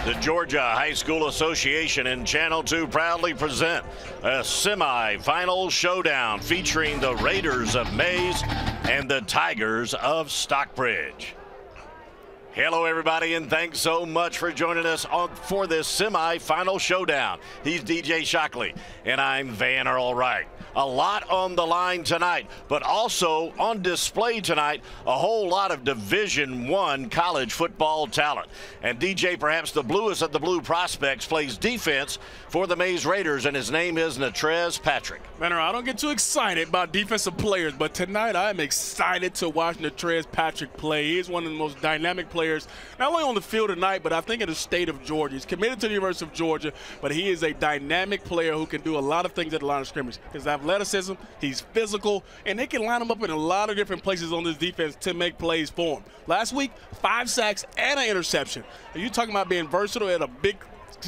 The Georgia High School Association and Channel 2 proudly present a semi-final showdown featuring the Raiders of Mays and the Tigers of Stockbridge. Hello, everybody, and thanks so much for joining us for this semi-final showdown. He's DJ Shockley, and I'm Van Earl Wright. A lot on the line tonight, but also on display tonight, a whole lot of Division I college football talent. And DJ, perhaps the bluest of the blue prospects, plays defense for the Mays Raiders, and his name is Natrez Patrick. Van Earl, I don't get too excited about defensive players, but tonight I'm excited to watch Natrez Patrick play. He is one of the most dynamic players, not only on the field tonight, but I think in the state of Georgia. He's committed to the University of Georgia, but he is a dynamic player who can do a lot of things at the line of scrimmage. His athleticism, he's physical, and they can line him up in a lot of different places on this defense to make plays for him. Last week, 5 sacks and an interception. And you're talking about being versatile at a big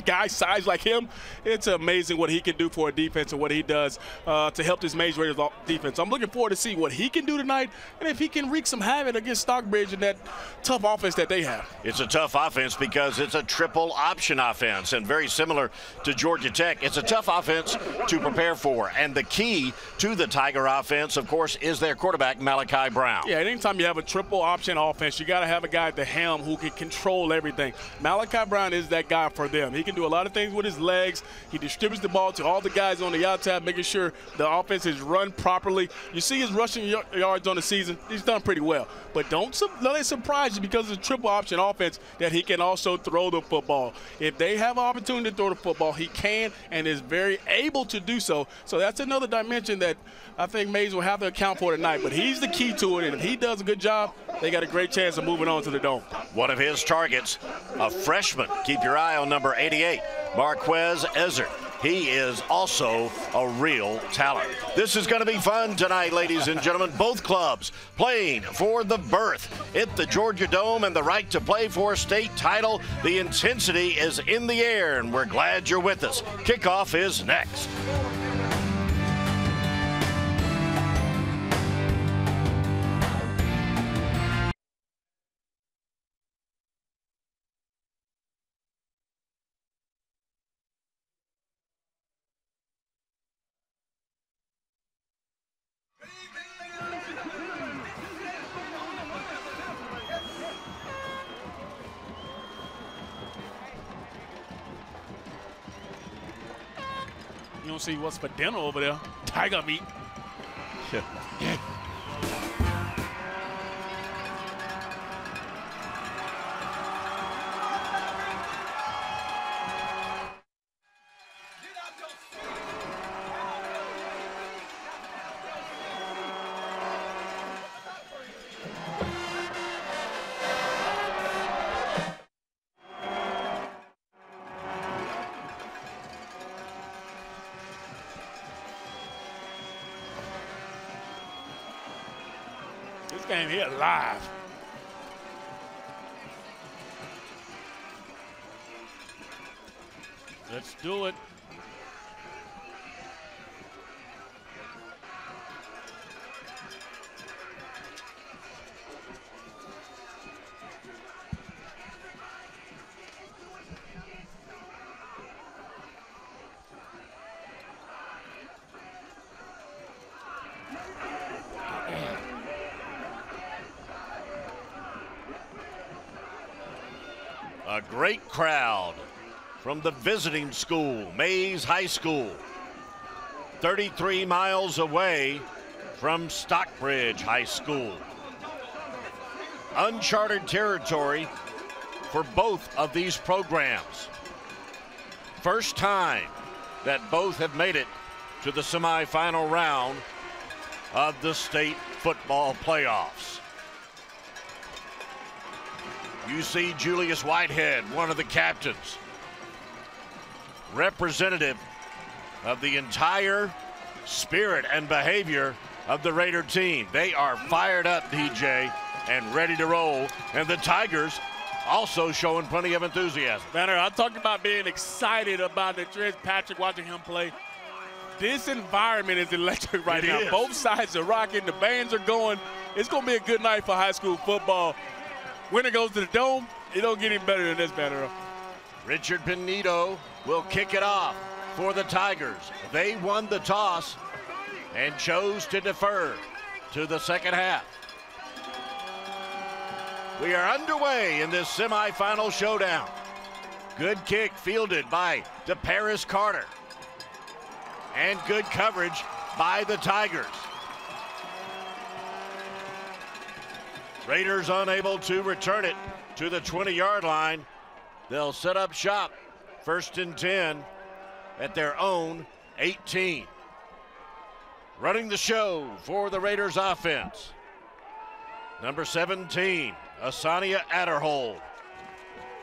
guy size like him. It's amazing what he can do for a defense and what he does to help this Mays Raiders defense. I'm looking forward to see what he can do tonight and if he can wreak some havoc against Stockbridge and that tough offense that they have. It's a tough offense because it's a triple option offense, and very similar to Georgia Tech. It's a tough offense to prepare for, and the key to the Tiger offense, of course, is their quarterback, Malachi Brown. Yeah, anytime you have a triple option offense, you got to have a guy at the helm who can control everything. Malachi Brown is that guy for them. He can do a lot of things with his legs. He distributes the ball to all the guys on the outside, making sure the offense is run properly. You see his rushing yards on the season. He's done pretty well. But don't let it surprise you because of the triple option offense that he can also throw the football. If they have an opportunity to throw the football, he can and is very able to do so. So that's another dimension that I think Mays will have to account for tonight. But he's the key to it, and if he does a good job, they got a great chance of moving on to the Dome. One of his targets, a freshman. Keep your eye on number 88, Marquez Ezer. He is also a real talent. This is going to be fun tonight, ladies and gentlemen. Both clubs playing for the berth at the Georgia Dome and the right to play for a state title. The intensity is in the air, and we're glad you're with us. Kickoff is next. You don't see what's for dinner over there. Tiger meat. Yeah. Yeah. This game here live. Let's do it. A great crowd from the visiting school, Mays High School, 33 miles away from Stockbridge High School. Uncharted territory for both of these programs. First time that both have made it to the semifinal round of the state football playoffs. You see Julius Whitehead, one of the captains, representative of the entire spirit and behavior of the Raider team. They are fired up, DJ, and ready to roll. And the Tigers also showing plenty of enthusiasm. Banner, I talked about being excited about Natrez Patrick, watching him play. This environment is electric right now. Both sides are rocking. The bands are going. It's going to be a good night for high school football. Winner goes to the Dome. It don't get any better than this, Banner. Richard Pinedo will kick it off for the Tigers. They won the toss and chose to defer to the second half. We are underway in this semifinal showdown. Good kick fielded by DeParis Carter. And good coverage by the Tigers. Raiders unable to return it to the 20-yard line. They'll set up shop, 1st and 10 at their own 18. Running the show for the Raiders offense, number 17, Asania Adderhold.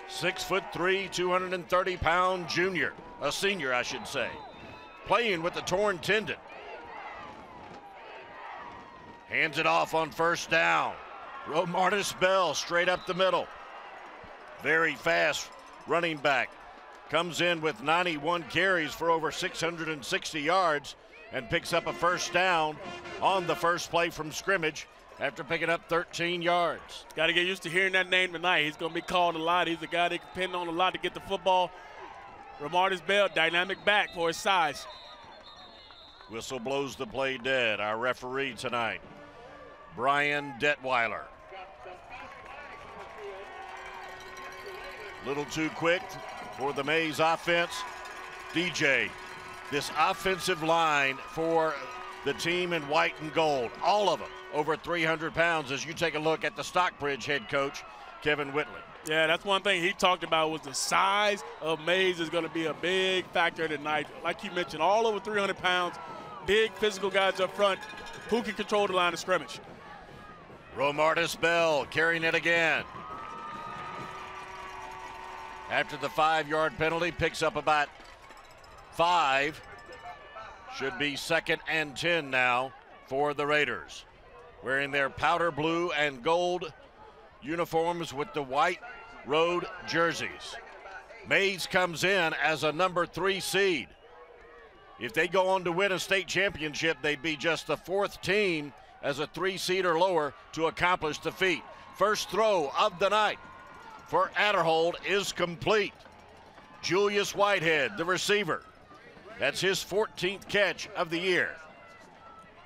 6'3", 230-pound junior, a senior, I should say, playing with a torn tendon. Hands it off on 1st down. Romartis Bell straight up the middle. Very fast running back. Comes in with 91 carries for over 660 yards and picks up a 1st down on the first play from scrimmage after picking up 13 yards. Got to get used to hearing that name tonight. He's going to be called a lot. He's a guy they depend on a lot to get the football. Romartis Bell, dynamic back for his size. Whistle blows the play dead. Our referee tonight, Brian Detweiler. Little too quick for the Mays offense. DJ, this offensive line for the team in white and gold, all of them over 300 pounds as you take a look at the Stockbridge head coach, Kevin Whitley. Yeah, that's one thing he talked about was the size of Mays is going to be a big factor tonight. Like you mentioned, all over 300 pounds, big physical guys up front who can control the line of scrimmage. Romartis Bell carrying it again. After the 5-yard penalty, picks up about 5. Should be 2nd and 10 now for the Raiders. Wearing their powder blue and gold uniforms with the white road jerseys. Mays comes in as a number 3 seed. If they go on to win a state championship, they'd be just the 4th team as a 3 seed or lower to accomplish the feat. First throw of the night for Adderhold is complete. Julius Whitehead, the receiver. That's his 14th catch of the year.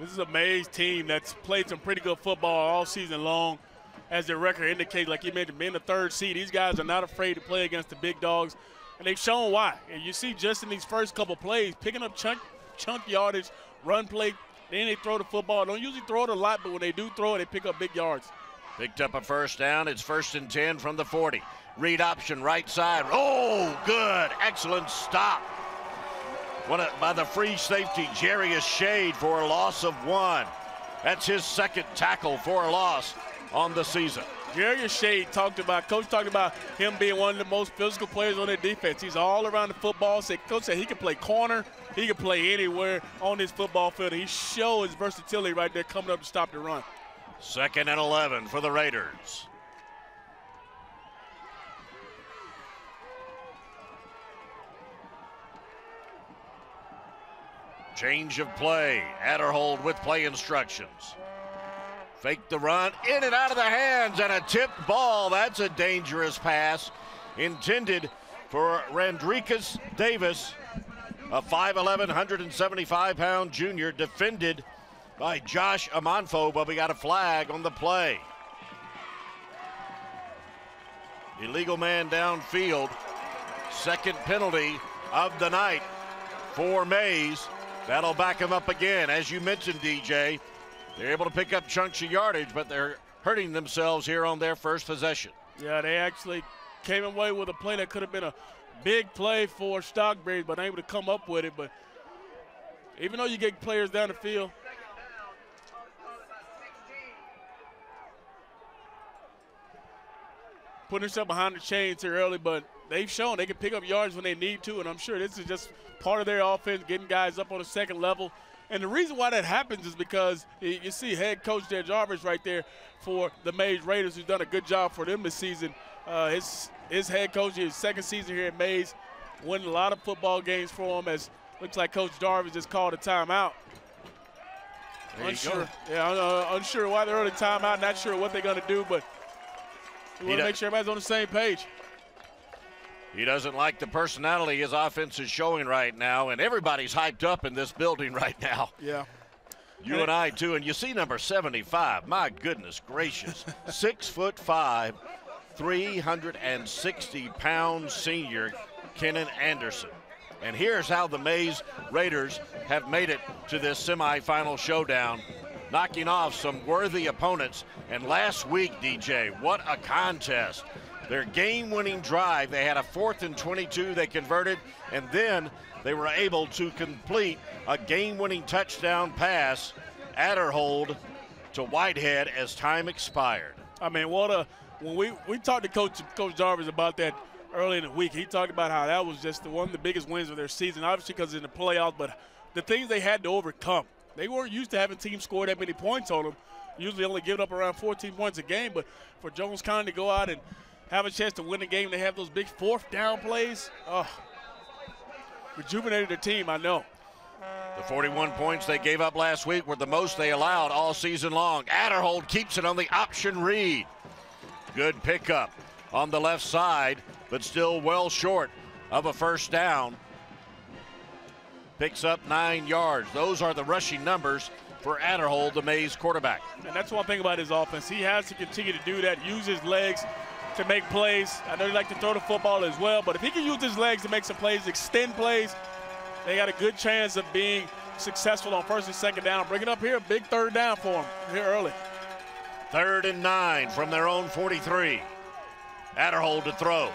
This is a Mays team that's played some pretty good football all season long. As their record indicates, like you mentioned, being the 3rd seed, these guys are not afraid to play against the big dogs, and they've shown why. And you see just in these first couple plays, picking up chunk yardage, run play, then they throw the football. Don't usually throw it a lot, but when they do throw it, they pick up big yards. Picked up a 1st down. It's 1st and 10 from the 40. Read option right side. Oh, good. Excellent stop. By the free safety, Jarius Shade, for a loss of 1. That's his 2nd tackle for a loss on the season. Jarius Shade Coach talked about him being one of the most physical players on their defense. He's all around the football. Coach said he can play corner. He can play anywhere on this football field. He showed his versatility right there coming up to stop the run. 2nd and 11 for the Raiders. Change of play. Adderhold with play instructions. Fake the run, in and out of the hands, and a tipped ball. That's a dangerous pass intended for Randricus Davis, a 5'11", 175-pound junior, defended by Josh Amonfo, but we got a flag on the play. Illegal man downfield. 2nd penalty of the night for Mays. That'll back him up again. As you mentioned, DJ, they're able to pick up chunks of yardage, but they're hurting themselves here on their first possession. Yeah, they actually came away with a play that could have been a big play for Stockbridge, but unable to come up with it. But even though you get players down the field, putting herself behind the chains here early, but they've shown they can pick up yards when they need to, and I'm sure this is just part of their offense, getting guys up on the 2nd level. And the reason why that happens is because you see head coach there, Jarvis, right there for the Mays Raiders, who's done a good job for them this season. His head coach, his 2nd season here at Mays, winning a lot of football games for him, as looks like Coach Jarvis just called a timeout. Unsure. Yeah, unsure why they're on a timeout, not sure what they're going to do, but we want to make sure everybody's on the same page. He doesn't like the personality his offense is showing right now, and everybody's hyped up in this building right now. Yeah. You and I, too. And you see number 75. My goodness gracious. 6'5", 360-pound senior Kenan Anderson. And here's how the Mays Raiders have made it to this semifinal showdown, knocking off some worthy opponents. And last week, DJ, what a contest. Their game-winning drive, they had a 4th and 22 they converted, and then they were able to complete a game-winning touchdown pass, Adderhold to Whitehead as time expired. I mean, when we talked to Coach Jarvis about that early in the week, he talked about how that was just one of the biggest wins of their season, obviously because in the playoffs, but the things they had to overcome. They weren't used to having teams score that many points on them, usually only giving up around 14 points a game, but for Jones County to go out and have a chance to win the game, they have those big 4th down plays. Rejuvenated their team, I know. The 41 points they gave up last week were the most they allowed all season long. Adderhold keeps it on the option read. Good pickup on the left side, but still well short of a first down. Picks up 9 yards. Those are the rushing numbers for Adderhold, the Mays quarterback. And that's one thing about his offense. He has to continue to do that, use his legs to make plays. I know he likes to throw the football as well, but if he can use his legs to make some plays, extend plays, they got a good chance of being successful on 1st and 2nd down. Bring it up here, big 3rd down for him here early. 3rd and 9 from their own 43. Adderhold to throw.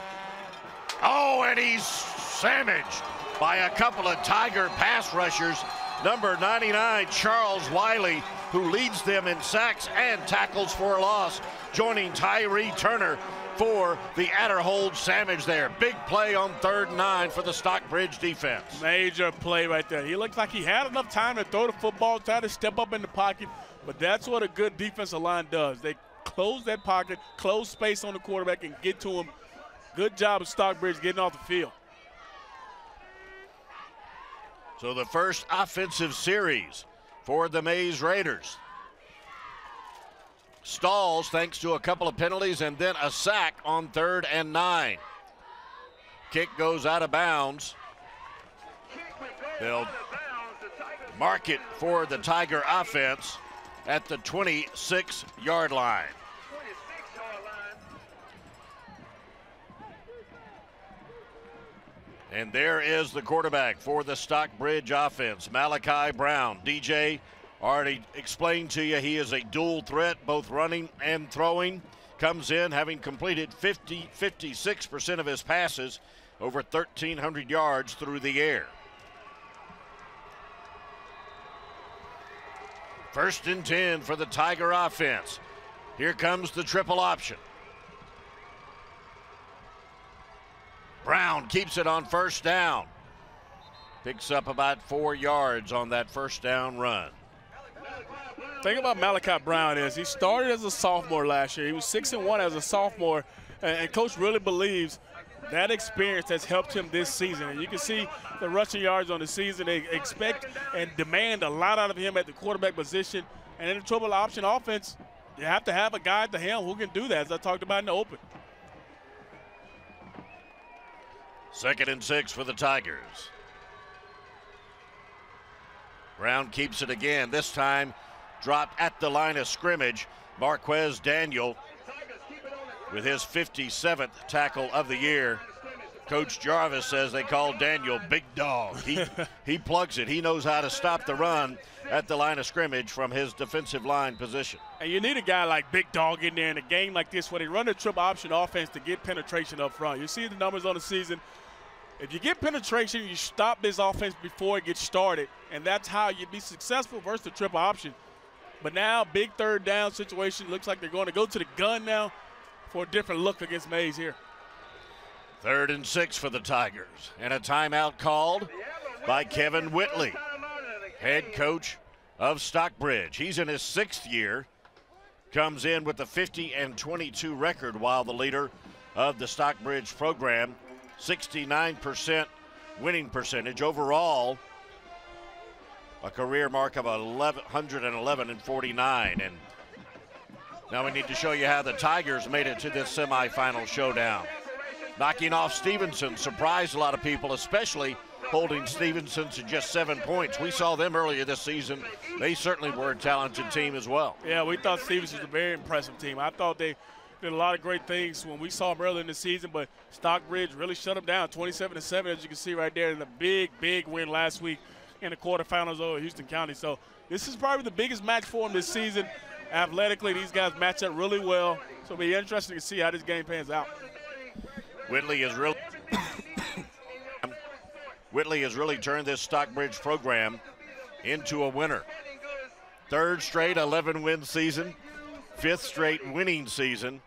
Oh, and he's sandwiched by a couple of Tiger pass rushers. Number 99, Charles Wiley, who leads them in sacks and tackles for a loss, joining Tyree Turner for the Adderhold sandwich there. Big play on 3rd and 9 for the Stockbridge defense. Major play right there. He looked like he had enough time to throw the football, try to step up in the pocket, but that's what a good defensive line does. They close that pocket, close space on the quarterback, and get to him. Good job of Stockbridge getting off the field. So the first offensive series for the Mays Raiders stalls thanks to a couple of penalties and then a sack on 3rd and 9. Kick goes out of bounds. They'll mark it for the Tiger offense at the 26-yard line. And there is the quarterback for the Stockbridge offense, Malachi Brown. DJ already explained to you he is a dual threat, both running and throwing. Comes in having completed 56% of his passes, over 1,300 yards through the air. 1st and 10 for the Tiger offense. Here comes the triple option. Brown keeps it on 1st down. Picks up about 4 yards on that 1st down run. The thing about Malachi Brown is he started as a sophomore last year. He was 6-1 as a sophomore, and Coach really believes that experience has helped him this season. And you can see the rushing yards on the season. They expect and demand a lot out of him at the quarterback position. And in the triple option offense, you have to have a guy at the helm who can do that, as I talked about in the open. 2nd and 6 for the Tigers. Brown keeps it again. This time dropped at the line of scrimmage. Marquez Daniel with his 57th tackle of the year. Coach Jarvis says they call Daniel Big Dog. He plugs it. He knows how to stop the run at the line of scrimmage from his defensive line position. And you need a guy like Big Dog in there in a game like this where they run the triple option offense to get penetration up front. You see the numbers on the season. If you get penetration, you stop this offense before it gets started, and that's how you'd be successful versus the triple option. But now, big 3rd down situation. Looks like they're going to go to the gun now for a different look against Mays here. 3rd and 6 for the Tigers. And a timeout called by Kevin Whitley, head coach of Stockbridge. He's in his 6th year. Comes in with a 50-22 record, while the leader of the Stockbridge program, 69% winning percentage. Overall, a career mark of 111-49. And now we need to show you how the Tigers made it to this semifinal showdown. knocking off Stevenson surprised a lot of people, especially holding Stevenson to just 7 points. We saw them earlier this season. They certainly were a talented team as well. Yeah, we thought Stevenson was a very impressive team. I thought they did a lot of great things when we saw them earlier in the season, but Stockbridge really shut them down, 27-7, as you can see right there, in a big, big win last week in the quarterfinals over Houston County. So this is probably the biggest match for them this season. Athletically, these guys match up really well, so it'll be interesting to see how this game pans out. Whitley has really turned this Stockbridge program into a winner. Third straight 11-win season, fifth straight winning season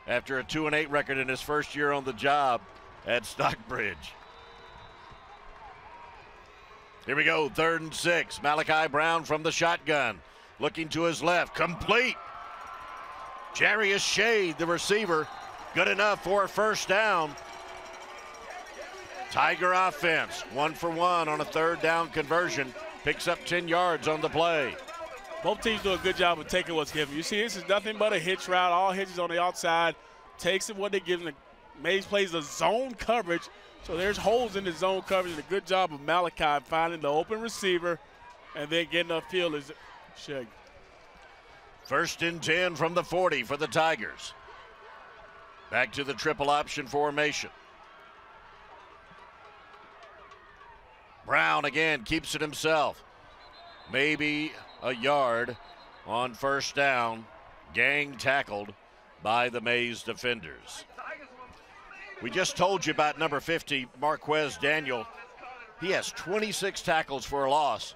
after a 2-8 record in his first year on the job at Stockbridge. Here we go, 3rd and 6. Malachi Brown from the shotgun, looking to his left, complete. Jarius Shade, the receiver, good enough for a first down. Tiger offense, 1 for 1 on a 3rd down conversion, picks up 10 yards on the play. Both teams do a good job of taking what's given. You see, this is nothing but a hitch route, all hitches on the outside, takes it what they give him. Mays plays a zone coverage, so there's holes in the zone coverage, and a good job of Malachi finding the open receiver and then getting upfield is Shea. 1st and 10 from the 40 for the Tigers. Back to the triple option formation. Brown again keeps it himself. Maybe a yard on 1st down. Gang tackled by the Mays defenders. We just told you about number 50, Marquez Daniel. He has 26 tackles for a loss.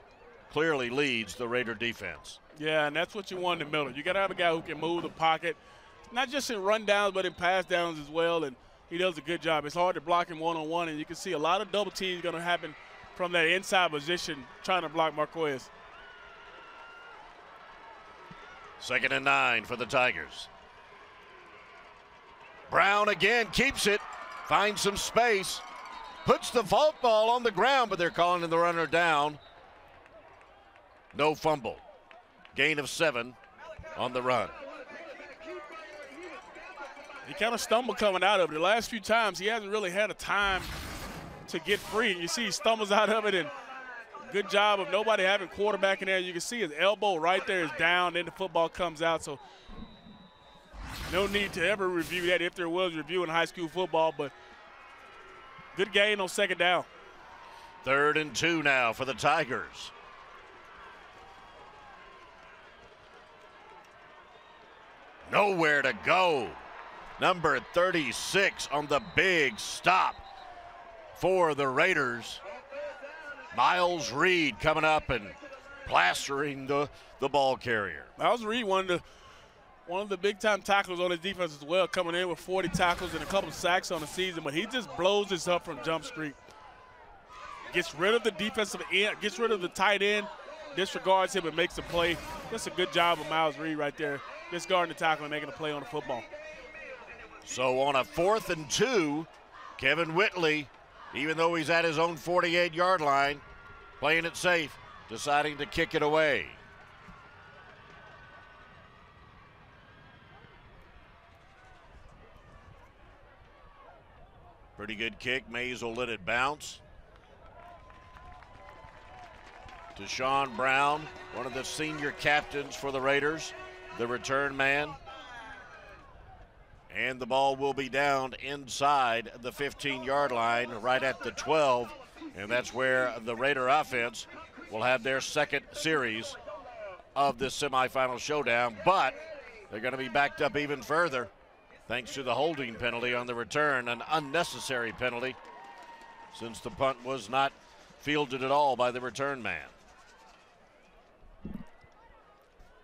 Clearly leads the Raider defense. Yeah, and that's what you want in the middle. You got to have a guy who can move the pocket, not just in rundowns, but in pass downs as well, and he does a good job. It's hard to block him one-on-one, and you can see a lot of double teams going to happen from that inside position trying to block Marquez. 2nd and 9 for the Tigers. Brown again keeps it, finds some space, puts the football on the ground, but they're calling the runner down. No fumble. Gain of 7 on the run. He kind of stumbled coming out of it. The last few times he hasn't really had a time to get free. You see he stumbles out of it, and good job of nobody having quarterback in there. You can see his elbow right there is down, then the football comes out. So no need to ever review that if there was review in high school football, but good gain on 2nd down. 3rd and 2 now for the Tigers. Nowhere to go. Number 36 on the big stop for the Raiders. Miles Reed coming up and plastering the ball carrier. Miles Reed, one of the big-time tacklers on his defense as well, coming in with 40 tackles and a couple of sacks on the season, but he just blows this up from Jump Street. Gets rid of the defensive end, gets rid of the tight end, disregards him and makes a play. That's a good job of Miles Reed right there, discarding the tackle and making a play on the football. So on a 4th and 2, Kevin Whitley, even though he's at his own 48-yard line, playing it safe, deciding to kick it away. Pretty good kick. Mays will let it bounce. To Sean Brown, one of the senior captains for the Raiders, the return man. And the ball will be down inside the 15-yard line, right at the 12. And that's where the Raider offense will have their 2nd series of this semifinal showdown. But they're going to be backed up even further thanks to the holding penalty on the return, an unnecessary penalty since the punt was not fielded at all by the return man.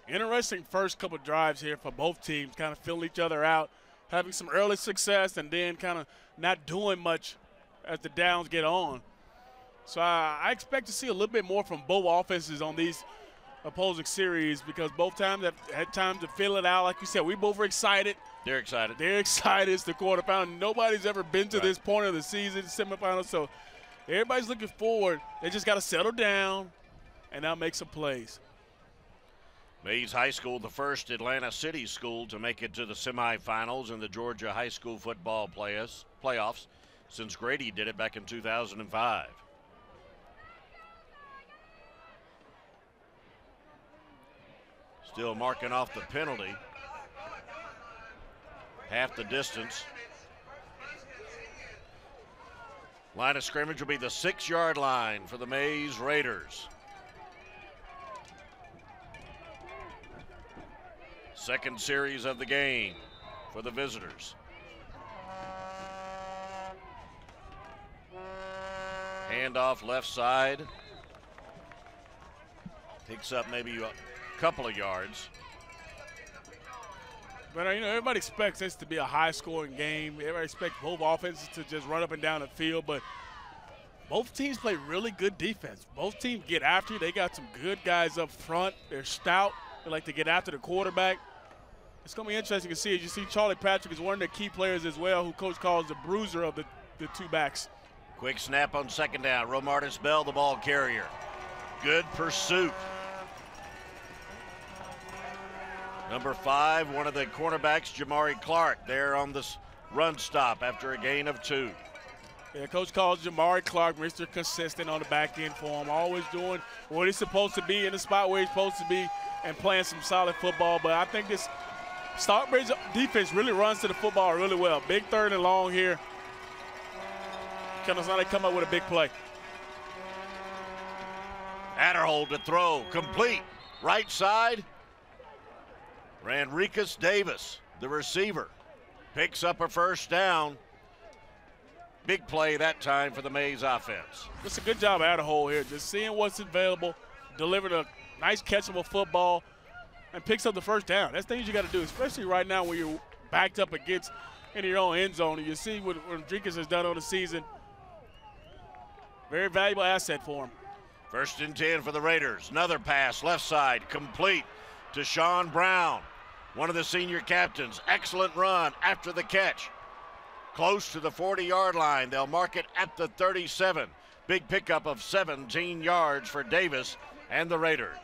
Interesting first couple drives here for both teams, kind of filling each other out, having some early success and then kind of not doing much as the downs get on. So I expect to see a little bit more from both offenses on these opposing series because both times have had time to fill it out. Like you said, we both are excited. They're excited. They're excited. It's the quarterfinal. Nobody's ever been to this point of the season, semifinal, so everybody's looking forward. They just got to settle down and now make some plays. Mays High School, the first Atlanta City school to make it to the semifinals in the Georgia High School football playoffs since Grady did it back in 2005. Still marking off the penalty. Half the distance. Line of scrimmage will be the 6-yard line for the Mays Raiders. Second series of the game for the visitors. Handoff left side. Picks up maybe a couple of yards. But, everybody expects this to be a high-scoring game. Everybody expects both offenses to just run up and down the field, but both teams play really good defense. Both teams get after you. They got some good guys up front. They're stout. They like to get after the quarterback. It's going to be interesting to see. As you see, Charlie Patrick is one of the key players as well, who Coach calls the bruiser of the two backs. Quick snap on second down. Romartis Bell, the ball carrier. Good pursuit. Number 5, one of the cornerbacks, Jamari Clark, there on this run stop after a gain of 2. Yeah, Coach calls Jamari Clark Mr. Consistent on the back end for him, always doing what he's supposed to be in the spot where he's supposed to be and playing some solid football. But I think this Stockbridge defense really runs to the football really well. Big third and long here. Now they come up with a big play. Adderhold to throw, complete, right side. Ranricus Davis, the receiver, picks up a first down. Big play that time for the Mays offense. It's a good job at Adderhold here, just seeing what's available, delivered a nice catchable football, and picks up the first down. That's things you got to do, especially right now when you're backed up against in your own end zone. And you see what Ranricus has done on the season. Very valuable asset for him. First and 10 for the Raiders. Another pass, left side, complete to Sean Brown, one of the senior captains. Excellent run after the catch. Close to the 40-yard line. They'll mark it at the 37. Big pickup of 17 yards for Davis and the Raiders.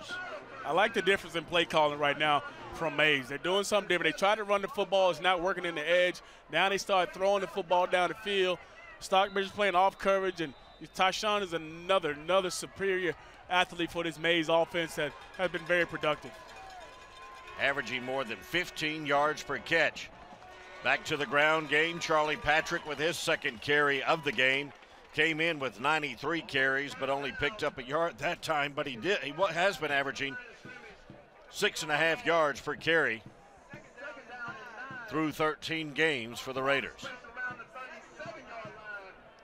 I like the difference in play calling right now from Mays. They're doing something different. They try to run the football. It's not working in the edge. Now they start throwing the football down the field. Stockbridge is playing off coverage, and Tyshawn is another superior athlete for this Mays offense that has been very productive. Averaging more than 15 yards per catch. Back to the ground game. Charlie Patrick with his second carry of the game. Came in with 93 carries, but only picked up a yard that time. But he has been averaging 6.5 yards per carry through 13 games for the Raiders.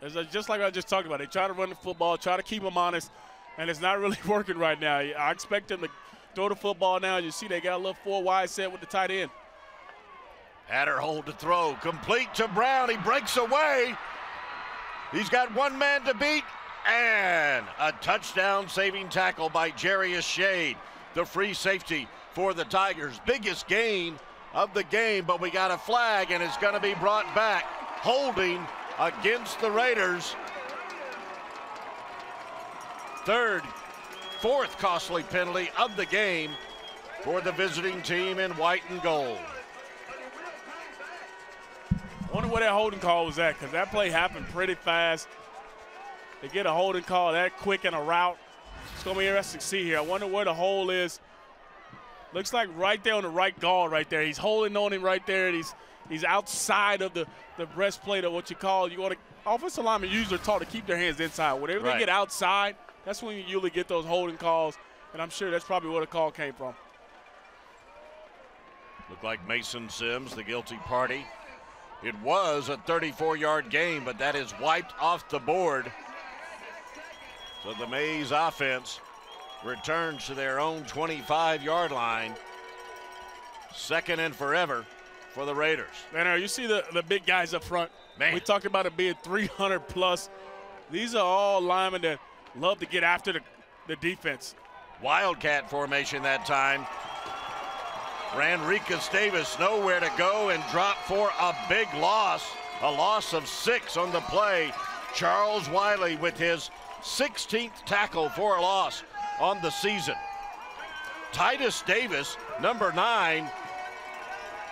It's just like I just talked about. They try to run the football, try to keep them honest, and it's not really working right now. I expect them to throw the football now. You see they got a little 4 wide set with the tight end. Adderhold to throw, complete to Brown. He breaks away. He's got one man to beat, and a touchdown saving tackle by Jarius Shade, the free safety for the Tigers. Biggest gain of the game, but we got a flag, and it's going to be brought back. Holding against the Raiders. Fourth costly penalty of the game for the visiting team in white and gold. I wonder where that holding call was at, because that play happened pretty fast. They get a holding call that quick in a route. It's going to be interesting to see here. I wonder where the hole is. Looks like right there on the right guard right there. He's holding on him right there, and he's outside of the breastplate of what you call. Offensive linemen usually are taught to keep their hands inside. Whenever they get outside, that's when you usually get those holding calls, and I'm sure that's probably where the call came from. Looked like Mason Sims, the guilty party. It was a 34-yard game, but that is wiped off the board. So the Mays offense returns to their own 25-yard line. Second and forever for the Raiders. Man, you see the big guys up front. Man. We talked about it being 300 plus. These are all linemen that love to get after the defense. Wildcat formation that time. Ranricus Davis nowhere to go and dropped for a big loss. A loss of 6 on the play. Charles Wiley with his 16th tackle for a loss on the season. Titus Davis, number 9,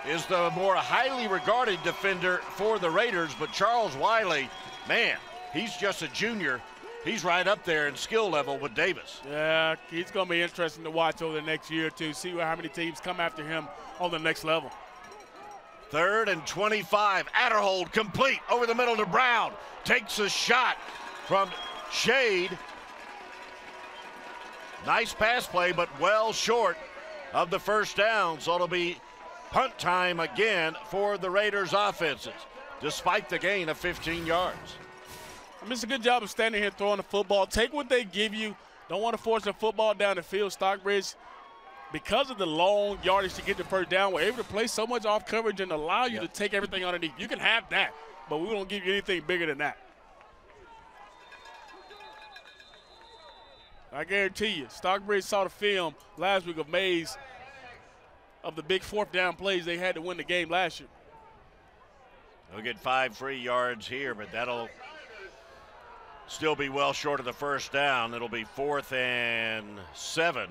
is the more highly regarded defender for the Raiders, but Charles Wiley, man, he's just a junior. He's right up there in skill level with Davis. Yeah, he's going to be interesting to watch over the next year or two, see how many teams come after him on the next level. 3rd and 25. Adderhold complete over the middle to Brown. Takes a shot from Shade. Nice pass play, but well short of the first down. So it'll be punt time again for the Raiders offenses, despite the gain of 15 yards. I mean, it's a good job of standing here throwing the football. Take what they give you. Don't want to force the football down the field. Stockbridge, because of the long yardage to get the first down, we're able to play so much off coverage and allow you to take everything underneath. You can have that, but we won't give you anything bigger than that. I guarantee you, Stockbridge saw the film last week of Mays of the big 4th down plays they had to win the game last year. They'll get 5 free yards here, but that'll still be well short of the first down. It'll be 4th and 7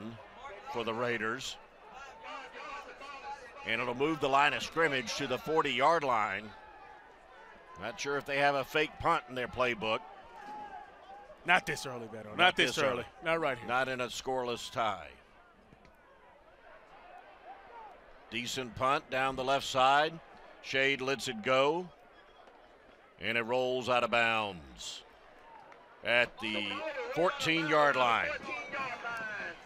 for the Raiders. And it'll move the line of scrimmage to the 40-yard line. Not sure if they have a fake punt in their playbook. Not this early, Beto. Not this early. Not right here. Not in a scoreless tie. Decent punt down the left side. Shade lets it go. And it rolls out of bounds at the 14-yard line.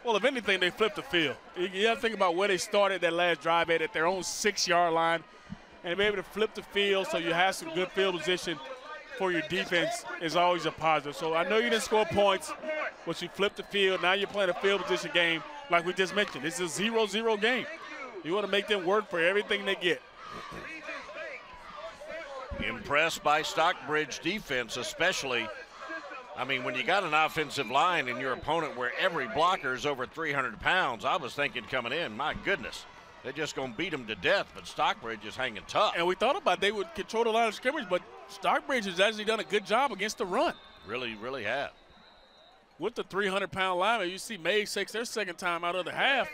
Well, if anything, they flipped the field. You have to think about where they started that last drive at their own 6-yard line, and be able to flip the field so you have some good field position for your defense is always a positive. So I know you didn't score points, but you flipped the field. Now you're playing a field position game like we just mentioned. This is a 0-0 game. You want to make them work for everything they get. Impressed by Stockbridge defense, especially. I mean, when you got an offensive line in your opponent where every blocker is over 300 pounds, I was thinking coming in, my goodness, they're just going to beat them to death, but Stockbridge is hanging tough. And we thought about they would control the line of scrimmage, but Stockbridge has actually done a good job against the run. Really, really have. With the 300-pound lineman, you see Mays takes their 2nd time out of the half.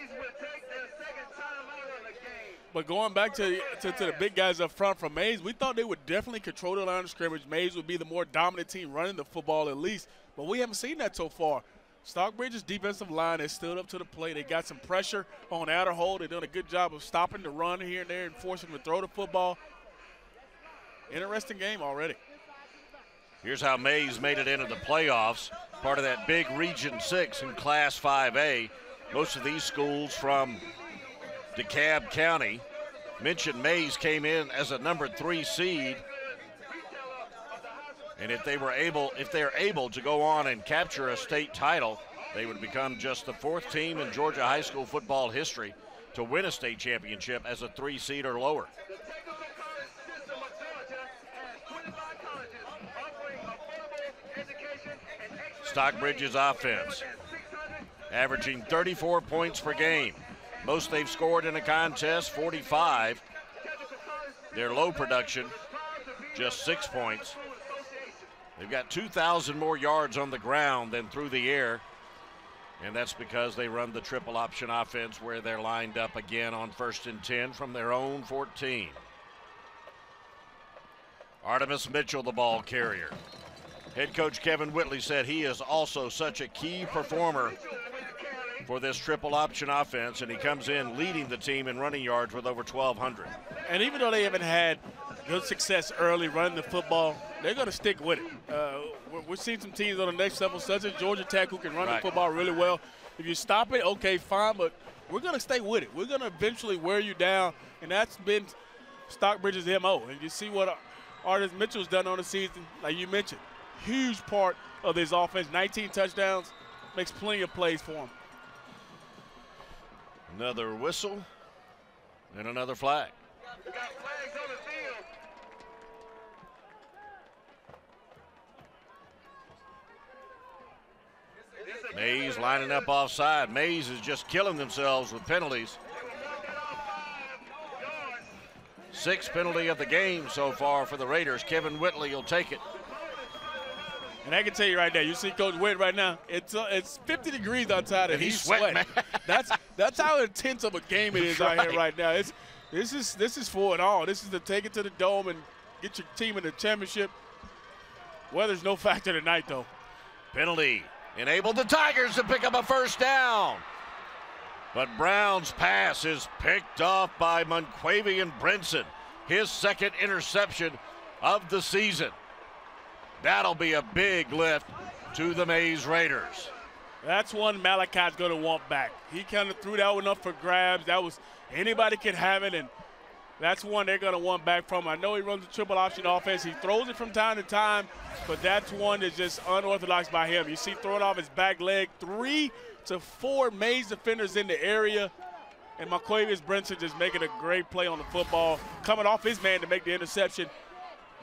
But going back to the big guys up front from Mays, we thought they would definitely control the line of scrimmage. Mays would be the more dominant team running the football at least, but we haven't seen that so far. Stockbridge's defensive line has stood up to the plate. They got some pressure on Adderhold. They've done a good job of stopping the run here and there and forcing them to throw the football. Interesting game already. Here's how Mays made it into the playoffs, part of that big Region 6 in Class 5A. Most of these schools from DeKalb County. Mentioned Mays came in as a number 3 seed. And if they're able to go on and capture a state title, they would become just the 4th team in Georgia high school football history to win a state championship as a 3 seed or lower. Stockbridge's offense averaging 34 points per game. Most they've scored in a contest, 45. Their low production, just 6 points. They've got 2,000 more yards on the ground than through the air, and that's because they run the triple option offense where they're lined up again on 1st and 10 from their own 14. Artemis Mitchell, the ball carrier. Head coach Kevin Whitley said he is also such a key performer for this triple option offense, and he comes in leading the team in running yards with over 1,200. And even though they haven't had good success early running the football, they're going to stick with it. We've seen some teams on the next level, such as Georgia Tech, who can run the football really well. If you stop it, okay, fine, but we're going to stay with it. We're going to eventually wear you down, and that's been Stockbridge's MO. And you see what Artemis Mitchell's done on the season, like you mentioned. Huge part of this offense, 19 touchdowns, makes plenty of plays for him. Another whistle and another flag. Mays lining up offside. Mays is just killing themselves with penalties. 6th penalty of the game so far for the Raiders. Kevin Whitley will take it. And I can tell you right now, you see Coach Witt right now, it's 50 degrees outside and he's sweating. That's how intense of a game it is out here right now. This is for it all. This is to take it to the Dome and get your team in the championship. Weather's no factor tonight, though. Penalty enabled the Tigers to pick up a first down. But Brown's pass is picked off by Monquavian Brinson. His second interception of the season. That'll be a big lift to the Mays Raiders. That's one Malachi's going to want back. He kind of threw that one up for grabs. That was anybody can have it, and that's one they're going to want back from. I know he runs a triple option offense. He throws it from time to time, but that's one that's just unorthodox by him. You see throwing off his back leg. 3 to 4 Mays defenders in the area, and Monquavian Brinson just making a great play on the football, coming off his man to make the interception.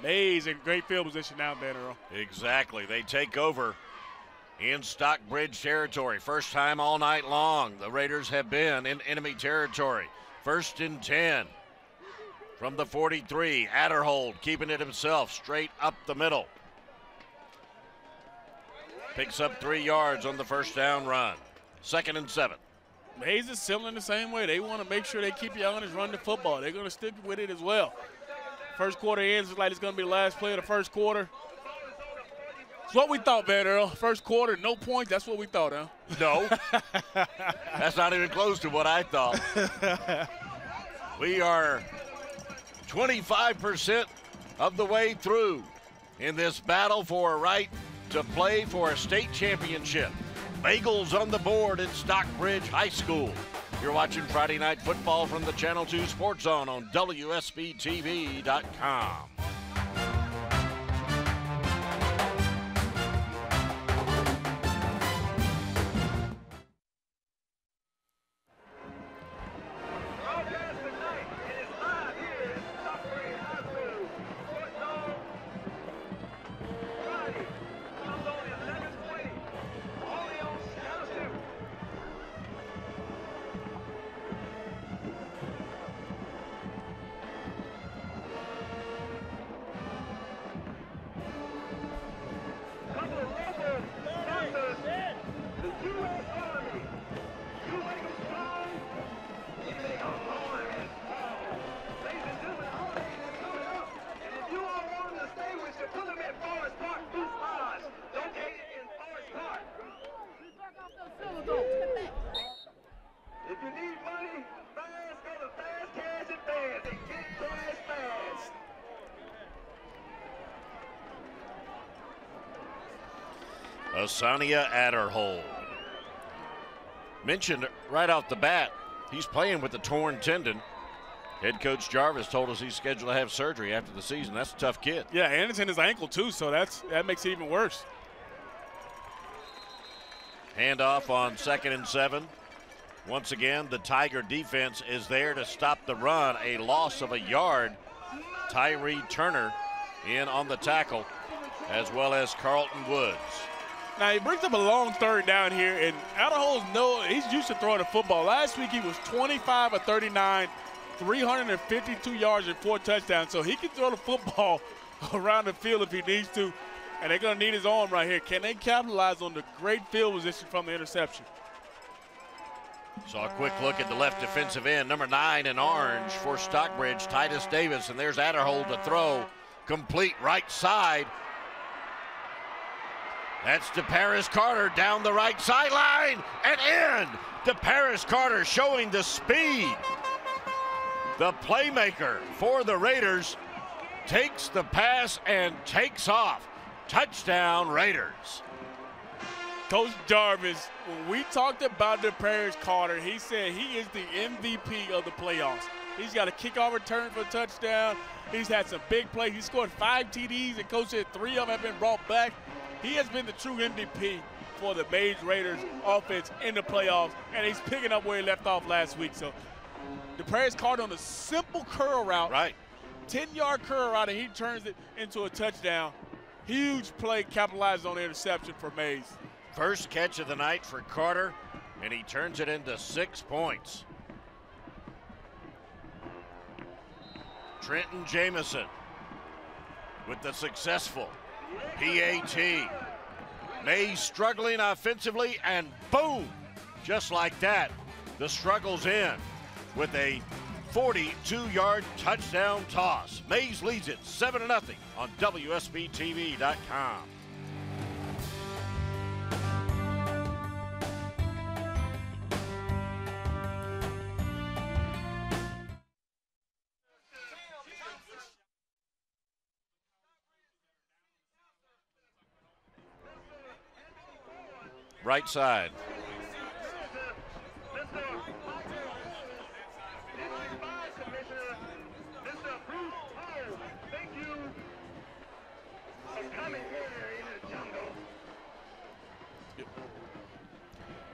Mays in great field position now, Ben Earl. Exactly. They take over in Stockbridge territory. First time all night long the Raiders have been in enemy territory. 1st and 10 from the 43. Adderhold keeping it himself straight up the middle. Picks up 3 yards on the first down run. 2nd and 7. Mays is similar in the same way. They want to make sure they keep you honest, run the football. They're going to stick with it as well. First quarter ends like it's going to be the last play of the first quarter. It's what we thought, Van Earl. First quarter, no points. That's what we thought, huh? No. That's not even close to what I thought. We are 25% of the way through in this battle for a right to play for a state championship. Bagels on the board at Stockbridge High School. You're watching Friday Night Football from the Channel 2 Sports Zone on WSBTV.com. If you need money, fast, go to Fast Cash Advance and get cash fast. Asania Adderhold. Mentioned right off the bat, he's playing with a torn tendon. Head coach Jarvis told us he's scheduled to have surgery after the season. That's a tough kid. Yeah, and it's in his ankle too, so that makes it even worse. Handoff on 2nd and 7. Once again, the Tiger defense is there to stop the run. A loss of a yard. Tyree Turner in on the tackle, as well as Carlton Woods. Now, he brings up a long third down here, and Adderhold, he's used to throwing the football. Last week, he was 25 of 39, 352 yards and 4 touchdowns, so he can throw the football around the field if he needs to, and they're going to need his arm right here. Can they capitalize on the great field position from the interception? Saw a quick look at the left defensive end, number 9 in orange for Stockbridge, Titus Davis, and there's Adderhold to throw. Complete right side. That's DeParis Carter down the right sideline and in. DeParis Carter showing the speed. The playmaker for the Raiders takes the pass and takes off. Touchdown, Raiders. Coach Jarvis, when we talked about DeParis Carter, he said he is the MVP of the playoffs. He's got a kickoff return for a touchdown. He's had some big plays. He scored 5 TDs, and Coach said 3 of them have been brought back. He has been the true MVP for the Mays Raiders offense in the playoffs, and he's picking up where he left off last week. So DeParis Carter on a simple curl route, right, 10-yard curl route, and he turns it into a touchdown. Huge play, capitalizes on the interception for Mays. First catch of the night for Carter, and he turns it into 6 points. Trenton Jamison with the successful PAT. Mays struggling offensively, and boom, just like that, the struggles end with a 42-yard touchdown toss. Mays leads it 7-0 on WSBTV.com. Right side.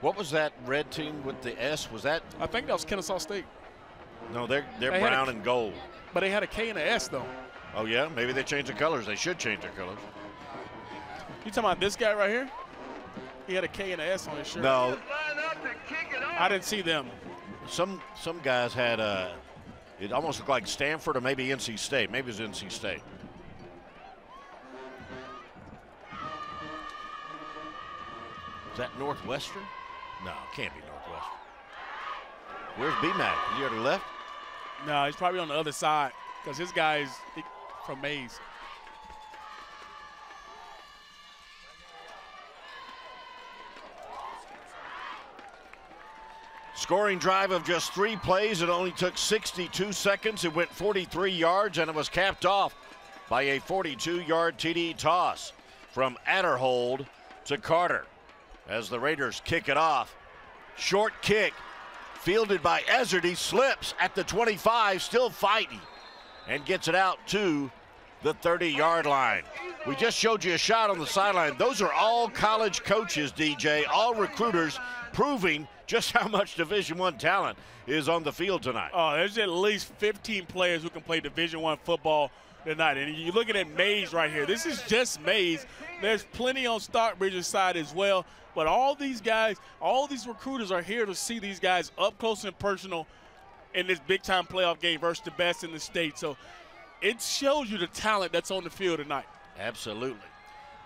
What was that red team with the S? Was that? I think that was Kennesaw State. No, they're brown and gold. But they had a K and a S, though. Oh, yeah? Maybe they changed the colors. They should change their colors. You talking about this guy right here? He had a K and a S on his shirt. No. I didn't see them. Some guys had it almost looked like Stanford or maybe NC State. Maybe it was NC State. Is that Northwestern? No, it can't be Northwestern. Where's B-Mac? Is he already left? No, he's probably on the other side because this guy's from Mays. Scoring drive of just 3 plays. It only took 62 seconds. It went 43 yards, and it was capped off by a 42-yard TD toss from Adderhold to Carter. As the Raiders kick it off, short kick fielded by Ezzard. He slips at the 25, still fighting, and gets it out to the 30-yard line. We just showed you a shot on the sideline. Those are all college coaches, DJ, all recruiters, proving just how much Division I talent is on the field tonight. Oh, there's at least 15 players who can play Division I football tonight. And you're looking at Mays right here. This is just Mays. There's plenty on Stockbridge's side as well. But all these guys, all these recruiters are here to see these guys up close and personal in this big-time playoff game versus the best in the state. So it shows you the talent that's on the field tonight. Absolutely.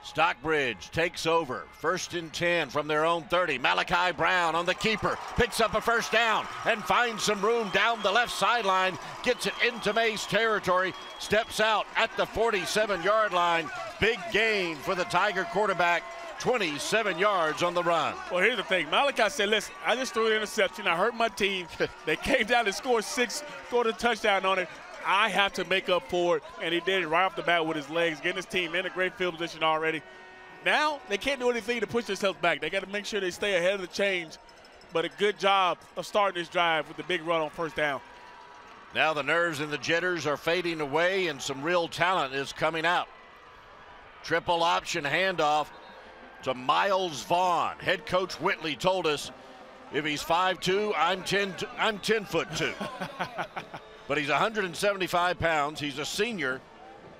Stockbridge takes over. 1st and 10 from their own 30. Malachi Brown on the keeper. Picks up a first down and finds some room down the left sideline. Gets it into Mays territory. Steps out at the 47-yard line. Big gain for the Tiger quarterback. 27 yards on the run. Well, here's the thing. Malachi said, listen, I just threw an interception. I hurt my team. They came down and scored a touchdown on it. I have to make up for it, and he did it right off the bat with his legs, getting his team in a great field position already. Now they can't do anything to push themselves back. They got to make sure they stay ahead of the change, but a good job of starting this drive with the big run on first down. Now the nerves and the jitters are fading away, and some real talent is coming out. Triple option handoff to Miles Vaughn. Head coach Whitley told us, if he's 5'2", I'm 10'2". But he's 175 pounds. He's a senior.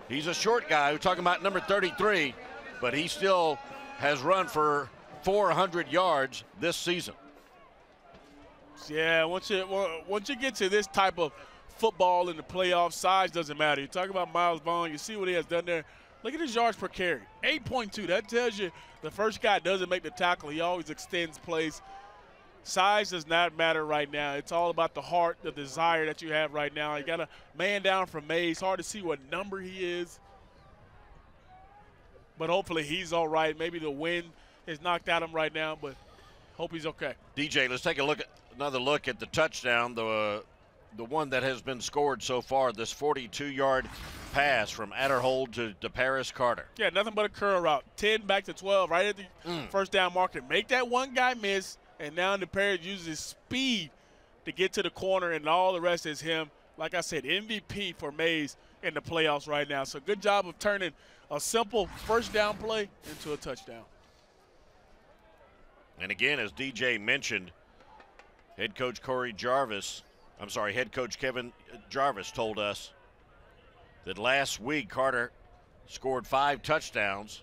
He's a short guy. We're talking about number 33, but he still has run for 400 yards this season. Yeah, once you get to this type of football in the playoffs, size doesn't matter. You talk about Miles Vaughn, you see what he has done there. Look at his yards per carry, 8.2. That tells you the first guy doesn't make the tackle. He always extends plays. Size does not matter right now. It's all about the heart, the desire that you have right now. You got a man down from Mays. Hard to see what number he is. But hopefully he's all right. Maybe the wind is knocked at him right now, but hope he's okay. DJ, let's take another look at the touchdown, the one that has been scored so far, this 42-yard pass from Adderhold to Paris Carter. Yeah, nothing but a curl route. 10 back to 12, right at the first down marker. Make that one guy miss. And now the Paris uses his speed to get to the corner, and all the rest is him. Like I said, MVP for Mays in the playoffs right now. So good job of turning a simple first down play into a touchdown. And again, as DJ mentioned, head coach Kevin Jarvis told us that last week Carter scored 5 touchdowns.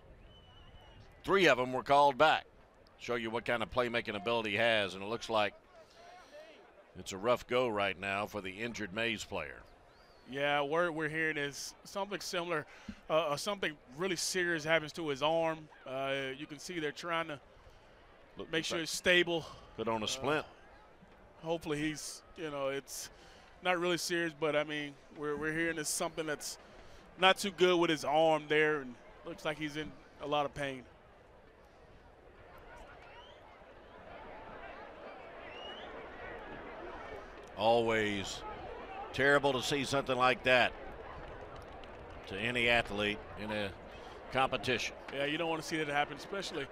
3 of them were called back. Show you what kind of playmaking ability he has, and it looks like it's a rough go right now for the injured Mays player. Yeah, word we're hearing is something similar. Something really serious happens to his arm. You can see they're trying to make sure it's stable. Put on a splint. hopefully he's, it's not really serious, but I mean, we're hearing it's something that's not too good with his arm there, and looks like he's in a lot of pain. Always terrible to see something like that to any athlete in a competition. Yeah, you don't want to see that happen, especially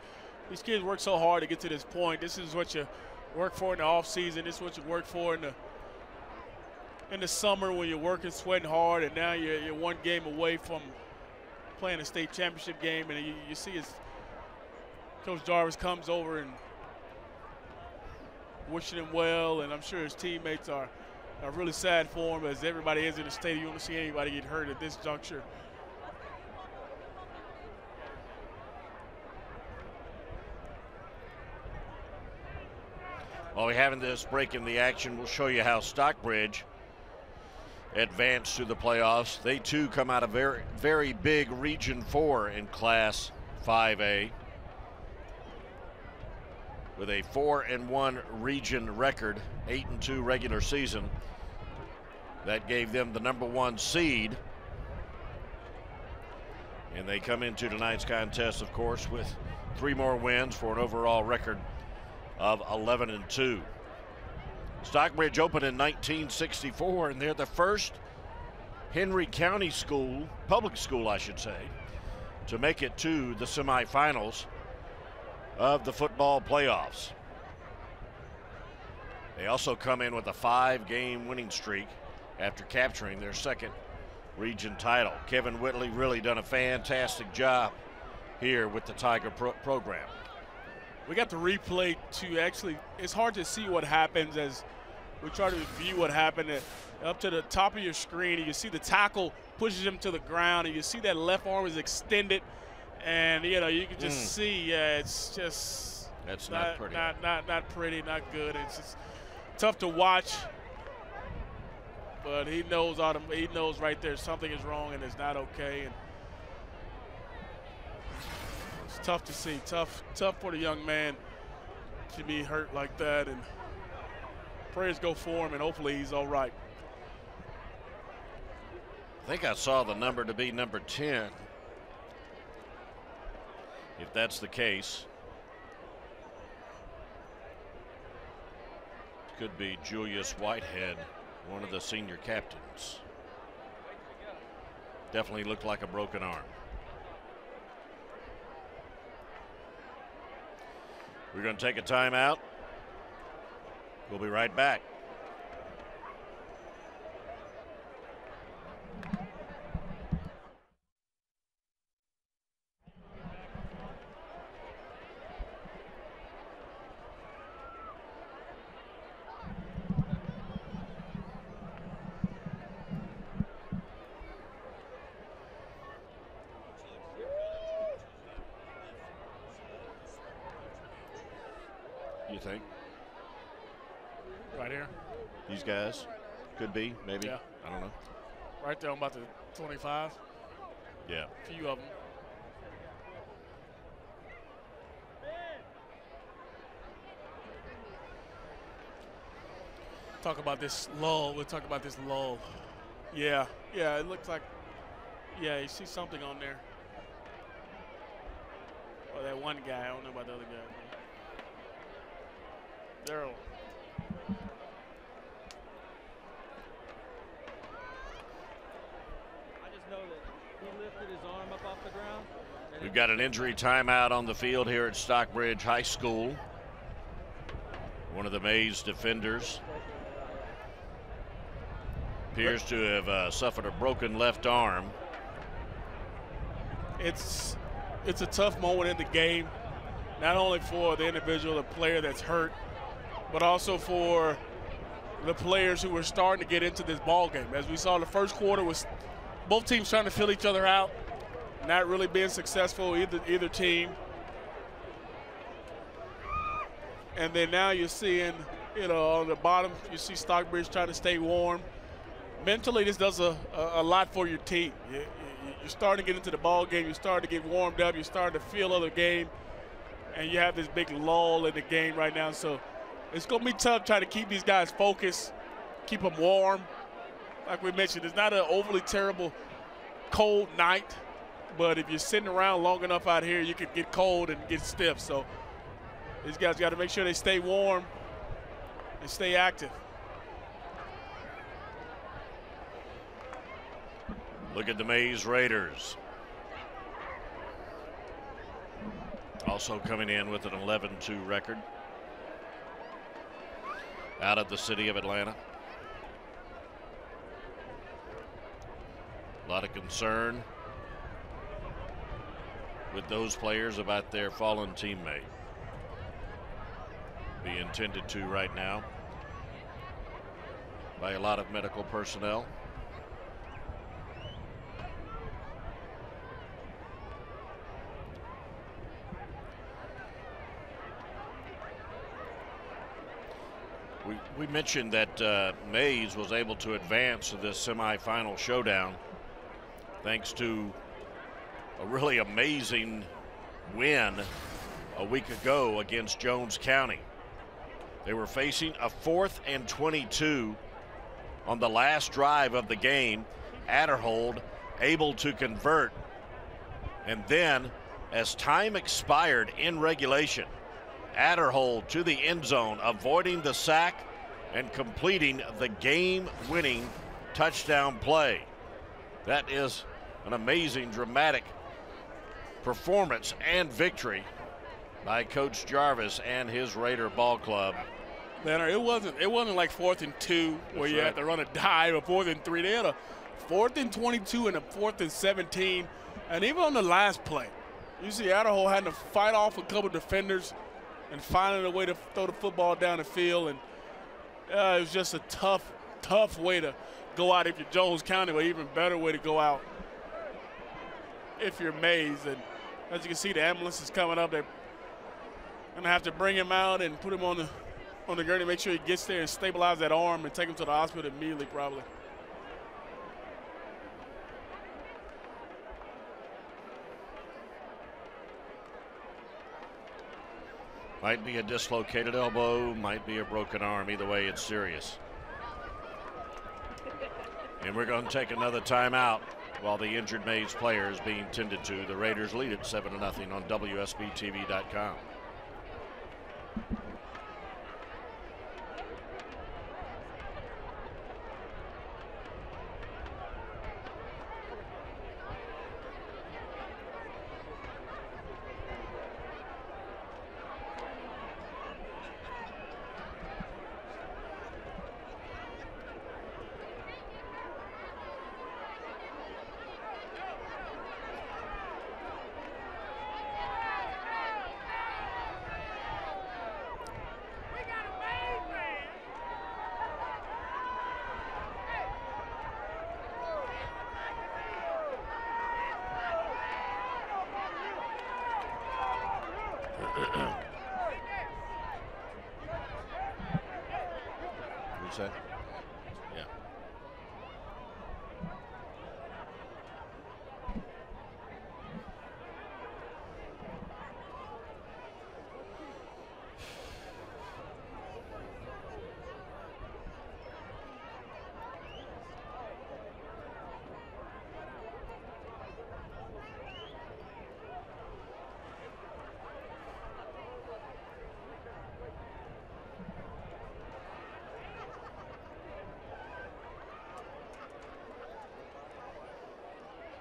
these kids work so hard to get to this point. This is what you work for in the off season. This is what you work for in the summer when you're working, sweating hard, and now you're one game away from playing a state championship game, and you see his Coach Jarvis comes over and wishing him well, and I'm sure his teammates are really sad for him, as everybody is in the stadium. You don't see anybody get hurt at this juncture. While we have this break in the action, we'll show you how Stockbridge advanced to the playoffs. They too come out of very, very big Region 4 in Class 5A with a 4-1 region record, 8-2 regular season. That gave them the #1 seed. And they come into tonight's contest, of course, with 3 more wins for an overall record of 11-2. Stockbridge opened in 1964, and they're the first Henry County school, public school I should say, to make it to the semifinals of the football playoffs. They also come in with a 5-game winning streak after capturing their second region title. Kevin Whitley really done a fantastic job here with the Tiger program. We got the replay to actually, it's hard to see what happens as we try to view what happened. Up to the top of your screen, and you see the tackle pushes him to the ground, and you see that left arm is extended, and you can just see, it's just not pretty. Not pretty, not good. It's just tough to watch, but he knows right there something is wrong and it's not okay, and it's tough to see. Tough for the young man to be hurt like that, and prayers go for him, and hopefully he's all right. I think I saw the number to be number 10. If that's the case, it could be Julius Whitehead, one of the senior captains. Definitely looked like a broken arm. We're going to take a timeout. We'll be right back. You think? Right here. These guys could be, maybe. Yeah. I don't know. Right there on about the 25. Yeah. A few of them. Talk about this lull. We'll talk about this lull. Yeah, it looks like, you see something on there. Or that one guy, I don't know about the other guy. Daryl. We've got an injury timeout on the field here at Stockbridge High School. One of the Mays defenders appears to have suffered a broken left arm. It's a tough moment in the game, not only for the individual, the player that's hurt, but also for the players who are starting to get into this ball game. As we saw, the first quarter was both teams trying to fill each other out, not really being successful either team. And then now you're seeing, on the bottom, you see Stockbridge trying to stay warm. Mentally, this does a lot for your team. You're starting to get into the ball game. You're starting to get warmed up. You're starting to feel other game. And you have this big lull in the game right now. So It's going to be tough trying to keep these guys focused, keep them warm. Like we mentioned, it's not an overly terrible cold night, but if you're sitting around long enough out here, you could get cold and get stiff. So these guys got to make sure they stay warm and stay active. Look at the Mays Raiders. Also coming in with an 11-2 record out of the city of Atlanta. A lot of concern with those players about their fallen teammate. Being tended to right now by a lot of medical personnel. We mentioned that Mays was able to advance to this semifinal showdown thanks to a really amazing win a week ago against Jones County. They were facing a 4th and 22 on the last drive of the game. Adderhold able to convert, and then as time expired in regulation, Adderhold to the end zone, avoiding the sack and completing the game-winning touchdown play. That is an amazing, dramatic performance and victory by Coach Jarvis and his Raider ball club. Leonard, it wasn't like 4th and 2 where you had to run a dive, or 4th and 3. They had a 4th and 22 and a 4th and 17, and even on the last play, you see Adderhold had to fight off a couple defenders and finding a way to throw the football down the field, and it was just a tough way to go out if you're Jones County, but even better way to go out if you're Mays. And as you can see, the ambulance is coming up. They're gonna have to bring him out and put him on the gurney, make sure he gets there and stabilize that arm and take him to the hospital immediately, probably. Might be a dislocated elbow, might be a broken arm. Either way, it's serious. And we're going to take another timeout while the injured Mays player is being tended to. The Raiders lead it 7-0 on WSBTV.com. What's that? Yeah.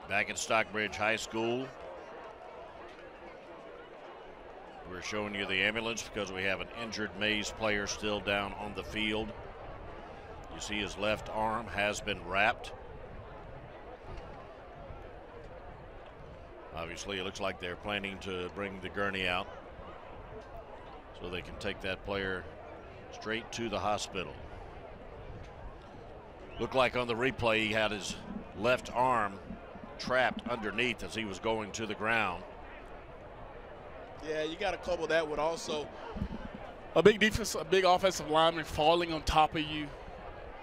Back at Stockbridge High School, we're showing you the ambulance because we have an injured Mays player still down on the field. You see his left arm has been wrapped. Obviously, it looks like they're planning to bring the gurney out so they can take that player straight to the hospital. Looked like on the replay he had his left arm trapped underneath as he was going to the ground. Yeah, you got to couple that with also a big defense, a big offensive lineman falling on top of you.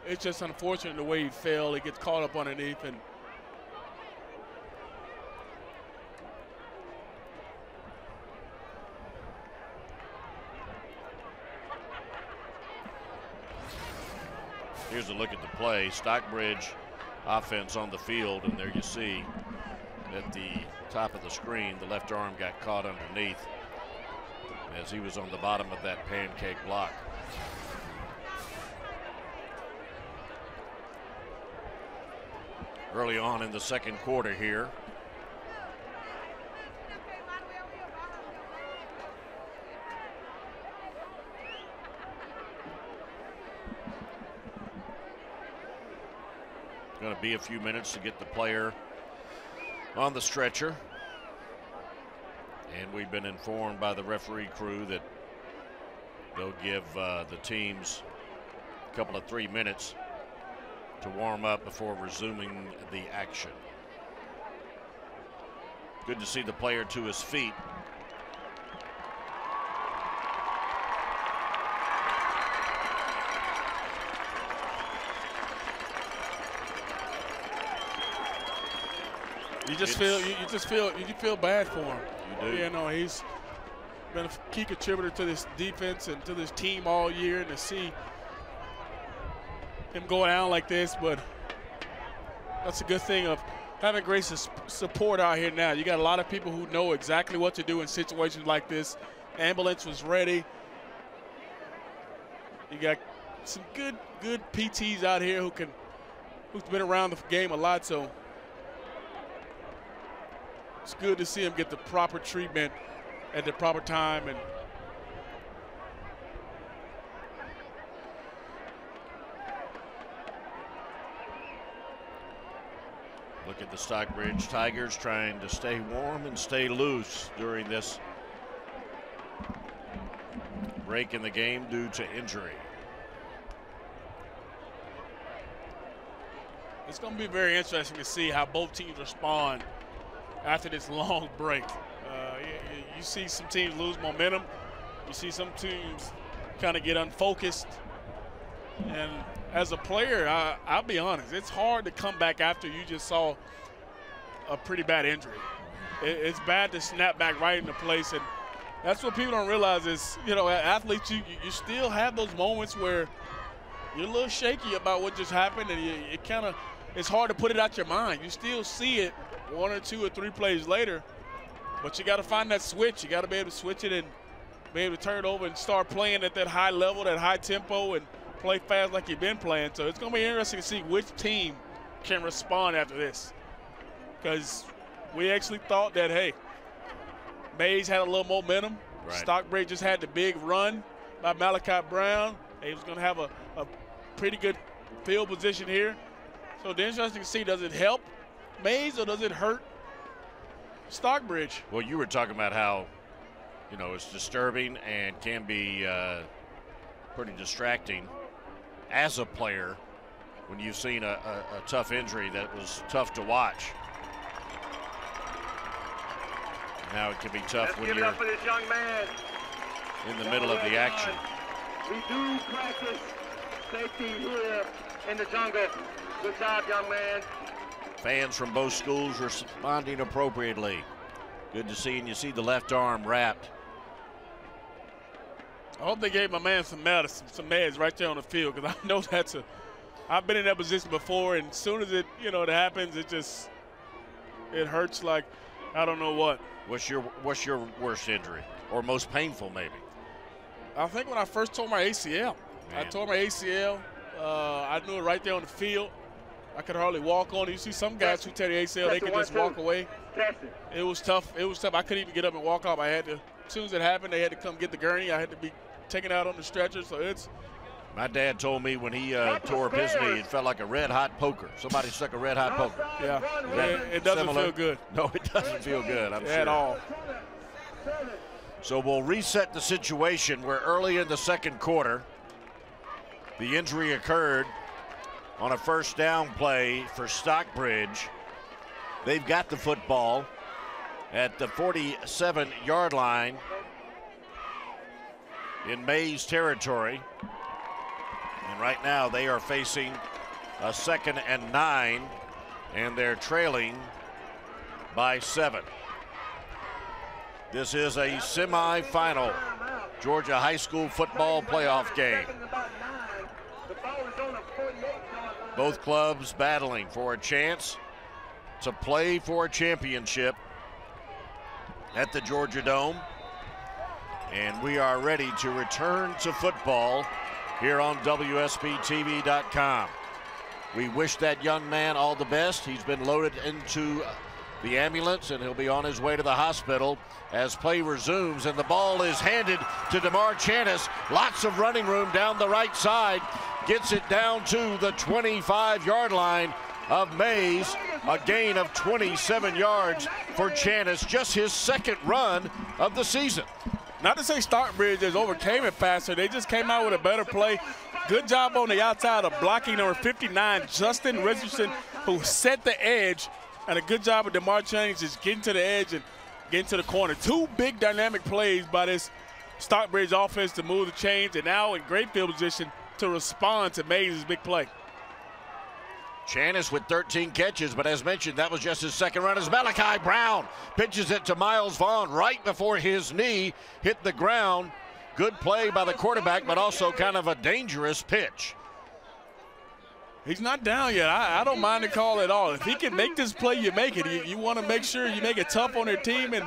It's just unfortunate the way he fell. He gets caught up underneath, and Here's a look at the play. Stockbridge offense on the field, and there you see at the top of the screen, the left arm got caught underneath as he was on the bottom of that pancake block. Early on in the second quarter here. Going to be a few minutes to get the player on the stretcher. And we've been informed by the referee crew that they'll give the teams a couple of 3 minutes to warm up before resuming the action. Good to see the player to his feet. You feel bad for him. You do. You know, he's been a key contributor to this defense and to this team all year, and to see him go down like this, but that's a good thing of having great support out here now. You got a lot of people who know exactly what to do in situations like this. Ambulance was ready. You got some good PTs out here who's been around the game a lot, so it's good to see him get the proper treatment at the proper time. And look at the Stockbridge Tigers trying to stay warm and stay loose during this break in the game due to injury. it's going to be very interesting to see how both teams respond after this long break. You see some teams lose momentum. You see some teams kind of get unfocused. And as a player, I'll be honest, it's hard to come back after you just saw a pretty bad injury. It's bad to snap back right into place. And that's what people don't realize is, you know, athletes, you still have those moments where you're a little shaky about what just happened, and it's hard to put it out your mind. You still see it 1 or 2 or 3 plays later, but you got to find that switch. You got to be able to switch it and be able to turn it over and start playing at that high level, that high tempo, and play fast like you've been playing. So it's going to be interesting to see which team can respond after this, because we actually thought that, hey, Mays had a little momentum. Right. Stockbridge just had the big run by Malachi Brown. He was going to have a pretty good field position here. So it's interesting to see, does it help Mays or does it hurt Stockbridge? Well, you were talking about how, you know, it's disturbing and can be pretty distracting as a player when you've seen a tough injury that was tough to watch. Now it can be tough when you're for this young man. in the middle of the action. We do practice safety here in the jungle. Good job, young man. Fans from both schools responding appropriately. Good to see, and you see the left arm wrapped. I hope they gave my man some meds right there on the field, because I know I've been in that position before, and as soon as it happens, it hurts like I don't know what. What's your worst injury, or most painful maybe? I think when I first tore my ACL. Man. I tore my ACL. I knew it right there on the field. I could hardly walk on it. You see some guys who tear the ACL, they can just walk away. It was tough. I couldn't even get up and walk off. As soon as it happened, they had to come get the gurney. I had to be taken out on the stretcher. So My dad told me when he tore up his knee, it felt like a red-hot poker. Somebody stuck a red-hot poker. Yeah, it doesn't similar? feel good. No, it doesn't feel good, I'm sure. At all. So we'll reset the situation where early in the second quarter, the injury occurred on a first down play for Stockbridge. They've got the football at the 47-yard line in Mays territory. And right now they are facing a 2nd and 9, and they're trailing by 7. This is a semifinal Georgia high school football playoff game. The ball is on the 48. Both clubs battling for a chance to play for a championship at the Georgia Dome. And we are ready to return to football here on WSBTV.com. We wish that young man all the best. He's been loaded into the ambulance and he'll be on his way to the hospital as play resumes, and the ball is handed to DeMar Chanis. Lots of running room down the right side. Gets it down to the 25-yard line of Mays. A gain of 27 yards for Chanis, just his second run of the season. Not to say Stockbridge has overcame it faster. They just came out with a better play. Good job on the outside of blocking number 59, Justin Richardson, who set the edge. And a good job of DeMar Chanis just getting to the edge and getting to the corner. Two big dynamic plays by this Stockbridge offense to move the chains, and now in great field position to respond to Mays' big play. Chanis with 13 catches, but as mentioned, that was just his second run as Malachi Brown pitches it to Miles Vaughn right before his knee hit the ground. Good play by the quarterback, but also kind of a dangerous pitch. He's not down yet. I don't mind the call at all. If he can make this play, you make it. You want to make sure you make it tough on your team, and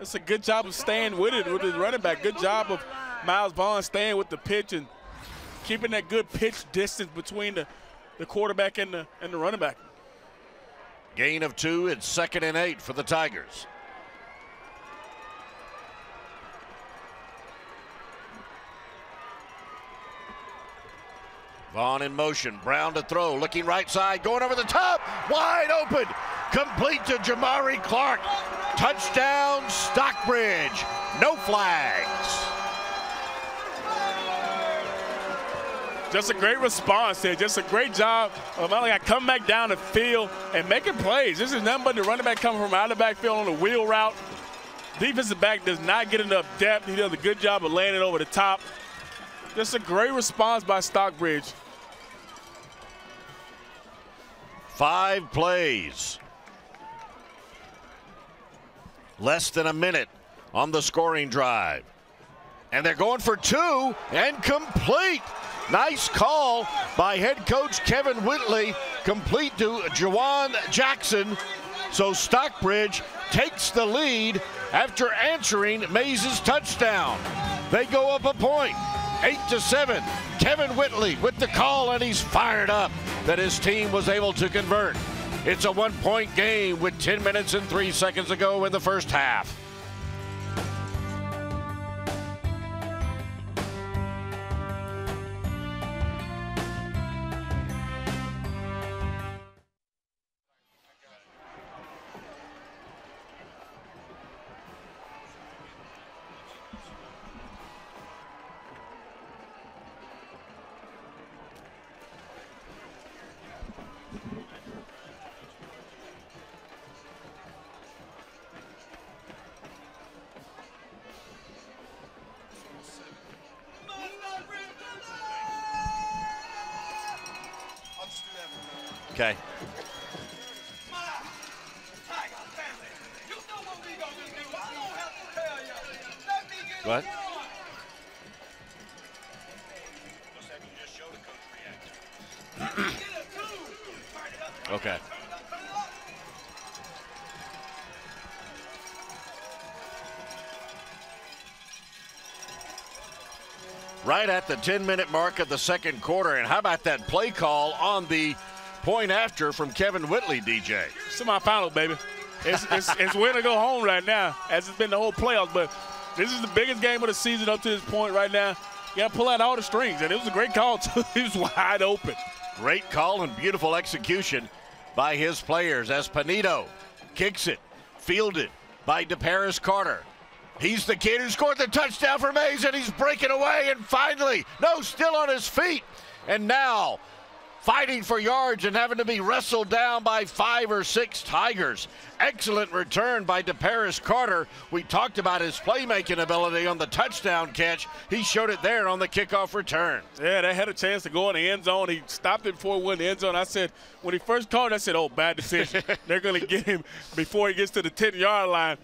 it's a good job of staying with it with his running back. Good job of Miles Vaughn staying with the pitch and keeping that good pitch distance between the quarterback and the running back. Gain of 2. It's 2nd and 8 for the Tigers. Vaughn in motion, Brown to throw, looking right side, going over the top, wide open, complete to Jamari Clark. Touchdown, Stockbridge. No flags. Just a great response there. Just a great job of Malachi coming back down the field and making plays. This is nothing but the running back coming from out of the backfield on a wheel route. Defensive back does not get enough depth. He does a good job of landing over the top. Just a great response by Stockbridge. 5 plays. Less than a minute on the scoring drive. And they're going for 2 and complete. Nice call by head coach Kevin Whitley. Complete to Jawan Jackson. So Stockbridge takes the lead after answering Mays' touchdown. They go up a point, 8-7. Kevin Whitley with the call, and he's fired up that his team was able to convert. It's a 1-point game with 10 minutes and 3 seconds to go in the first half. Okay. What? Okay. Right at the 10-minute mark of the second quarter, and how about that play call on the point after from Kevin Whitley, DJ? Semifinal, baby. It's win or go home right now, as it's been the whole playoffs. But this is the biggest game of the season up to this point right now. You got to pull out all the strings, and it was a great call, too. He was wide open. Great call and beautiful execution by his players as Panito kicks it, fielded by DeParis Carter. He's the kid who scored the touchdown for Mays, and he's breaking away, and finally, no, still on his feet. And now fighting for yards and having to be wrestled down by 5 or 6 Tigers. Excellent return by DeParis Carter. We talked about his playmaking ability on the touchdown catch. He showed it there on the kickoff return. Yeah, they had a chance to go in the end zone. He stopped it before he went in the end zone. I said, when he first called, I said, oh, bad decision. They're going to get him before he gets to the 10-yard line.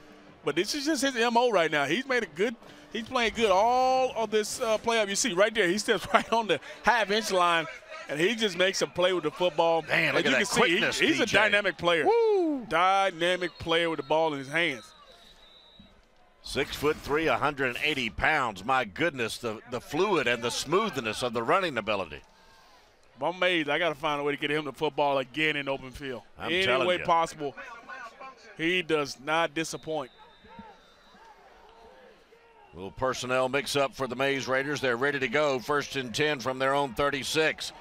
But this is just his MO right now. He's made it good. He's playing good all of this playoff. You see right there, he steps right on the half-inch line And he just makes a play with the football. Man, look at that quickness, he's a DJ. dynamic player. Woo! Dynamic player with the ball in his hands. 6'3", 180 pounds. My goodness, the fluid and the smoothness of the running ability. I'm amazed. I got to find a way to get him the football again in open field. Any way possible. He does not disappoint. Little personnel mix-up for the Mays Raiders. They're ready to go. 1st and 10 from their own 36.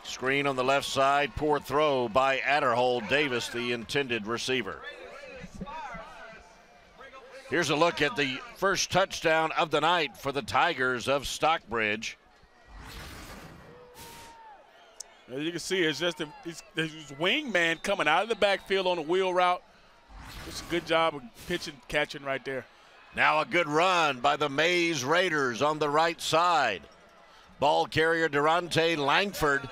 Screen on the left side. Poor throw by Adderhold Davis, the intended receiver. Here's a look at the first touchdown of the night for the Tigers of Stockbridge. As you can see, it's just his wingman coming out of the backfield on a wheel route. It's a good job of pitching, catching right there. Now a good run by the Mays Raiders on the right side. Ball carrier Durante Langford,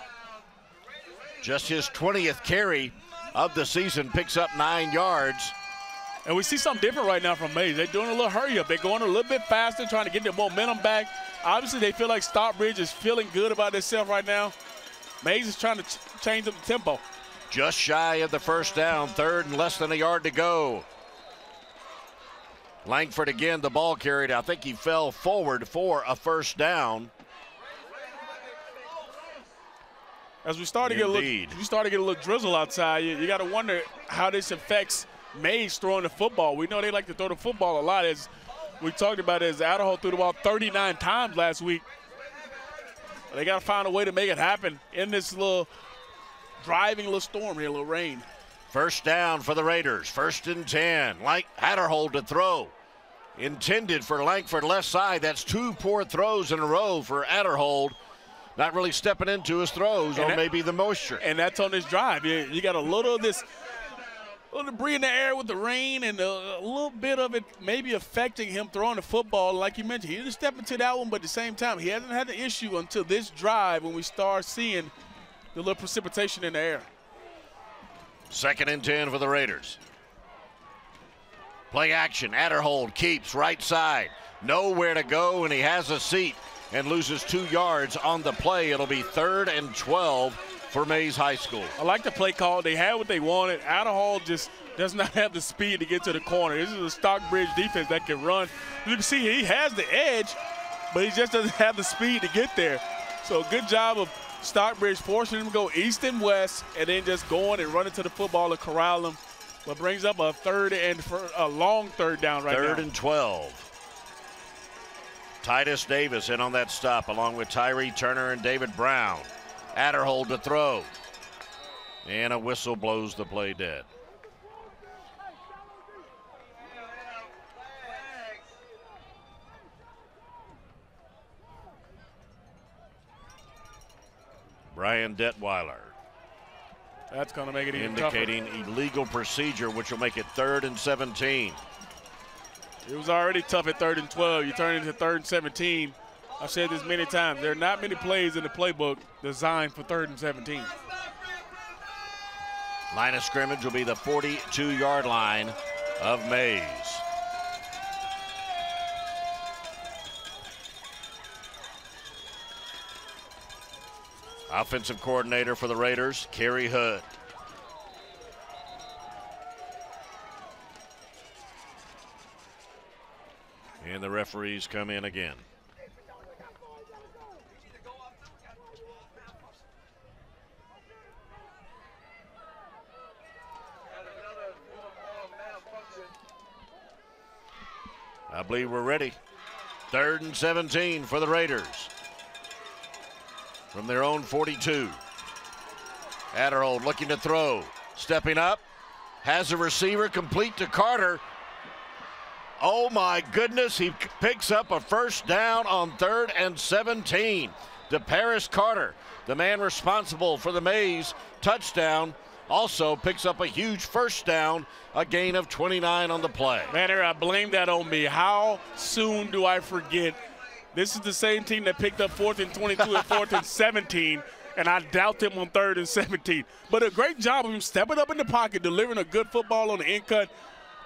just his 20th carry of the season, picks up 9 yards. And we see something different right now from Mays. They're doing a little hurry up. They're going a little bit faster, trying to get their momentum back. Obviously, they feel like Stockbridge is feeling good about themselves right now. Mays is trying to change up the tempo. Just shy of the first down, 3rd and less than a yard to go. Langford again, the ball carried. I think he fell forward for a first down. As we start to get a little drizzle outside, you got to wonder how this affects Mays throwing the football. We know they like to throw the football a lot. As we talked about, as Adderhold threw the ball 39 times last week. They got to find a way to make it happen in this little driving little storm here, a little rain. First down for the Raiders. 1st and 10. Adderhold to throw. Intended for Langford left side. That's 2 poor throws in a row for Adderhold. Not really stepping into his throws, or maybe the moisture. And that's on this drive. You got a little of this, little debris in the air with the rain, and a little bit of it maybe affecting him throwing the football. Like you mentioned, he didn't step into that one, but at the same time, he hasn't had the issue until this drive when we start seeing the little precipitation in the air. 2nd and 10 for the Raiders. Play action. Adderhold keeps right side. Nowhere to go, and he has a seat and loses 2 yards on the play. It'll be 3rd and 12 for Mays High School. I like the play call. They had what they wanted. Adderhold just does not have the speed to get to the corner. This is a Stockbridge defense that can run. You can see he has the edge, but he just doesn't have the speed to get there. So good job of Stockbridge forcing him to go east and west, and then just going and running to the football and corral him. But brings up a long 3rd down right now. 3rd and 12. Titus Davis in on that stop, along with Tyree Turner and David Brown. Adderhold to throw. And a whistle blows the play dead. Brian Detweiler. That's going to make it even indicating tougher. Illegal procedure, which will make it 3rd and 17. It was already tough at 3rd and 12. You turn into 3rd and 17. I've said this many times. There are not many plays in the playbook designed for 3rd and 17. Line of scrimmage will be the 42-yard line of Mays. Offensive coordinator for the Raiders, Kerry Hood. And the referees come in again. I believe we're ready. 3rd and 17 for the Raiders. From their own 42. Adderhold looking to throw. Stepping up. Has a receiver complete to Carter. Oh my goodness, he picks up a first down on 3rd and 17. DeParis Carter, the man responsible for the Mays touchdown, also picks up a huge first down, a gain of 29 on the play. Manner, I blame that on me. How soon do I forget? This is the same team that picked up 4th and 22 and 4th and 17, and I doubt them on 3rd and 17. But a great job of him stepping up in the pocket, delivering a good football on the end cut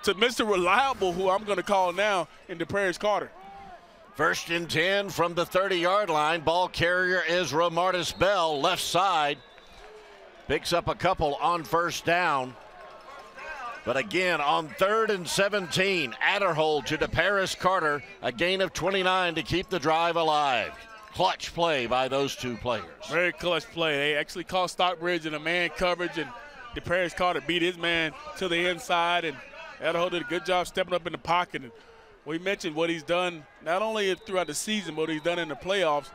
to Mr. Reliable, who I'm going to call now, in DeParis Carter. First and 10 from the 30-yard line. Ball carrier is Romartis Bell, left side. Picks up a couple on first down. But again, on 3rd and 17, Adderhold to DeParis Carter, a gain of 29 to keep the drive alive. Clutch play by those two players. Very clutch play. They actually caught Stockbridge in a man coverage, and DeParis Carter beat his man to the inside, and Adderhold did a good job stepping up in the pocket. And we mentioned what he's done not only throughout the season, but what he's done in the playoffs.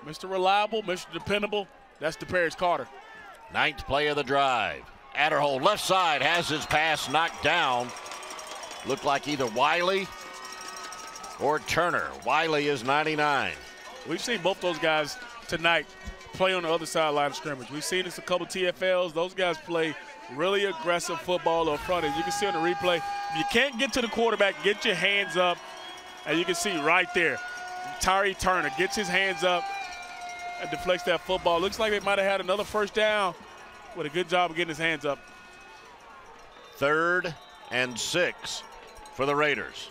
Mr. Reliable, Mr. Dependable, that's DeParis Carter. 9th play of the drive. Adderhold left side has his pass knocked down. Looked like either Wiley or Turner. Wiley is 99. We've seen both those guys tonight play on the other sideline of scrimmage. We've seen this a couple TFLs. Those guys play really aggressive football up front. As you can see on the replay, if you can't get to the quarterback, get your hands up. And you can see right there, Tyree Turner gets his hands up and deflects that football. Looks like they might have had another first down with a good job of getting his hands up. 3rd and 6 for the Raiders.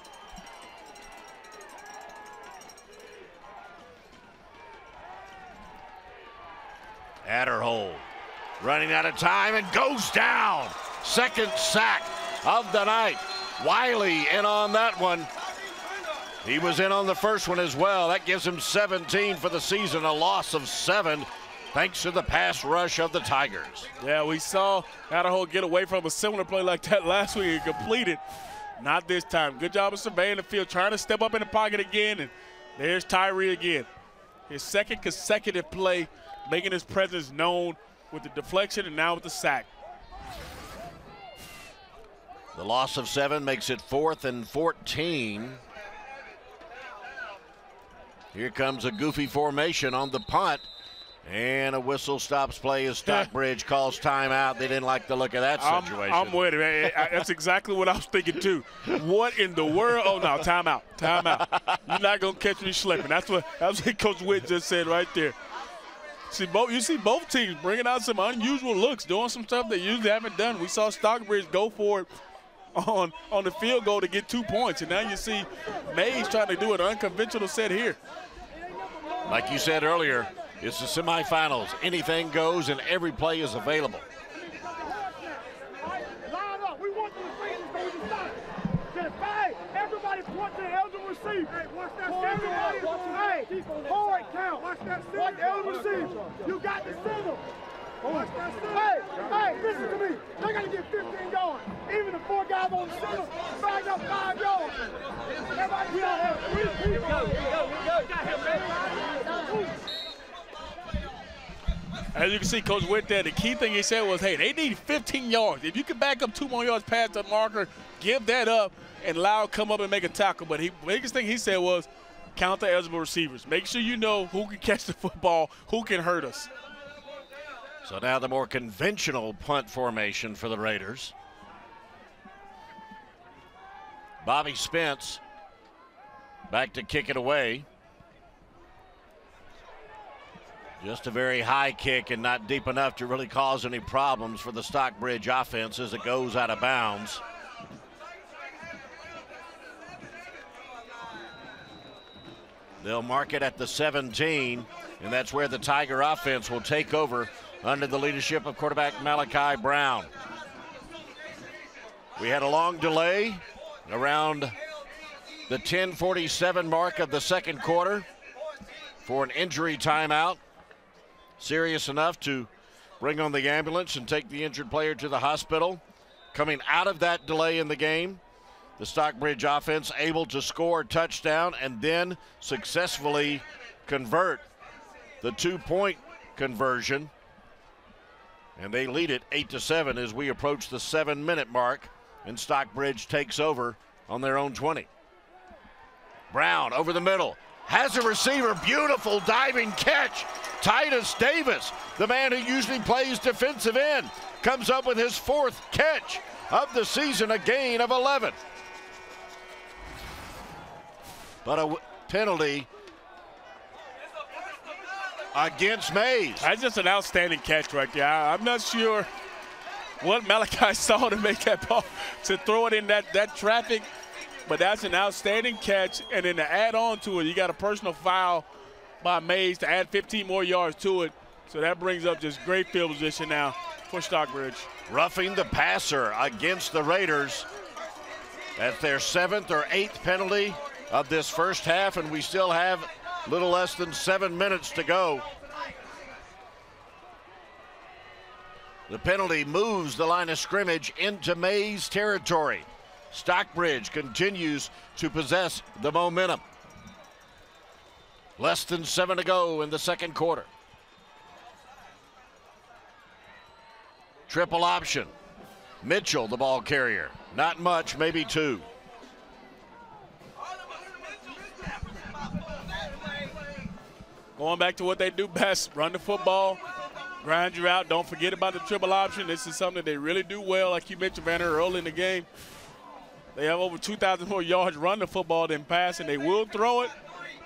Adderhold running out of time and goes down. 2nd sack of the night. Wiley in on that one. He was in on the first one as well. That gives him 17 for the season, a loss of 7 thanks to the pass rush of the Tigers. Yeah, we saw Adderhold get away from a similar play like that last week and completed. Not this time. Good job of surveying the field, trying to step up in the pocket again, and there's Tyree again. His 2nd consecutive play, making his presence known with the deflection and now with the sack. The loss of 7 makes it 4th and 14. Here comes a goofy formation on the punt, and a whistle stops play as Stockbridge calls timeout. They didn't like the look of that situation. I'm with it. That's exactly what I was thinking too. What in the world? Oh no, timeout, timeout. You're not gonna catch me slipping. That's what Coach Witt just said right there. You see both teams bringing out some unusual looks, doing some stuff they usually haven't done. We saw Stockbridge go for it on the field goal to get 2 points, and now you see Mays trying to do an unconventional set here. Like you said earlier, it's the semifinals. Anything goes and every play is available. Line up. We want you to see this before we start. Hey, everybody point to the eligible receiver. Hey, watch that center. Hey, hard count. Watch that center. Watch the eligible receiver. You got the center. Watch that center. Hey, listen to me. They got to get 15 yards. Even the 4 guys on the center, back up 5 yards. Everybody, we all have 3 people. Here we go. Got him, baby. As you can see, Coach Witt there, the key thing he said was, hey, they need 15 yards. If you can back up 2 more yards past the marker, give that up and allow come up and make a tackle. But the biggest thing he said was count the eligible receivers. Make sure you know who can catch the football, who can hurt us. So now the more conventional punt formation for the Raiders. Bobby Spence back to kick it away. Just a very high kick and not deep enough to really cause any problems for the Stockbridge offense as it goes out of bounds. They'll mark it at the 17, and that's where the Tiger offense will take over under the leadership of quarterback Malachi Brown. We had a long delay around the 10:47 mark of the 2nd quarter for an injury timeout. Serious enough to bring on the ambulance and take the injured player to the hospital. Coming out of that delay in the game, the Stockbridge offense able to score a touchdown and then successfully convert the 2-point conversion. And they lead it 8-7 as we approach the 7-minute mark, and Stockbridge takes over on their own 20. Brown over the middle, has a receiver, beautiful diving catch. Titus Davis, the man who usually plays defensive end, comes up with his 4th catch of the season, a gain of 11. But a penalty against Mays. That's just an outstanding catch right there. I'm not sure what Malachi saw to make that ball, to throw it in that traffic. but that's an outstanding catch. And then to add on to it, you got a personal foul by Mays to add 15 more yards to it. So that brings up just great field position now for Stockbridge. Roughing the passer against the Raiders. That's their 7th or 8th penalty of this first half, and we still have a little less than 7 minutes to go. The penalty moves the line of scrimmage into Mays territory. Stockbridge continues to possess the momentum. Less than 7 to go in the second quarter. Triple option. Mitchell, the ball carrier. Not much, maybe 2. Going back to what they do best, run the football, grind you out. Don't forget about the triple option. This is something they really do well, like you mentioned, Vanner, early in the game. They have over 2,000 more yards run the football than pass, and they will throw it.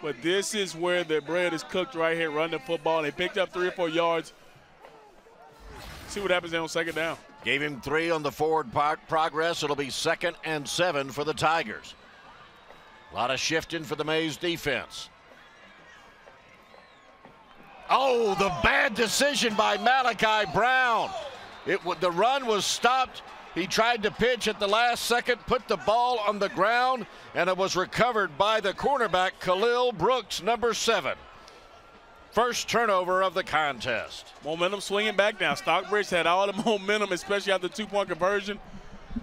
But this is where the bread is cooked right here, run the football. They picked up 3 or 4 yards. See what happens there on second down. Gave him 3 on the forward progress. It'll be 2nd and 7 for the Tigers. A lot of shifting for the Mays defense. Oh, the bad decision by Malachi Brown. The run was stopped. He tried to pitch at the last second, put the ball on the ground, and it was recovered by the cornerback, Khalil Brooks, number 7. First turnover of the contest. Momentum swinging back now. Stockbridge had all the momentum, especially after the 2-point conversion.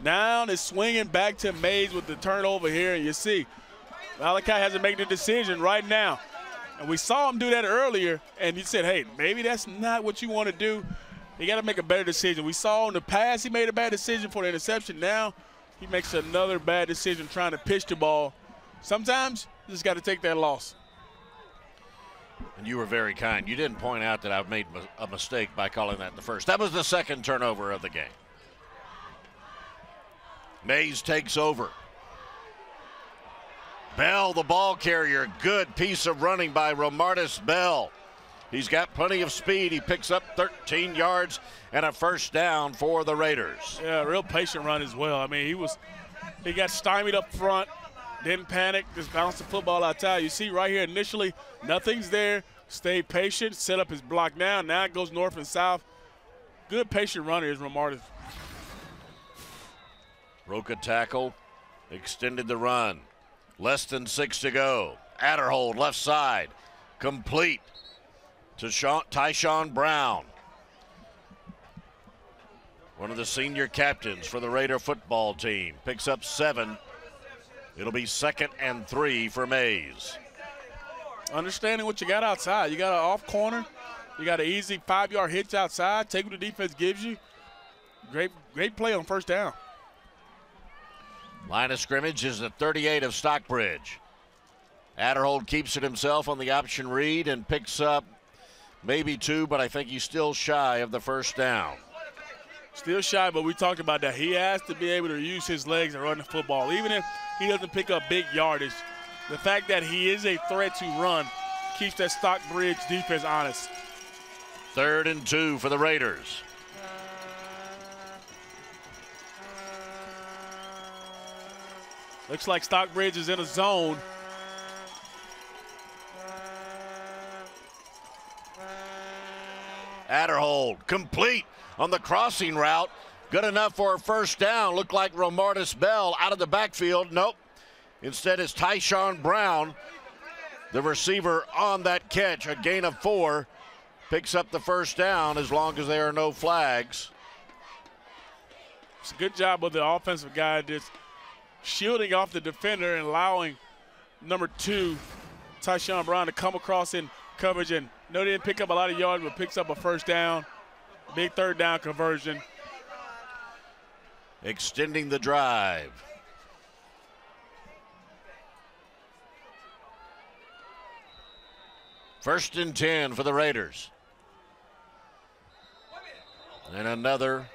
Now it's swinging back to Mays with the turnover here. And you see, Malachi has to make the decision right now. And we saw him do that earlier, and he said, hey, maybe that's not what you want to do. You got to make a better decision. We saw in the past he made a bad decision for the interception. Now he makes another bad decision trying to pitch the ball. Sometimes you just got to take that loss. And you were very kind. You didn't point out that I've made a mistake by calling that the first. That was the second turnover of the game. Mays takes over. Bell, the ball carrier. Good piece of running by Romartis Bell. He's got plenty of speed. He picks up 13 yards and a first down for the Raiders. Yeah, real patient run as well. I mean, he got stymied up front, didn't panic, just bounced the football outside. You see right here initially, nothing's there. Stay patient, set up his block now. Now it goes north and south. Good patient runner is Romartis. Broke a tackle, extended the run. Less than 6 to go. Adderhold left side, complete to Tyshawn Brown. One of the senior captains for the Raider football team. Picks up 7. It'll be 2nd and 3 for Mays. Understanding what you got outside. You got an off corner. You got an easy 5-yard hitch outside. Take what the defense gives you. Great play on first down. Line of scrimmage is the 38 of Stockbridge. Adderhold keeps it himself on the option read and picks up maybe 2, but I think he's still shy of the first down. Still shy, but we talked about that. He has to be able to use his legs and run the football. Even if he doesn't pick up big yardage, the fact that he is a threat to run keeps that Stockbridge defense honest. 3rd and 2 for the Raiders. Looks like Stockbridge is in a zone. Adderhold complete on the crossing route. Good enough for a first down. Looked like Romartis Bell out of the backfield. Nope. Instead, it's Tyshawn Brown, the receiver on that catch. A gain of 4. Picks up the first down as long as there are no flags. It's a good job of the offensive guy just shielding off the defender and allowing number 2, Tyshawn Brown, to come across in coverage. And no, they didn't pick up a lot of yards, but picks up a first down. Big third down conversion. Extending the drive. First and 10 for the Raiders. And another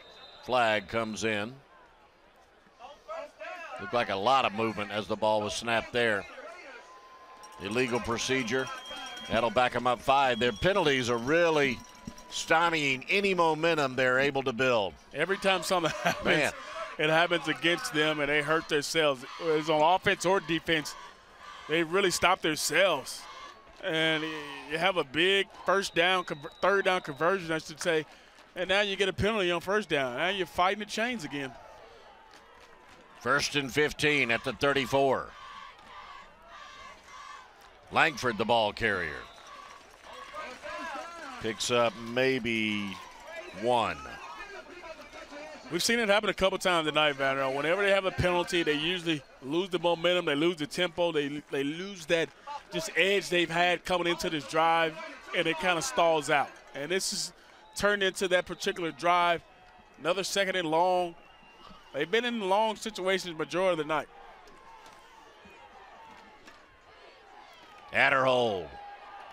flag comes in. Looked like a lot of movement as the ball was snapped there. Illegal procedure. That'll back them up 5. Their penalties are really stymieing any momentum they're able to build. Every time something happens, Man. it happens against them and they hurt themselves. Whether it's on offense or defense, they really stop themselves. And you have a big third down conversion, I should say, and now you get a penalty on first down. Now you're fighting the chains again. 1st and 15 at the 34. Langford, the ball carrier. Picks up maybe 1. We've seen it happen a couple times tonight, Vanderbilt. Whenever they have a penalty, they usually lose the momentum, they lose the tempo, they lose that just edge they've had coming into this drive, and it kind of stalls out. And this is turned into that particular drive. Another 2nd and long. They've been in long situations majority of the night. Adderhold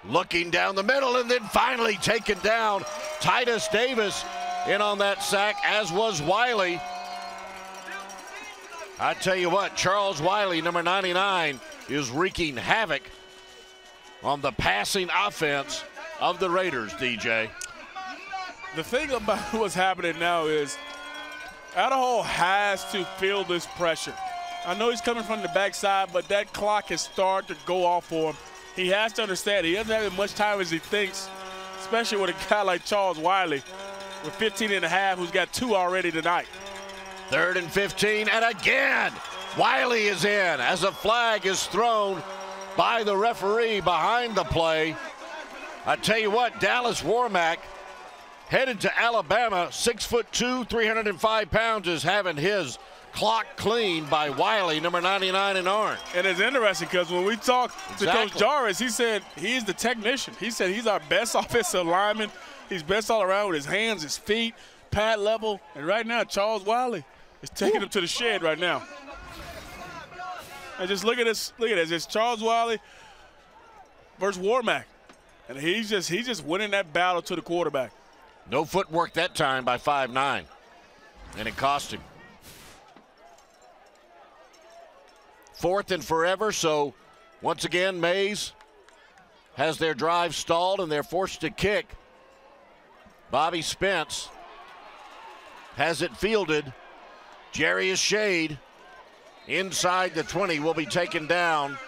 looking down the middle and then finally taken down. Titus Davis in on that sack, as was Wiley. I tell you what, Charles Wiley, number 99, is wreaking havoc on the passing offense of the Raiders, DJ. The thing about what's happening now is Adderhold has to feel this pressure. I know he's coming from the backside, but that clock has started to go off for him. He has to understand he doesn't have as much time as he thinks, especially with a guy like Charles Wiley with 15 and a half, who's got 2 already tonight. 3rd and 15, and again, Wiley is in as a flag is thrown by the referee behind the play. I tell you what, Dallas Warmack, headed to Alabama, 6'2", 305 pounds, is having his clock cleaned by Wiley, number 99 in orange. And it's interesting because when we talked to Coach Jarvis, he said he's the technician. He said he's our best offensive lineman. He's best all around with his hands, his feet, pad level. And right now, Charles Wiley is taking him to the shed right now. And just look at this. Look at this. It's Charles Wiley versus Warmack. And he's just winning that battle to the quarterback. No footwork that time by 5'9", and it cost him. 4th and forever, so once again, Mays has their drive stalled and they're forced to kick. Bobby Spence has it fielded. Jarius Shade inside the 20 will be taken down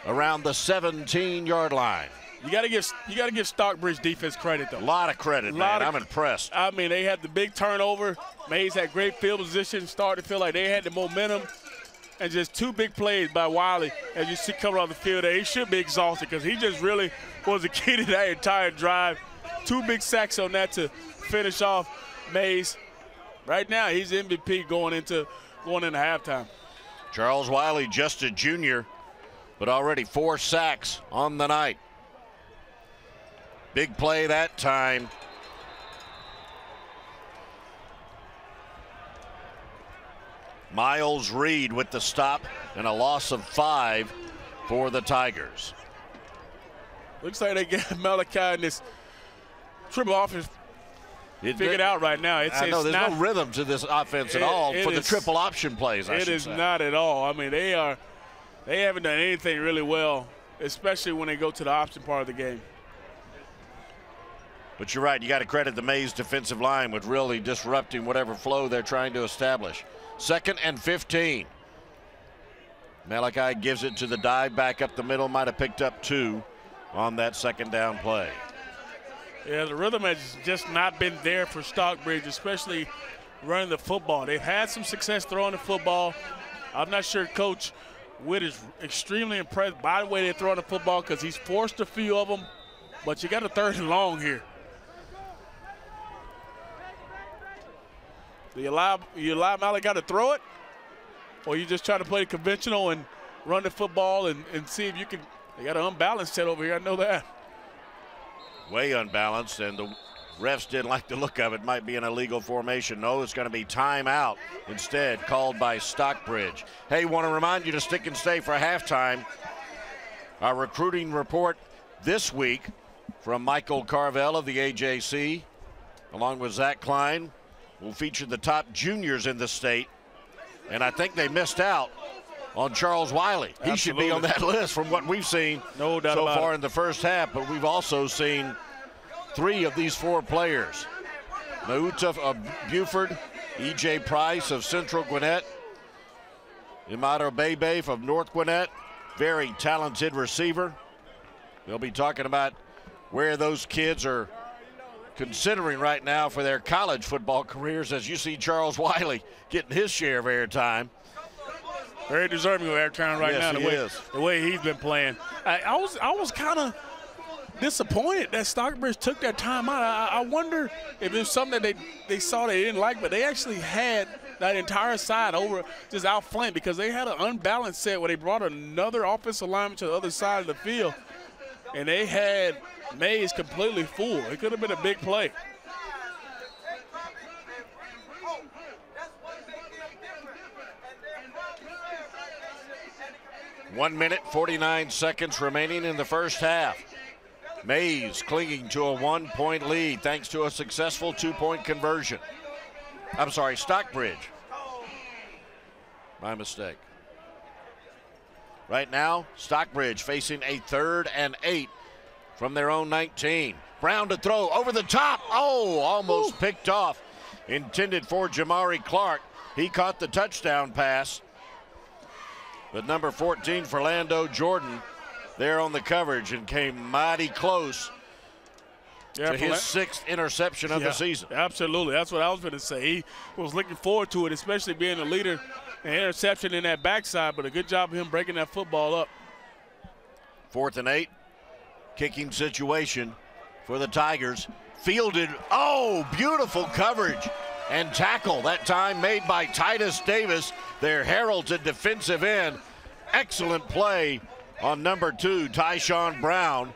around the 17-yard line. You got to give Stockbridge defense credit, though. A lot of credit, man. I'm impressed. I mean, they had the big turnover. Mays had great field position, started to feel like they had the momentum. And just 2 big plays by Wiley, as you see coming off the field there. He should be exhausted because he just really was the key to that entire drive. 2 big sacks on that to finish off Mays. Right now, he's MVP going into halftime. Charles Wiley, just a junior, but already 4 sacks on the night. Big play that time. Miles Reed with the stop and a loss of 5 for the Tigers. Looks like they get Malachi in this triple offense figured out right now. I know there's no rhythm to this offense at all for the triple option plays, I should say. It is not at all. I mean, they haven't done anything really well, especially when they go to the option part of the game. But you're right, you got to credit the Mays defensive line with really disrupting whatever flow they're trying to establish. 2nd and 15. Malachi gives it to the dive back up the middle, might have picked up 2 on that 2nd down play. Yeah, the rhythm has just not been there for Stockbridge, especially running the football. They've had some success throwing the football. I'm not sure Coach Witt is extremely impressed by the way they're throwing the football because he's forced a few of them, but you got a 3rd and long here. Do you allow Malachi to throw it? Or you just try to play conventional and run the football and see if you can. They got an unbalanced set over here, I know that. Way unbalanced, and the refs didn't like the look of it. Might be an illegal formation. No, it's going to be timeout instead, called by Stockbridge. Hey, want to remind you to stick and stay for halftime. Our recruiting report this week from Michael Carvel of the AJC, along with Zach Klein, will feature the top juniors in the state. And I think they missed out on Charles Wiley. He Absolutely. should be on that list from what we've seen no doubt so about far it. in the first half, but we've also seen 3 of these 4 players. Nauta Buford, E.J. Price of Central Gwinnett. Imado Bebe from North Gwinnett. Very talented receiver. They'll be talking about where those kids are considering right now for their college football careers, as you see Charles Wiley getting his share of airtime. Very deserving of airtime right now, the way he's been playing. I was kind of disappointed that Stockbridge took that time out. I wonder if it was something that they saw they didn't like, but they actually had that entire side over just outflanked because they had an unbalanced set where they brought another offensive lineman to the other side of the field, and they had Mays completely full. It could have been a big play. One minute, 49 seconds remaining in the first half. Mays clinging to a 1-point lead thanks to a successful 2-point conversion. I'm sorry, Stockbridge. My mistake. Right now, Stockbridge facing a 3rd and 8 from their own 19. Brown to throw over the top. Oh, almost picked off. Intended for Jamari Clark. He caught the touchdown pass. But number 14, Philando Jordan, there on the coverage and came mighty close to his 6th interception of the season. Absolutely. That's what I was going to say. He was looking forward to it, especially being a leader in interception in that backside, but a good job of him breaking that football up. 4th and 8. Kicking situation for the Tigers. Fielded. Oh, beautiful coverage and tackle that time made by Titus Davis, their heralded defensive end. Excellent play on number 2, Tyshawn Brown.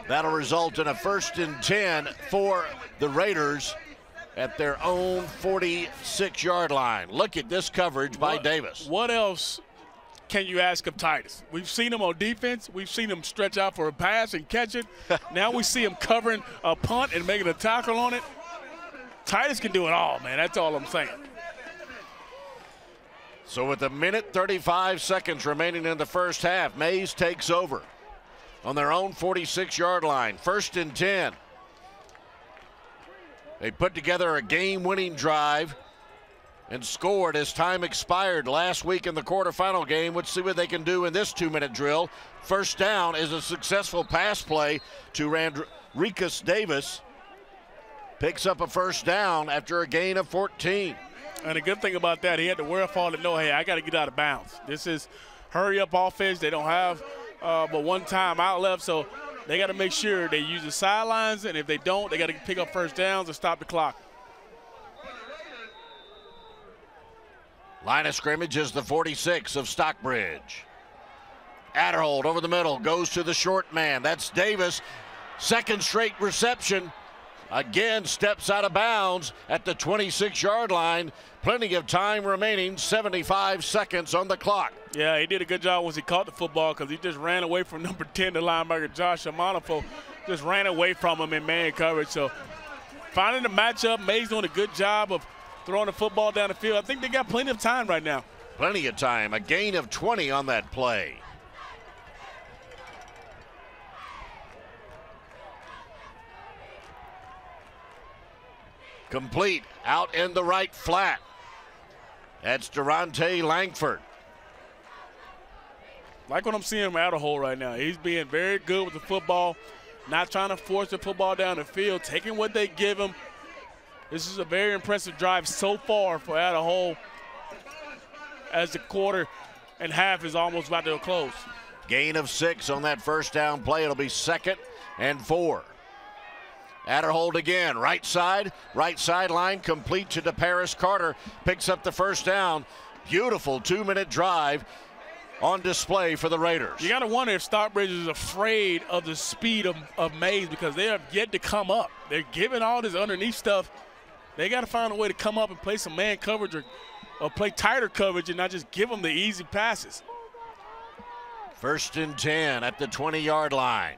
That'll result in a 1st and 10 for the Raiders at their own 46-yard line. Look at this coverage by Davis. What else can you ask of Titus? We've seen him on defense. We've seen him stretch out for a pass and catch it. Now we see him covering a punt and making a tackle on it. Titus can do it all, man. That's all I'm saying. So with 1:35 seconds remaining in the first half, Mays takes over on their own 46-yard line. 1st and 10. They put together a game-winning drive and scored as time expired last week in the quarterfinal game. Let's see what they can do in this 2-minute drill. First down is a successful pass play to Randricus Davis. Picks up a first down after a gain of 14. And the good thing about that, he had the wherewithal to know, hey, I got to get out of bounds. This is hurry-up offense. They don't have but one time out left, so they got to make sure they use the sidelines, and if they don't, they got to pick up first downs and stop the clock. Line of scrimmage is the 46 of Stockbridge. Adderhold over the middle, goes to the short man. That's Davis. 2nd straight reception. Again, steps out of bounds at the 26-yard line. Plenty of time remaining, 75 seconds on the clock. Yeah, he did a good job once he caught the football because he just ran away from number 10, the linebacker, Josh Amanafo. Just ran away from him in man coverage. So finding the matchup, Mays doing a good job of throwing the football down the field. I think they got plenty of time right now. Plenty of time. A gain of 20 on that play. Complete out in the right flat. That's Durante Langford. Like what I'm seeing from Adderhold right now. He's being very good with the football, not trying to force the football down the field, taking what they give him. This is a very impressive drive so far for Adderhold as the quarter and half is almost about to close. Gain of 6 on that first down play. It'll be 2nd and 4. Adderhold again, right sideline, complete to DeParis Carter, picks up the first down. Beautiful 2-minute drive on display for the Raiders. You got to wonder if Stockbridge is afraid of the speed of Mays because they have yet to come up. They're giving all this underneath stuff. They got to find a way to come up and play some man coverage or play tighter coverage and not just give them the easy passes. 1st and 10 at the 20-yard line.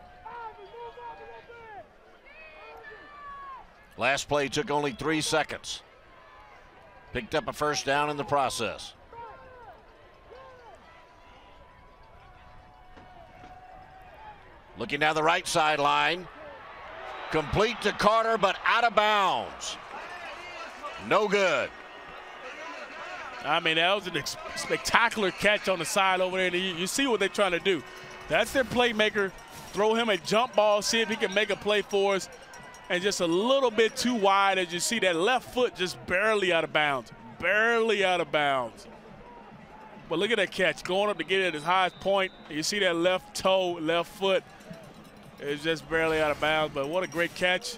Last play took only 3 seconds. Picked up a first down in the process. Looking down the right sideline. Complete to Carter, but out of bounds. No good. I mean, that was a spectacular catch on the side over there. You see what they're trying to do. That's their playmaker. Throw him a jump ball, see if he can make a play for us. And just a little bit too wide, as you see that left foot just barely out of bounds. Barely out of bounds. But look at that catch, going up to get it at his highest point. You see that left toe, left foot is just barely out of bounds, but what a great catch.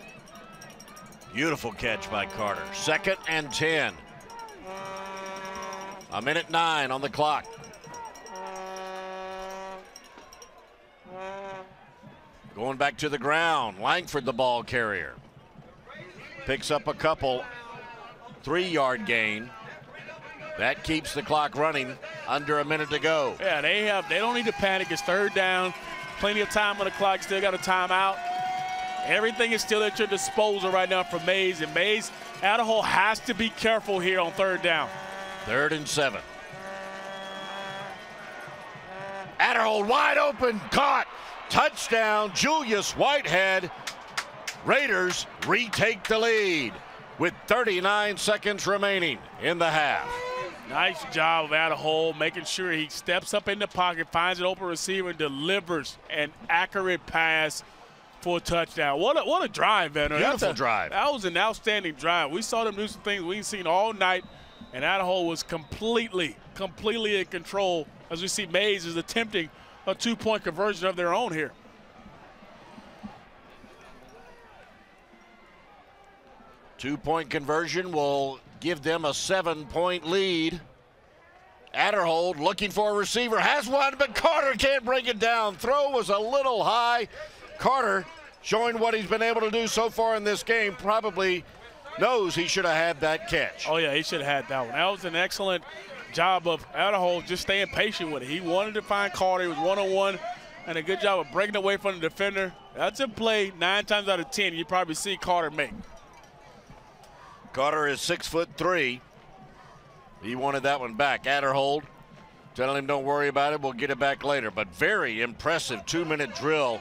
Beautiful catch by Carter. 2nd and 10. 1:09 on the clock. Going back to the ground, Langford the ball carrier. Picks up a couple, 3-yard gain. That keeps the clock running, under a minute to go. Yeah, they don't need to panic. It's 3rd down, plenty of time on the clock, still got a timeout. Everything is still at your disposal right now for Mays, and Mays, Idaho has to be careful here on 3rd down. 3rd and 7. Adderhold wide open, caught. Touchdown, Julius Whitehead. Raiders retake the lead with 39 seconds remaining in the half. Nice job of Adderhold, making sure he steps up in the pocket, finds an open receiver, and delivers an accurate pass for a touchdown. What a drive, Veteran. Beautiful drive. That was an outstanding drive. We saw them do some things we ain't seen all night, and Adderhold was completely in control, as we see Mays is attempting a 2-point conversion of their own here. Two-point conversion will give them a 7-point lead. Adderhold looking for a receiver, has one, but Carter can't bring it down. Throw was a little high. Carter, showing what he's been able to do so far in this game, probably knows he should have had that catch. Oh, yeah, he should have had that one. That was an excellent job of Adderhold just staying patient with it. He wanted to find Carter. He was one-on-one, and a good job of breaking away from the defender. That's a play 9 times out of 10 you probably see Carter make. Carter is 6'3". He wanted that one back. Adderhold telling him don't worry about it, we'll get it back later. But very impressive 2-minute drill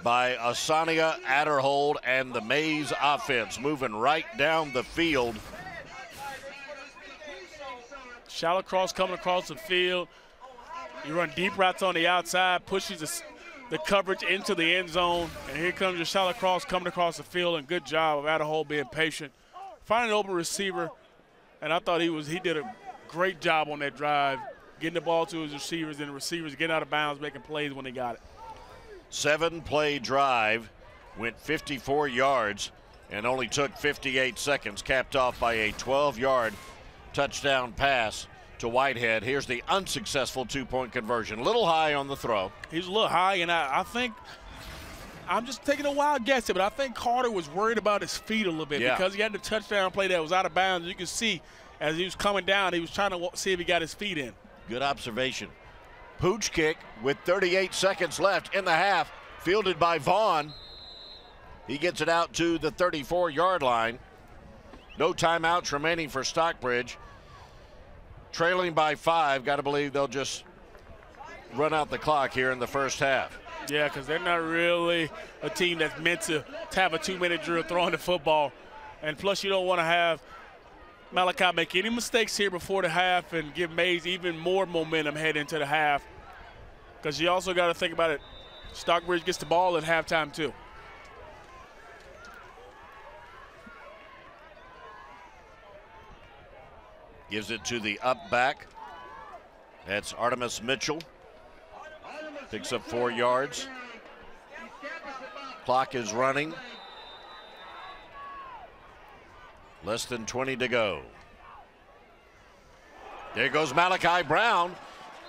by Asania Adderhold and the Mays offense, moving right down the field. Shallow cross coming across the field. You run deep routes on the outside, pushes the coverage into the end zone, and here comes your shallow cross coming across the field, and good job of Adderhold being patient. Finding an open receiver, and I thought he did a great job on that drive, getting the ball to his receivers, and the receivers getting out of bounds, making plays when they got it. 7-play drive, went 54 yards, and only took 58 seconds, capped off by a 12-yard touchdown pass to Whitehead. Here's the unsuccessful 2-point conversion. A little high on the throw. He's a little high, and I think I'm just taking a wild guess here, but I think Carter was worried about his feet a little bit because he had the touchdown play that was out of bounds. You can see as he was coming down, he was trying to see if he got his feet in. Good observation. Pooch kick with 38 seconds left in the half, fielded by Vaughn. He gets it out to the 34-yard line. No timeouts remaining for Stockbridge. Trailing by 5. Got to believe they'll just run out the clock here in the first half. Yeah, because they're not really a team that's meant to have a 2-minute drill throwing the football. And plus, you don't want to have Malachi make any mistakes here before the half and give Mays even more momentum heading into the half. Because you also got to think about it. Stockbridge gets the ball at halftime, too. Gives it to the up back. That's Artemis Mitchell. Picks up 4 yards. Clock is running. Less than 20 to go. There goes Malachi Brown.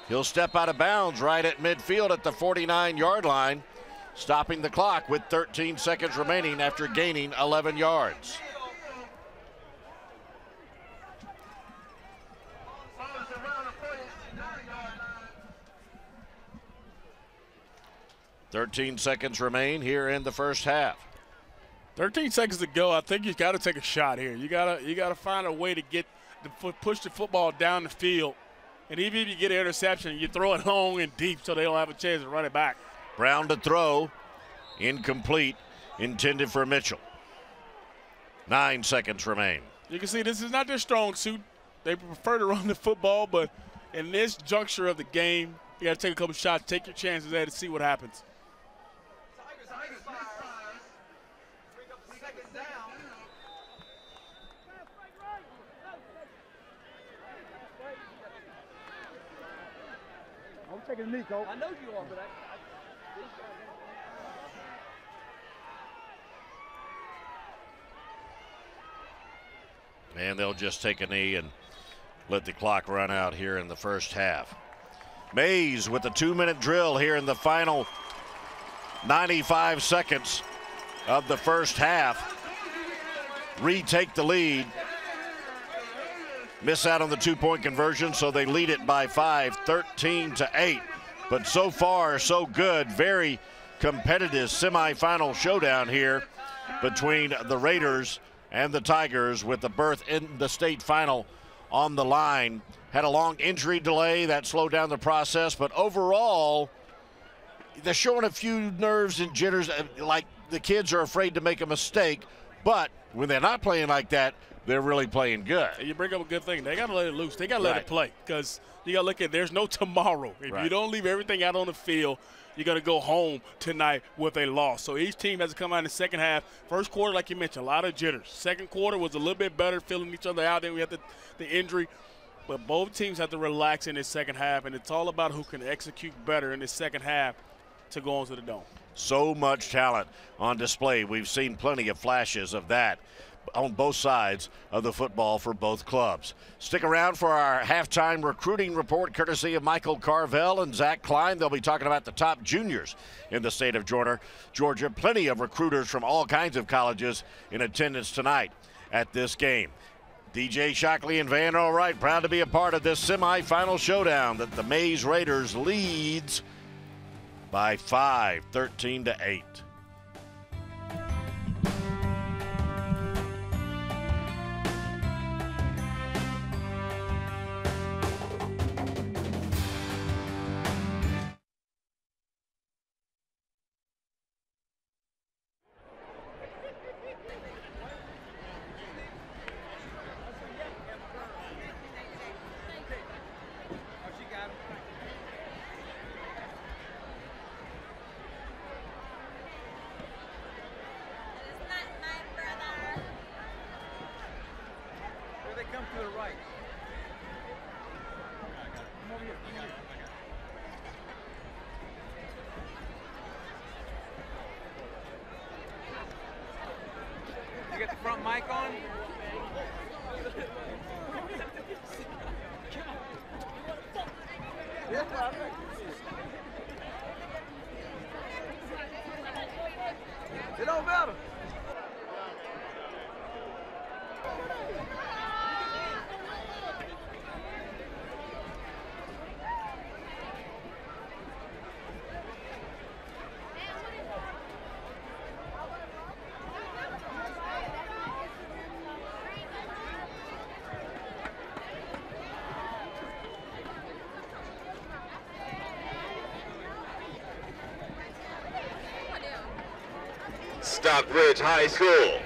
He'll step out of bounds right at midfield at the 49-yard line, stopping the clock with 13 seconds remaining after gaining 11 yards. "13 seconds remain here in the first half." 13 seconds to go. I think you've got to take a shot here. You gotta find a way to push the football down the field. And even if you get an interception, you throw it long and deep so they don't have a chance to run it back. Brown to throw. Incomplete. Intended for Mitchell. 9 seconds remain. You can see this is not their strong suit. They prefer to run the football, but in this juncture of the game, you got to take a couple shots, take your chances there to see what happens. I'm taking a knee, Coach. I know you are, but And they'll just take a knee and let the clock run out here in the first half. Mays with the 2-minute drill here in the final 95 seconds of the first half. Retake the lead. Miss out on the 2-point conversion, so they lead it by 5, 13-8. But so far, so good. Very competitive semifinal showdown here between the Raiders and the Tigers, with the berth in the state final on the line. Had a long injury delay that slowed down the process, but overall, they're showing a few nerves and jitters, like the kids are afraid to make a mistake, but when they're not playing like that, they're really playing good. You bring up a good thing. They got to let it loose. They got to let it play, because you got to look at there's no tomorrow. If you don't leave everything out on the field, you're going to go home tonight with a loss. So each team has to come out in the second half. First quarter, like you mentioned, a lot of jitters. Second quarter was a little bit better, filling each other out. Then we had the injury. But both teams have to relax in the second half, and it's all about who can execute better in the second half to go on to the Dome. So much talent on display. We've seen plenty of flashes of that on both sides of the football for both clubs. Stick around for our halftime recruiting report, courtesy of Michael Carvel and Zach Klein. They'll be talking about the top juniors in the state of Georgia. Plenty of recruiters from all kinds of colleges in attendance tonight at this game. DJ Shockley and Van Alright proud to be a part of this semifinal showdown that the Mays Raiders leads by 5, 13-8. You got the front mic on? It don't matter. Stockbridge High School.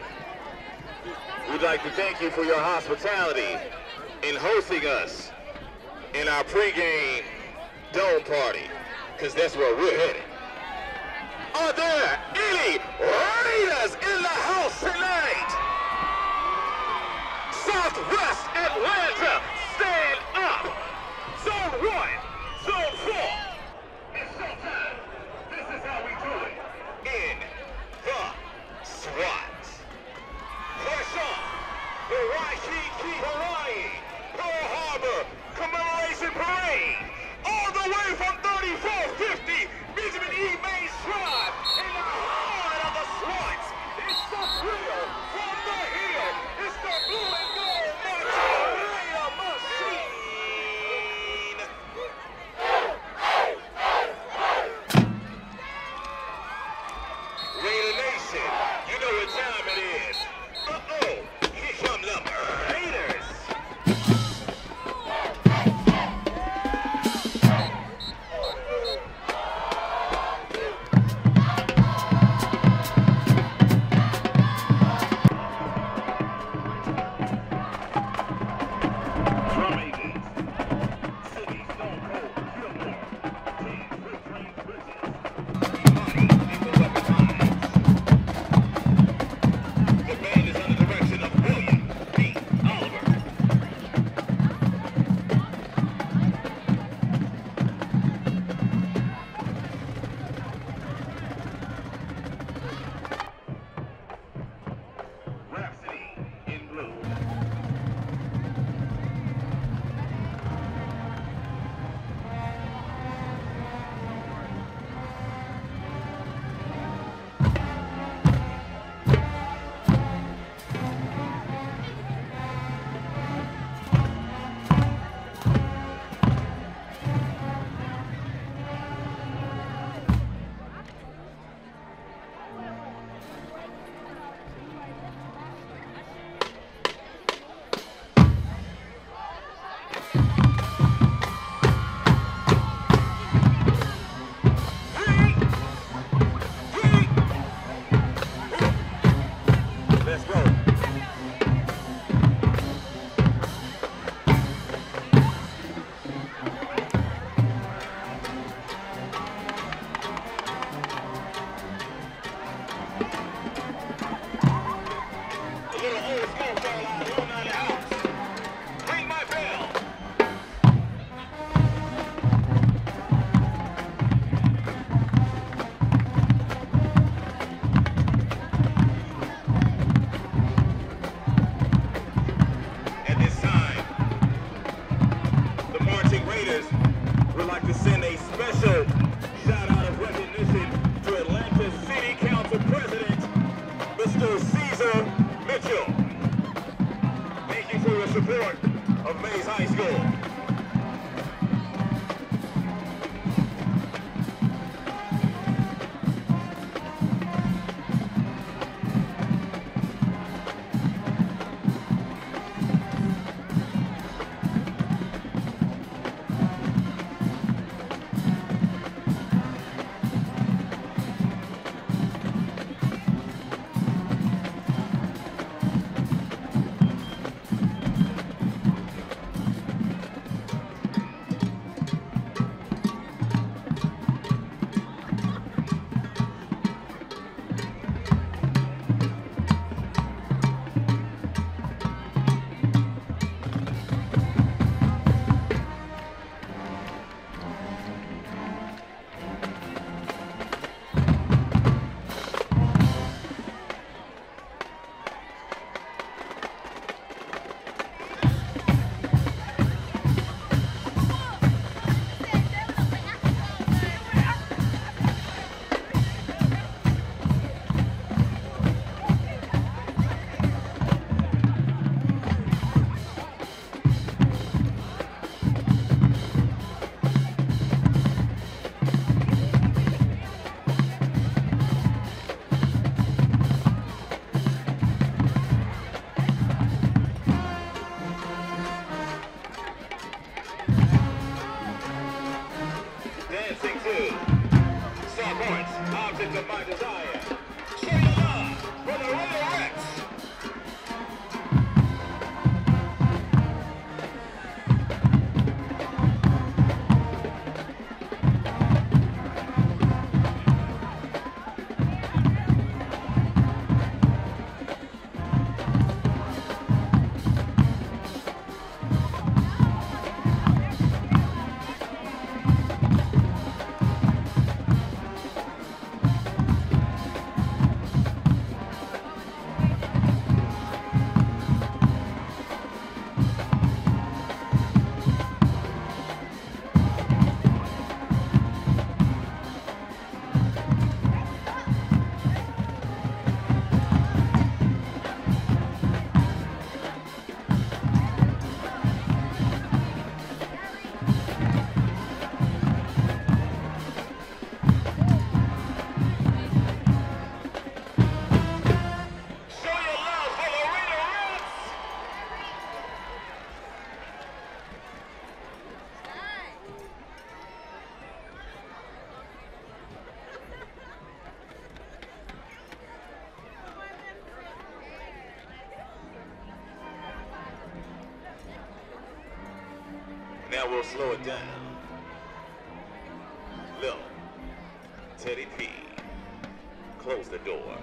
We'd like to thank you for your hospitality in hosting us in our pregame dome party, because that's where we're headed. Are there any Raiders in the house tonight? Southwest Atlanta, stand up. Zone 1, Zone 4. It's showtime. This is how we do it. In the SWAT. Press on. The Waikiki Hawaii Pearl Harbor Commemoration Parade. All the way from 3450 Benjamin E. Mays Drive in the heart of the SWAT. It's the thrill from the hill. It's the blue and gold Montana. court of Mays High School. Dancing to Star Points, Object of My Desire. Show your love for the Royal Rex. Now we'll slow it down. Lil, Teddy P, close the door.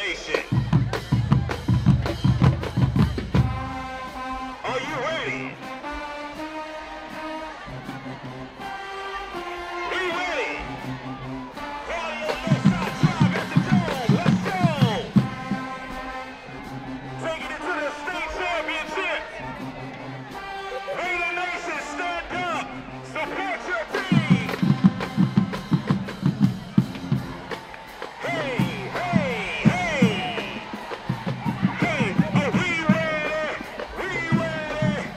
Nation. Are you ready? We ready? Party on Northside Drive at the Dome. Let's go. Taking it to the state championship. Raider Nation, stand up. Support your team. Hey, hey, hey. Hey, are we ready? We ready?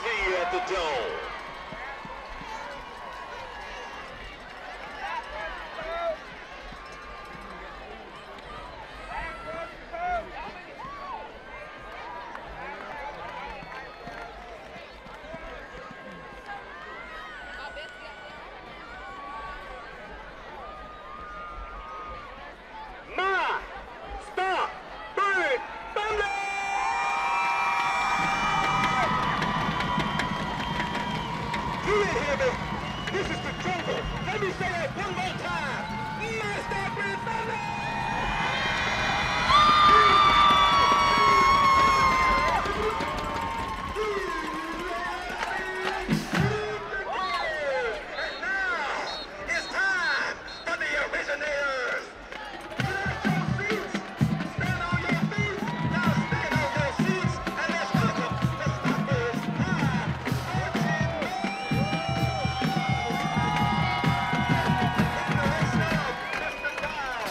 See you at the Dome. My Stockbridge family! You didn't hear me. This is the jungle. Let me say that one more time. My Stockbridge family! And now it's time for the originators. Get out your seats. Stand on your feet. Now stand on your seats and let's welcome the Stockbridge High. Mr. Dial.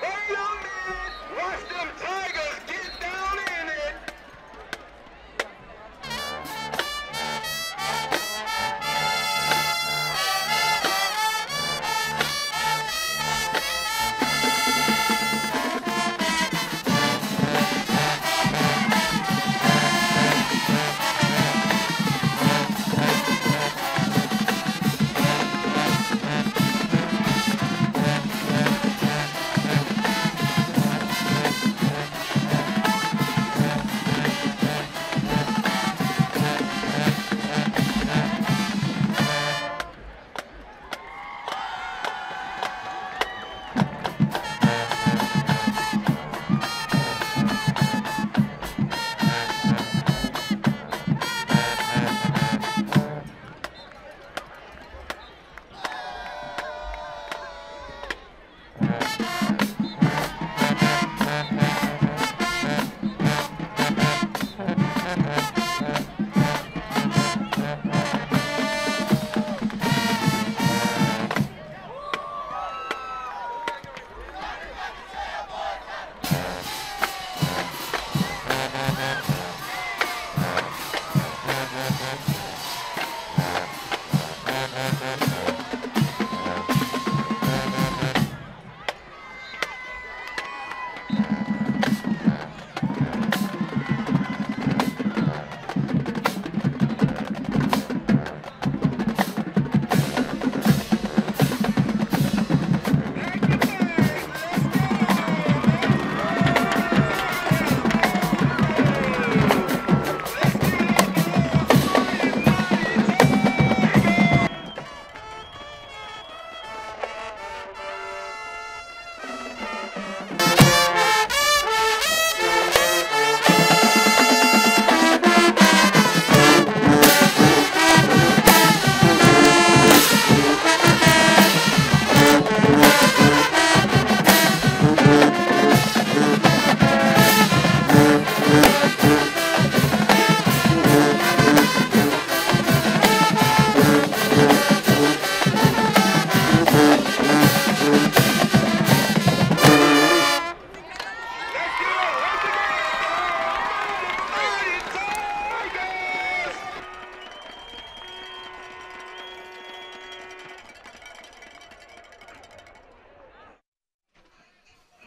Wait a minute. Watch them Tigers get down in it.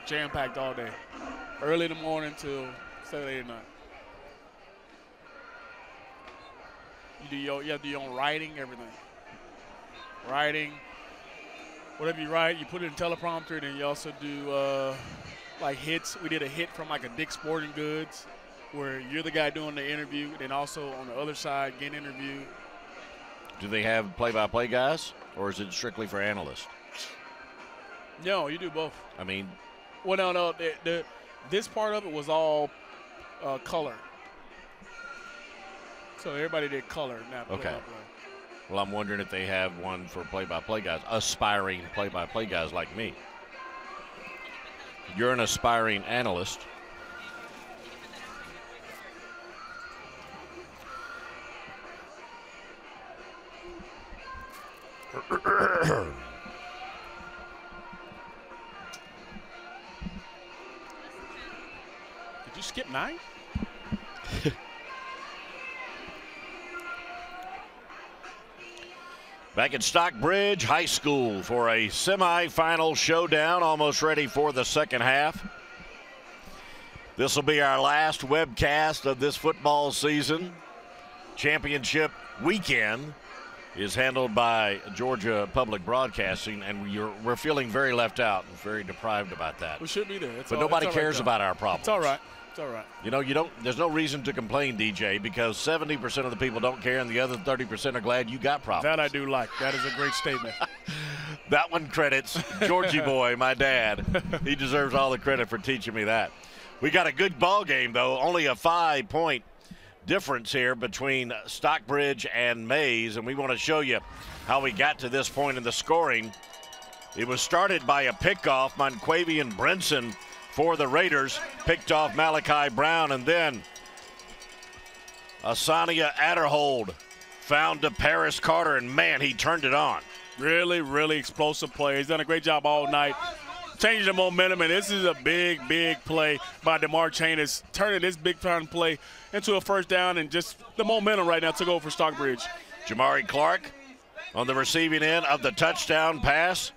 Jam-packed all day. Early in the morning till 7, 8 at night. You have to do your own writing, everything. Writing. Whatever you write, you put it in teleprompter, and then you also do like hits. We did a hit from like a Dick's Sporting Goods where you're the guy doing the interview, and then also on the other side getting interviewed. Do they have play-by-play guys, or is it strictly for analysts? No, you do both. I mean, well, no. This part of it was all color. So everybody did color, not okay. play-by-play. Well, I'm wondering if they have one for play-by-play guys, aspiring play-by-play guys like me. You're an aspiring analyst. Did you skip 9? Back at Stockbridge High School for a semifinal showdown, almost ready for the second half. This will be our last webcast of this football season. Championship weekend is handled by Georgia Public Broadcasting, and we're feeling very left out and very deprived about that. We should be there. But nobody cares about our problems. It's all right. It's all right. You know, there's no reason to complain, DJ, because 70% of the people don't care and the other 30% are glad you got problems. That I do like. That is a great statement. That one credits Georgie boy, my dad. He deserves all the credit for teaching me that. We got a good ball game, though. Only a 5-point difference here between Stockbridge and Mays, and we want to show you how we got to this point in the scoring. It was started by a pickoff. Monquavian Brinson for the Raiders picked off Malachi Brown, and then Asania Adderhold found to Paris Carter, and man, he turned it on. Really, really explosive play. He's done a great job all night. changing the momentum, and this is a big, big play by DeMar Chanis, turning this big-time play into a first down, and just the momentum right now took over for Stockbridge. Jamari Clark on the receiving end of the touchdown pass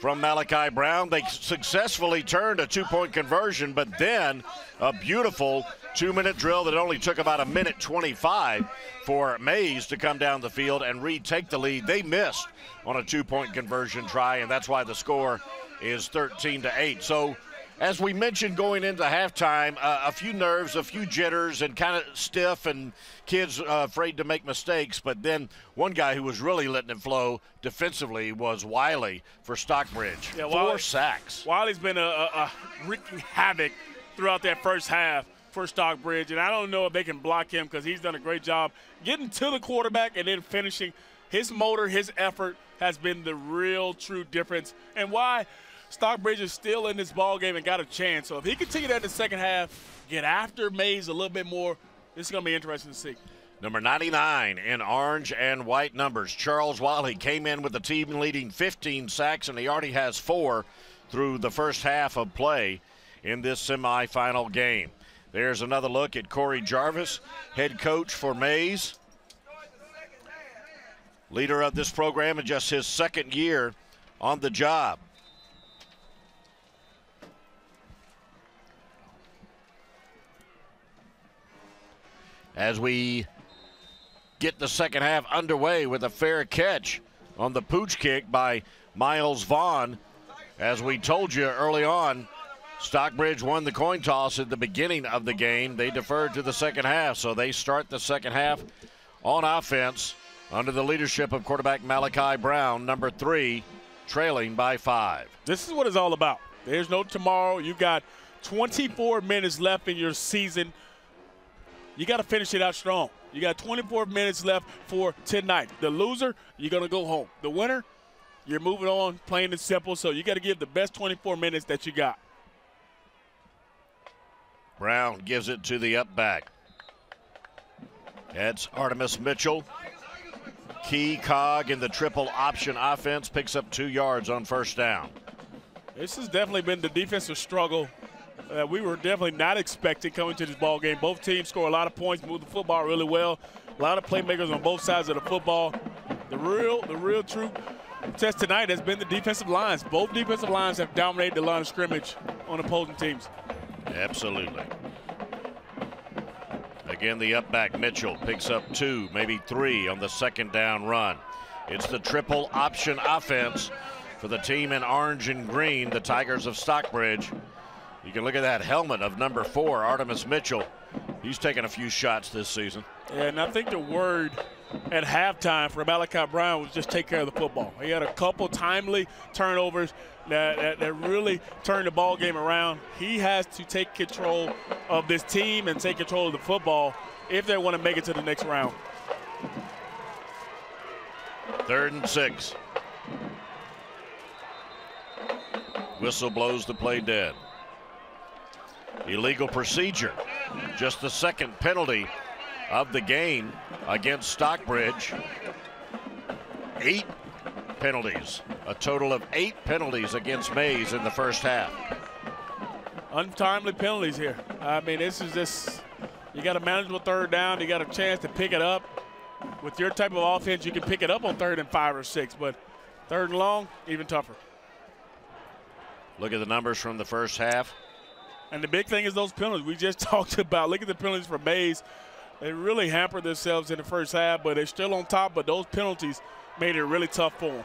from Malachi Brown. They successfully turned a two-point conversion, but then a beautiful 2-minute drill that only took about 1:25 for Mays to come down the field and retake the lead. They missed on a two-point conversion try, and that's why the score is 13-8. So as we mentioned going into halftime, a few nerves, a few jitters, and kind of stiff, and kids afraid to make mistakes. But then one guy who was really letting it flow defensively was Wiley for Stockbridge. Yeah, 4 sacks. Wiley's been a wreaking havoc throughout that first half for Stockbridge, and I don't know if they can block him because he's done a great job getting to the quarterback and then finishing. His motor, his effort has been the real true difference, and why Stockbridge is still in this ball game and got a chance. So if he continues that in the second half, get after Mays a little bit more, this is going to be interesting to see. Number 99 in orange and white numbers, Charles Wiley, came in with the team-leading 15 sacks, and he already has 4 through the first half of play in this semifinal game. There's another look at Corey Jarvis, head coach for Mays. Leader of this program in just his second year on the job. As we get the second half underway with a fair catch on the pooch kick by Miles Vaughn. As we told you early on, Stockbridge won the coin toss at the beginning of the game. They deferred to the second half, so they start the second half on offense under the leadership of quarterback Malachi Brown, number 3, trailing by 5. This is what it's all about. There's no tomorrow. You got 24 minutes left in your season. You got to finish it out strong. You got 24 minutes left for tonight. The loser, you're going to go home. The winner, you're moving on, plain and simple. So you got to give the best 24 minutes that you got. Brown gives it to the up back. That's Artemis Mitchell. Key cog in the triple option offense, picks up 2 yards on first down. This has definitely been the defensive struggle that we were definitely not expecting coming to this ball game. Both teams score a lot of points, move the football really well. A lot of playmakers on both sides of the football. The real true test tonight has been the defensive lines. Both defensive lines have dominated the line of scrimmage on opposing teams. Absolutely. Again, the up back Mitchell picks up 2, maybe 3 on the second down run. It's the triple option offense for the team in orange and green, the Tigers of Stockbridge. You can look at that helmet of number 4, Artemis Mitchell. He's taken a few shots this season. Yeah, and I think the word at halftime for Malachi Brown was just take care of the football. He had a couple timely turnovers that really turned the ball game around. He has to take control of this team and take control of the football if they want to make it to the next round. 3rd and 6. Whistle blows the play dead. Illegal procedure. Just the second penalty of the game against Stockbridge. 8 penalties. A total of 8 penalties against Mays in the first half. Untimely penalties here. I mean, this is just, you got a manageable 3rd down. You got a chance to pick it up. With your type of offense, you can pick it up on 3rd and 5 or 6, but 3rd and long, even tougher. Look at the numbers from the first half. And the big thing is those penalties we just talked about. Look at the penalties for Mays. They really hampered themselves in the first half, but they're still on top, but those penalties made it really tough for them.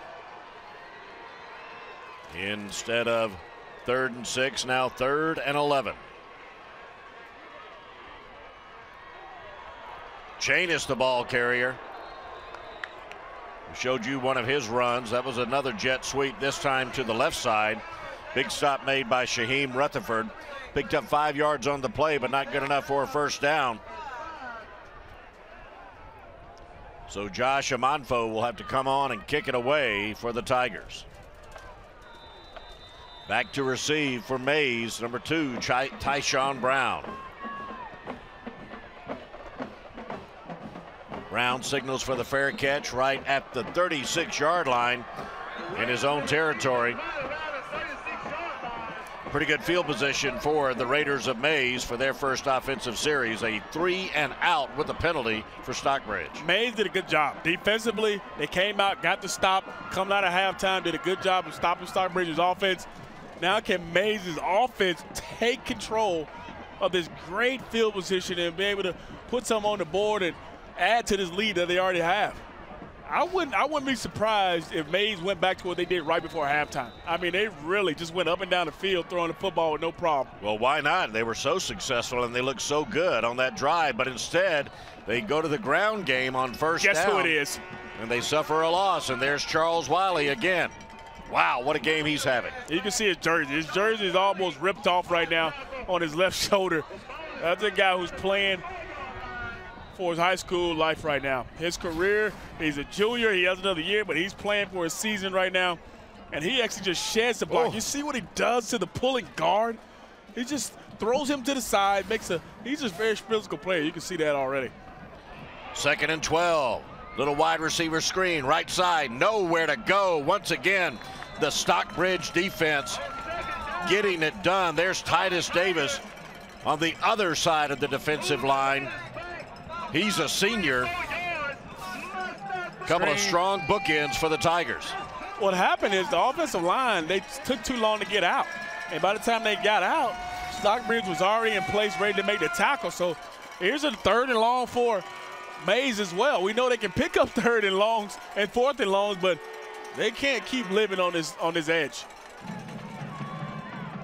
Instead of 3rd and 6, now 3rd and 11. Chanis, the ball carrier. We showed you one of his runs. That was another jet sweep, this time to the left side. Big stop made by Shaheem Rutherford. Picked up 5 yards on the play, but not good enough for a first down. So Josh Amonfo will have to come on and kick it away for the Tigers. Back to receive for Mays, number 2, Tyshawn Brown. Brown signals for the fair catch right at the 36-yard line in his own territory. Pretty good field position for the Raiders of Mays for their first offensive series. A 3 and out with a penalty for Stockbridge. Mays did a good job. Defensively, they came out, got the stop, coming out of halftime, did a good job of stopping Stockbridge's offense. Now can Mays' offense take control of this great field position and be able to put some on the board and add to this lead that they already have? I wouldn't be surprised if Mays went back to what they did right before halftime. I mean, they really just went up and down the field throwing the football with no problem. Well, why not? They were so successful and they looked so good on that drive, but instead they go to the ground game on first down. Guess who it is? And they suffer a loss, and there's Charles Wiley again. Wow, what a game he's having. You can see his jersey. His jersey is almost ripped off right now on his left shoulder. That's a guy who's playing for his high school life right now. His career, he's a junior, he has another year, but he's playing for his season right now. And he actually just sheds the block. You see what he does to the pulling guard? He just throws him to the side, he's just a very physical player. You can see that already. 2nd and 12. Little wide receiver screen, right side, nowhere to go. Once again, the Stockbridge defense getting it done. There's Titus Davis on the other side of the defensive line. He's a senior. Couple of strong bookends for the Tigers. What happened is the offensive line, they took too long to get out. And by the time they got out, Stockbridge was already in place, ready to make the tackle. So here's a 3rd and long for Mays as well. We know they can pick up 3rd and longs and 4th and longs, but they can't keep living on this edge.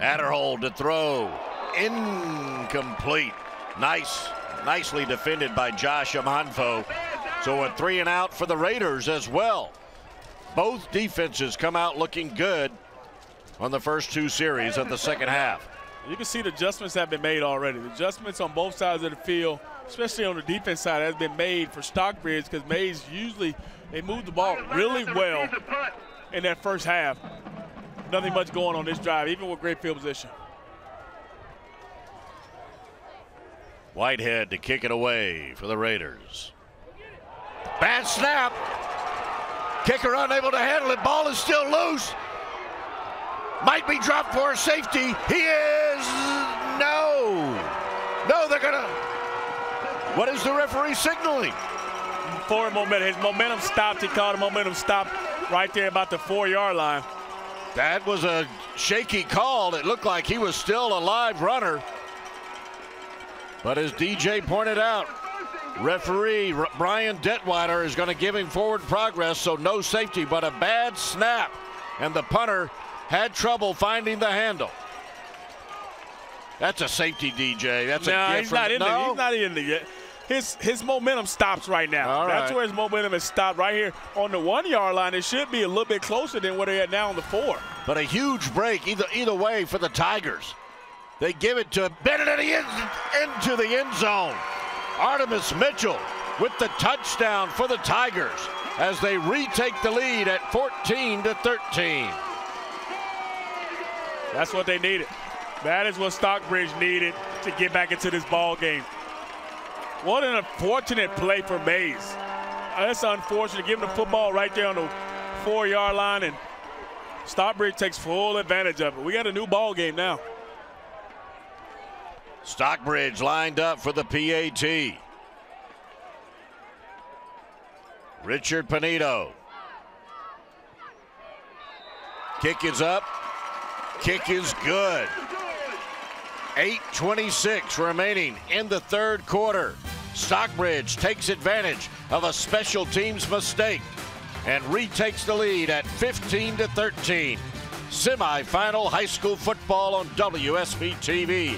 Adderhold to throw. Incomplete. Nicely defended by Josh Amanfo. So a 3 and out for the Raiders as well. Both defenses come out looking good on the first 2 series of the second half. You can see the adjustments have been made already. The adjustments on both sides of the field, especially on the defense side, has been made for Stockbridge because Mays usually, they move the ball really well in that first half. Nothing much going on this drive, even with great field position. Whitehead to kick it away for the Raiders. Bad snap. Kicker unable to handle it. Ball is still loose. Might be dropped for a safety. He is. No, they're going to. What is the referee signaling? Forward momentum. His momentum stopped. He called a momentum stop right there about the 4-yard line. That was a shaky call. It looked like he was still a live runner. But as DJ pointed out, referee Brian Detweiler is going to give him forward progress, so no safety, but a bad snap. And the punter had trouble finding the handle. That's a safety, DJ. That's a gift. He's not in there. He's not in there yet. His momentum stops right now. All That's right. where his momentum is stopped right here on the 1-yard line. It should be a little bit closer than where they're at now on the 4. But a huge break either way for the Tigers. They give it to Bennett into the end zone. Artemis Mitchell with the touchdown for the Tigers as they retake the lead at 14-13. That's what they needed. That is what Stockbridge needed to get back into this ball game. What an unfortunate play for Mays. That's unfortunate. Give him the football right there on the 4-yard line, and Stockbridge takes full advantage of it. We got a new ball game now. Stockbridge lined up for the PAT. Richard Panito. Kick is up. Kick is good. 8:26 remaining in the 3rd quarter. Stockbridge takes advantage of a special teams mistake and retakes the lead at 15-13. Semi-final high school football on WSBTV.com.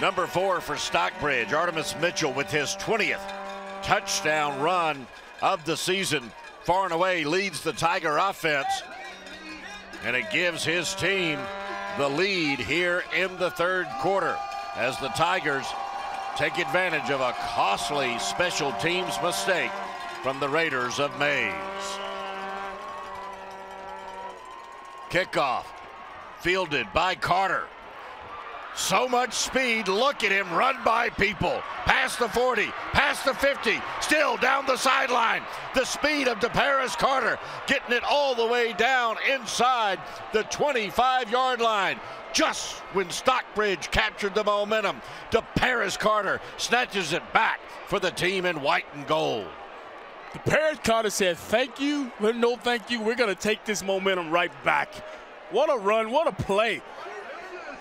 Number 4 for Stockbridge, Artemis Mitchell, with his 20th touchdown run of the season, far and away leads the Tiger offense, and it gives his team the lead here in the third quarter as the Tigers take advantage of a costly special teams mistake from the Raiders of Mays. Kickoff fielded by Carter. So much speed, look at him run by people. Past the 40, past the 50, still down the sideline. The speed of DeParis Carter getting it all the way down inside the 25-yard line. Just when Stockbridge captured the momentum, DeParis Carter snatches it back for the team in white and gold. DeParis Carter said, thank you, but no thank you. We're going to take this momentum right back. What a run, what a play.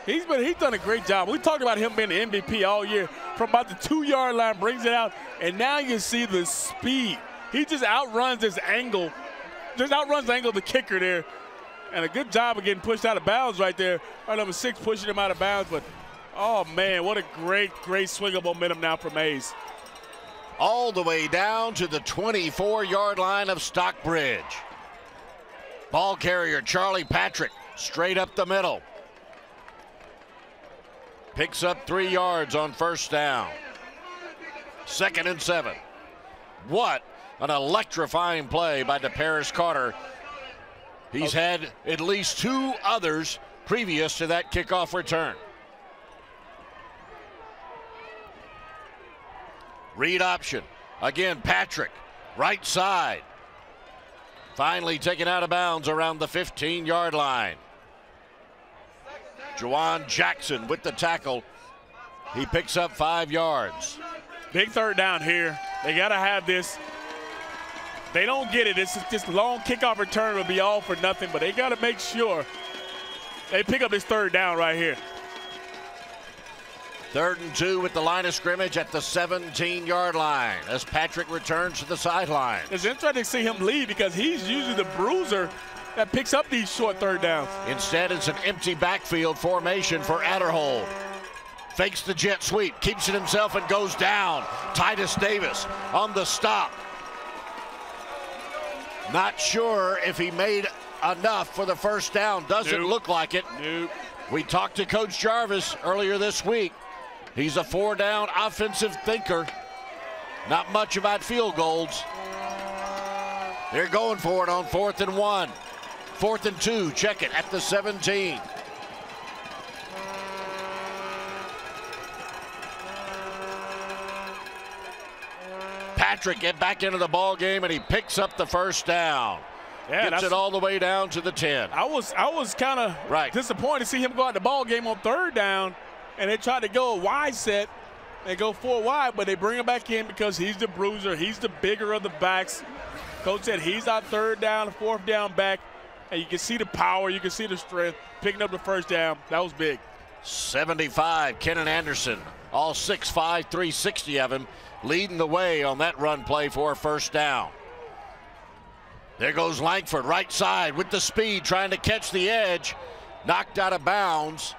He's done a great job. We talked about him being the MVP all year. From about the 2-yard line, brings it out, and now you see the speed. He just outruns this angle, of the kicker there. And a good job of getting pushed out of bounds right there. Our number 6 pushing him out of bounds, but oh man, what a great swing of momentum now for Mays. All the way down to the 24-yard line of Stockbridge. Ball carrier Charlie Patrick straight up the middle. Picks up 3 yards on first down. 2nd and 7. What an electrifying play by DeParis Carter. He's had at least 2 others previous to that kickoff return. Read option. Again, Patrick, right side. Finally taken out of bounds around the 15-yard line. Juwan Jackson with the tackle. He picks up 5 yards. Big third down here. They got to have this. They don't get it. This long kickoff return will be all for nothing, but they got to make sure they pick up this third down right here. 3rd and 2 with the line of scrimmage at the 17-yard line as Patrick returns to the sideline. It's interesting to see him lead because he's usually the bruiser that picks up these short third downs. Instead, it's an empty backfield formation for Adderhold. Fakes the jet sweep, keeps it himself and goes down. Titus Davis on the stop. Not sure if he made enough for the first down. Doesn't look like it. Nope. We talked to Coach Jarvis earlier this week. He's a 4-down offensive thinker. Not much about field goals. They're going for it on 4th and 1. 4th and 2, check it at the 17. Patrick get back into the ball game and he picks up the first down. Yeah, gets it all the way down to the 10. I was kind of disappointed to see him go out the ball game on 3rd down, and they tried to go a wide set. They go 4 wide, but they bring him back in because he's the bruiser. He's the bigger of the backs. Coach said he's our 3rd down, 4th down back, and you can see the power, you can see the strength, picking up the first down. That was big. 75, Kennan Anderson, all 6'5", 360 of him, leading the way on that run play for a first down. There goes Langford, right side with the speed, trying to catch the edge. Knocked out of bounds.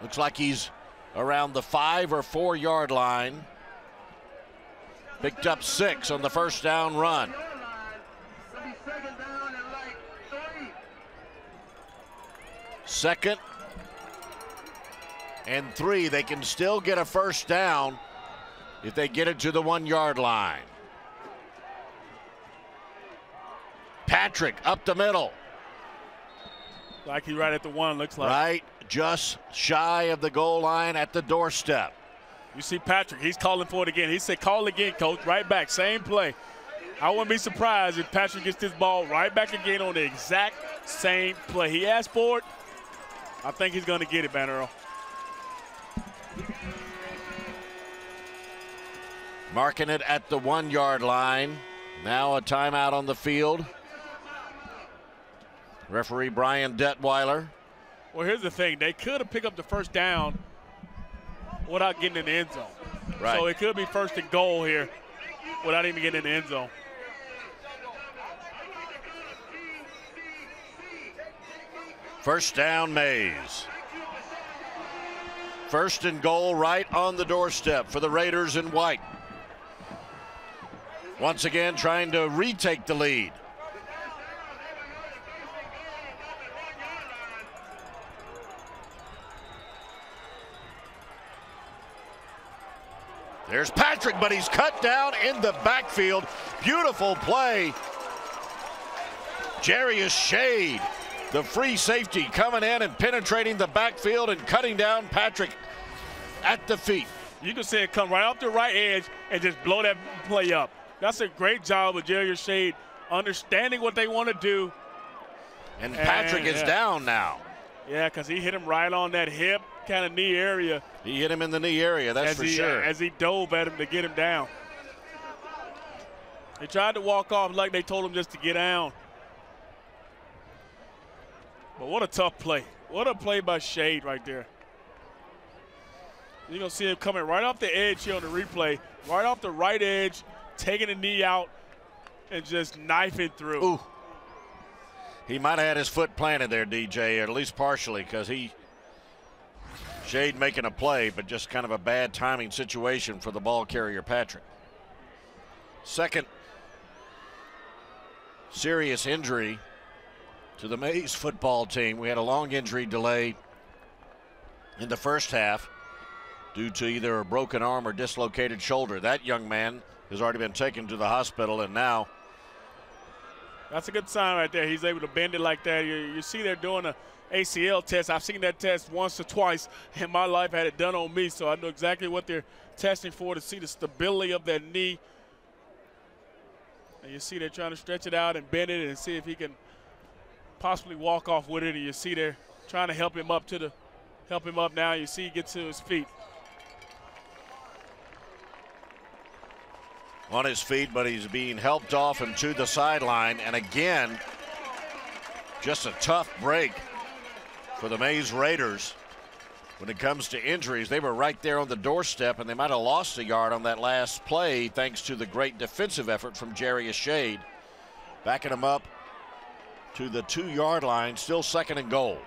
Looks like he's around the 5 or 4 yard line. Picked up 6 on the first down run. Second and 3. They can still get a first down if they get it to the 1 yard line. Patrick up the middle. Like he's right at the 1, looks like. Right, just shy of the goal line at the doorstep. You see Patrick, he's calling for it again. He said, call again, coach, right back, same play. I wouldn't be surprised if Patrick gets this ball right back again on the exact same play. He asked for it. I think he's going to get it, Van Earl. Marking it at the 1 yard line. Now a timeout on the field. Referee Brian Detweiler. Well, here's the thing. They could have picked up the first down without getting in the end zone. Right. So it could be 1st and goal here without even getting in the end zone. First down, Mays. First and goal right on the doorstep for the Raiders in white. Once again trying to retake the lead. There's Patrick, but he's cut down in the backfield. Beautiful play. Jarius Shade, the free safety, coming in and penetrating the backfield and cutting down Patrick at the feet. You can see it come right off the right edge and just blow that play up. That's a great job of Jarius Shade understanding what they want to do. And Patrick is down now. Yeah, because he hit him right on that hip, kind of knee area. He hit him in the knee area, that's for sure. As he dove at him to get him down. They tried to walk off like they told him just to get down. But what a tough play. What a play by Shade right there. You're going to see him coming right off the edge here on the replay, right off the right edge, taking the knee out and just knifing through. Ooh. He might have had his foot planted there, DJ, at least partially, because Shade making a play, but just kind of a bad timing situation for the ball carrier, Patrick. Second serious injury to the Mays football team. We had a long injury delay in the first half due to either a broken arm or dislocated shoulder. That young man has already been taken to the hospital, and now. That's a good sign right there. He's able to bend it like that. You see they're doing an ACL test. I've seen that test once or twice in my life. I had it done on me, so I know exactly what they're testing for to see the stability of that knee. And you see they're trying to stretch it out and bend it and see if he can possibly walk off with it. And you see they're trying to help him up now. You see he gets to his feet. On his feet, but he's being helped off and to the sideline. And again, just a tough break for the Mays Raiders when it comes to injuries. They were right there on the doorstep, and they might have lost a yard on that last play thanks to the great defensive effort from Jarius Shade. Backing him up to the 2-yard line, still second and goal.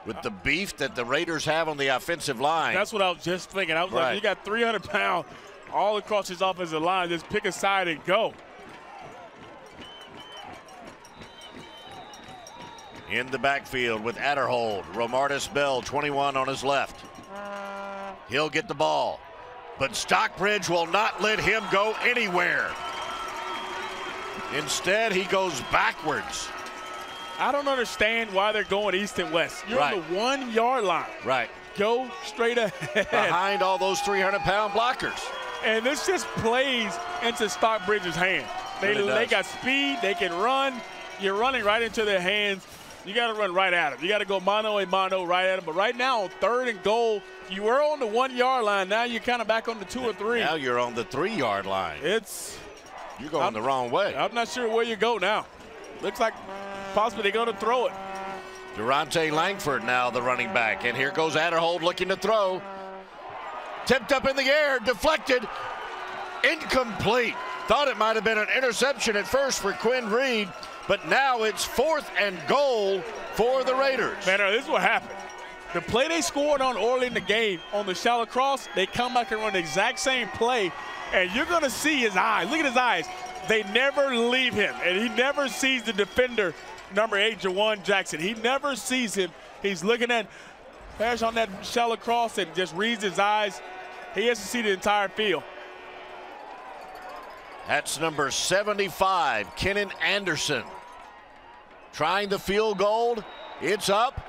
With the beef that the Raiders have on the offensive line. That's what I was just thinking. I was like, you got 300 pounds all across his offensive line. Just pick a side and go. In the backfield with Adderhold. Romardis Bell, 21 on his left. He'll get the ball. But Stockbridge will not let him go anywhere. Instead, he goes backwards. I don't understand why they're going east and west. You're on the 1-yard line. Right. Go straight ahead. Behind all those 300-pound blockers. And this just plays into Stockbridge's hand. They got speed. They can run. You're running right into their hands. You got to run right at them. You got to go mano a mano right at them. But right now, on 3rd and goal, you were on the 1-yard line. Now you're kind of back on the 2 or 3. Now you're on the 3-yard line. You're going the wrong way. I'm not sure where you go now. Looks like possibly they're going to throw it. Durante Langford now the running back. And here goes Adderhold looking to throw. Tipped up in the air, deflected, incomplete. Thought it might have been an interception at first for Quinn Reed, but now it's 4th and goal for the Raiders. Man, this is what happened. The play they scored on early in the game on the shallow cross, they come back and run the exact same play, and you're going to see his eyes. Look at his eyes. They never leave him, and he never sees the defender, number 8, Jawan Jackson. He never sees him. He's looking at Parrish on that shallow cross and just reads his eyes. He has to see the entire field. That's number 75, Kennan Anderson. Trying the field goal. It's up,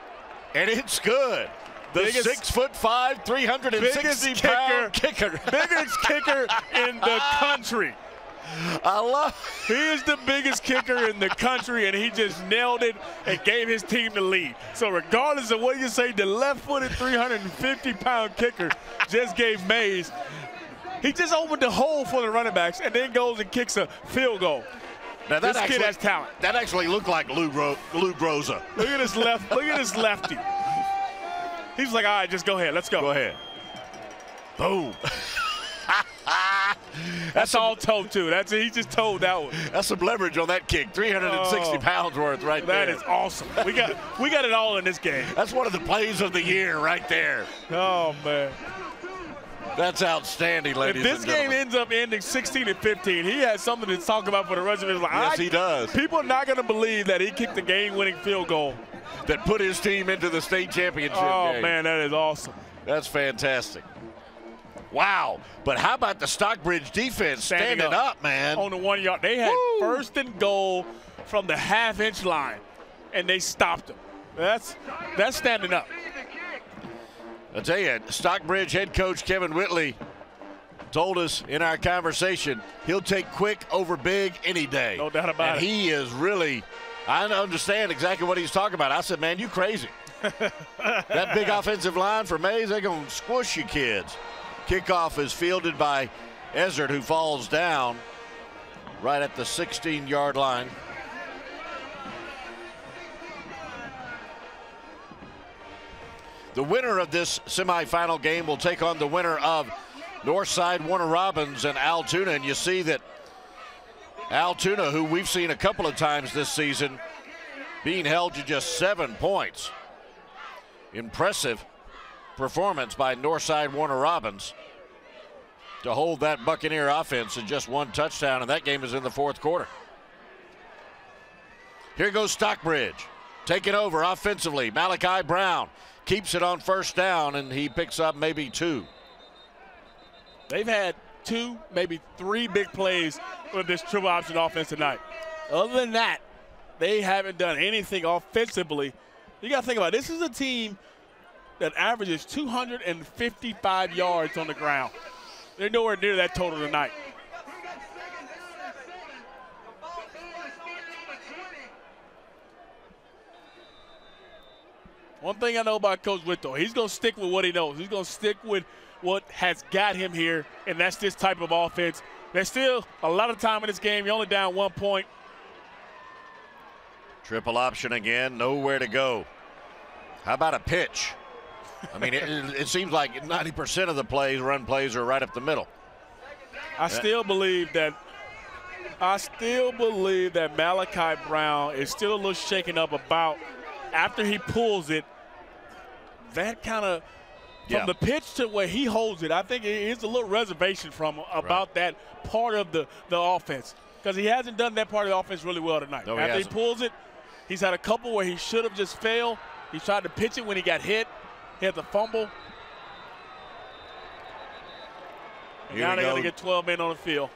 and it's good. The 6'5", 360-pound kicker. Biggest kicker in the country. He is the biggest kicker in the country, and he just nailed it and gave his team the lead. So regardless of what you say, the left-footed 350-pound kicker just gave Mays. He just opened the hole for the running backs and then goes and kicks a field goal. Now this kid has talent. That actually looked like Lou Groza. Look at this look at this lefty. He's like, all right, just go ahead. Let's go. Go ahead. Boom. That's all toe, too. That's it. He just toed that one. That's some leverage on that kick. 360 pounds worth right there. That is awesome. We got it all in this game. That's one of the plays of the year right there. Oh, man. That's outstanding, ladies and If this gentlemen. game ends up ending 16-15, he has something to talk about for the rest of his life. Yes, he does. People are not going to believe that he kicked the game-winning field goal. That put his team into the state championship game. Oh, man, that is awesome. That's fantastic. Wow. But how about the Stockbridge defense standing up, man? On the 1 yard. They had first and goal from the half-inch line, and they stopped them. That's standing up. I'll tell you, Stockbridge head coach Kevin Whitley told us in our conversation he'll take quick over big any day. No doubt about it. And he is really, I understand exactly what he's talking about. I said, man, you crazy. That big offensive line for Mays, they're going to squish you kids. Kickoff is fielded by Ezzard, who falls down right at the 16-yard line. The winner of this semifinal game will take on the winner of Northside, Warner Robins, and Altoona. And you see that Altoona, who we've seen a couple of times this season, being held to just 7 points. Impressive performance by Northside, Warner Robins to hold that Buccaneer offense to just 1 touchdown, and that game is in the 4th quarter. Here goes Stockbridge, taking over offensively. Malachi Brown keeps it on first down, and he picks up maybe 2. They've had 2, maybe 3 big plays with this triple option offense tonight. Other than that, they haven't done anything offensively. You got to think about it. This is a team that averages 255 yards on the ground. They're nowhere near that total tonight. One thing I know about Coach Whittle, he's going to stick with what he knows. He's going to stick with what has got him here, and that's this type of offense. There's still a lot of time in this game. You're only down 1 point. Triple option again, nowhere to go. How about a pitch? I mean, it seems like 90% of the run plays are right up the middle. I still believe that Malachi Brown is still a little shaken up about after he pulls it. That kind of, from the pitch to where he holds it, I think it is a little reservation from about that part of the offense, because he hasn't done that part of the offense really well tonight. No, after he pulls it, he's had a couple where he should have just failed. He tried to pitch it when he got hit. He had the fumble. And now they're going to get 12 men on the field.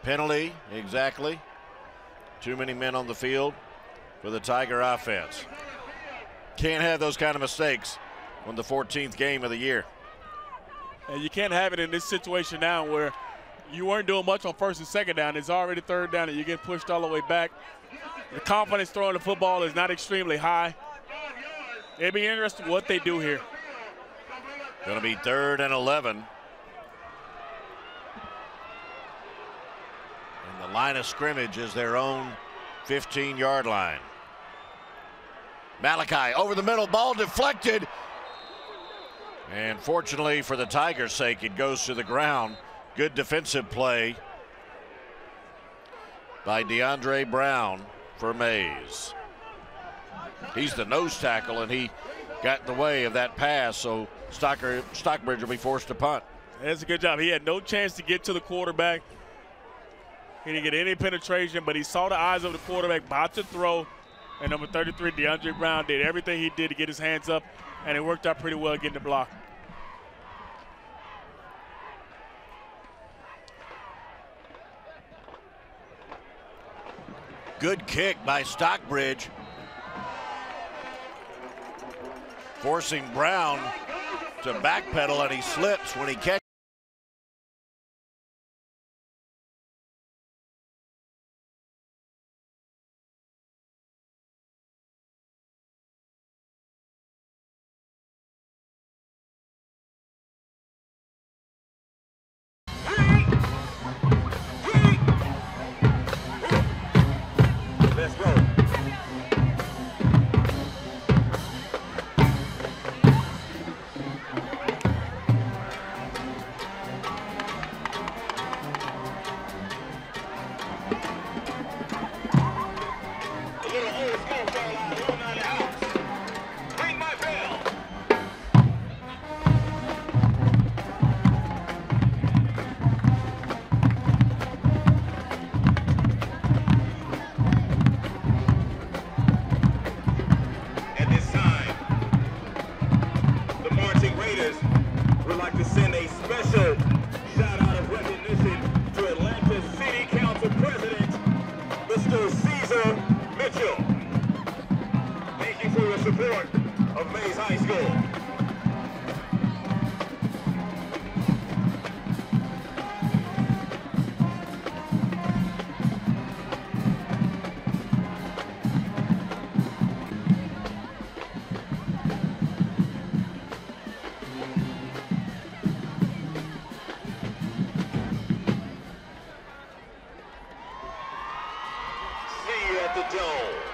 Penalty, exactly. Too many men on the field for the Tiger offense. Can't have those kind of mistakes on the 14th game of the year. And you can't have it in this situation now where you weren't doing much on first and second down. It's already third down and you get pushed all the way back. The confidence throwing the football is not extremely high. It'll be interesting what they do here. Going to be 3rd and 11. And the line of scrimmage is their own 15-yard line. Malachi over the middle, ball deflected. And fortunately for the Tigers' sake, it goes to the ground. Good defensive play by DeAndre Brown for Mays. He's the nose tackle, and he got in the way of that pass, so Stockbridge will be forced to punt. That's a good job. He had no chance to get to the quarterback. He didn't get any penetration, but he saw the eyes of the quarterback about to throw. And number 33, DeAndre Brown, did everything he did to get his hands up, and it worked out pretty well getting the block. Good kick by Stockbridge, forcing Brown to backpedal, and he slips when he catches. of Mays High School. See you at the Dome.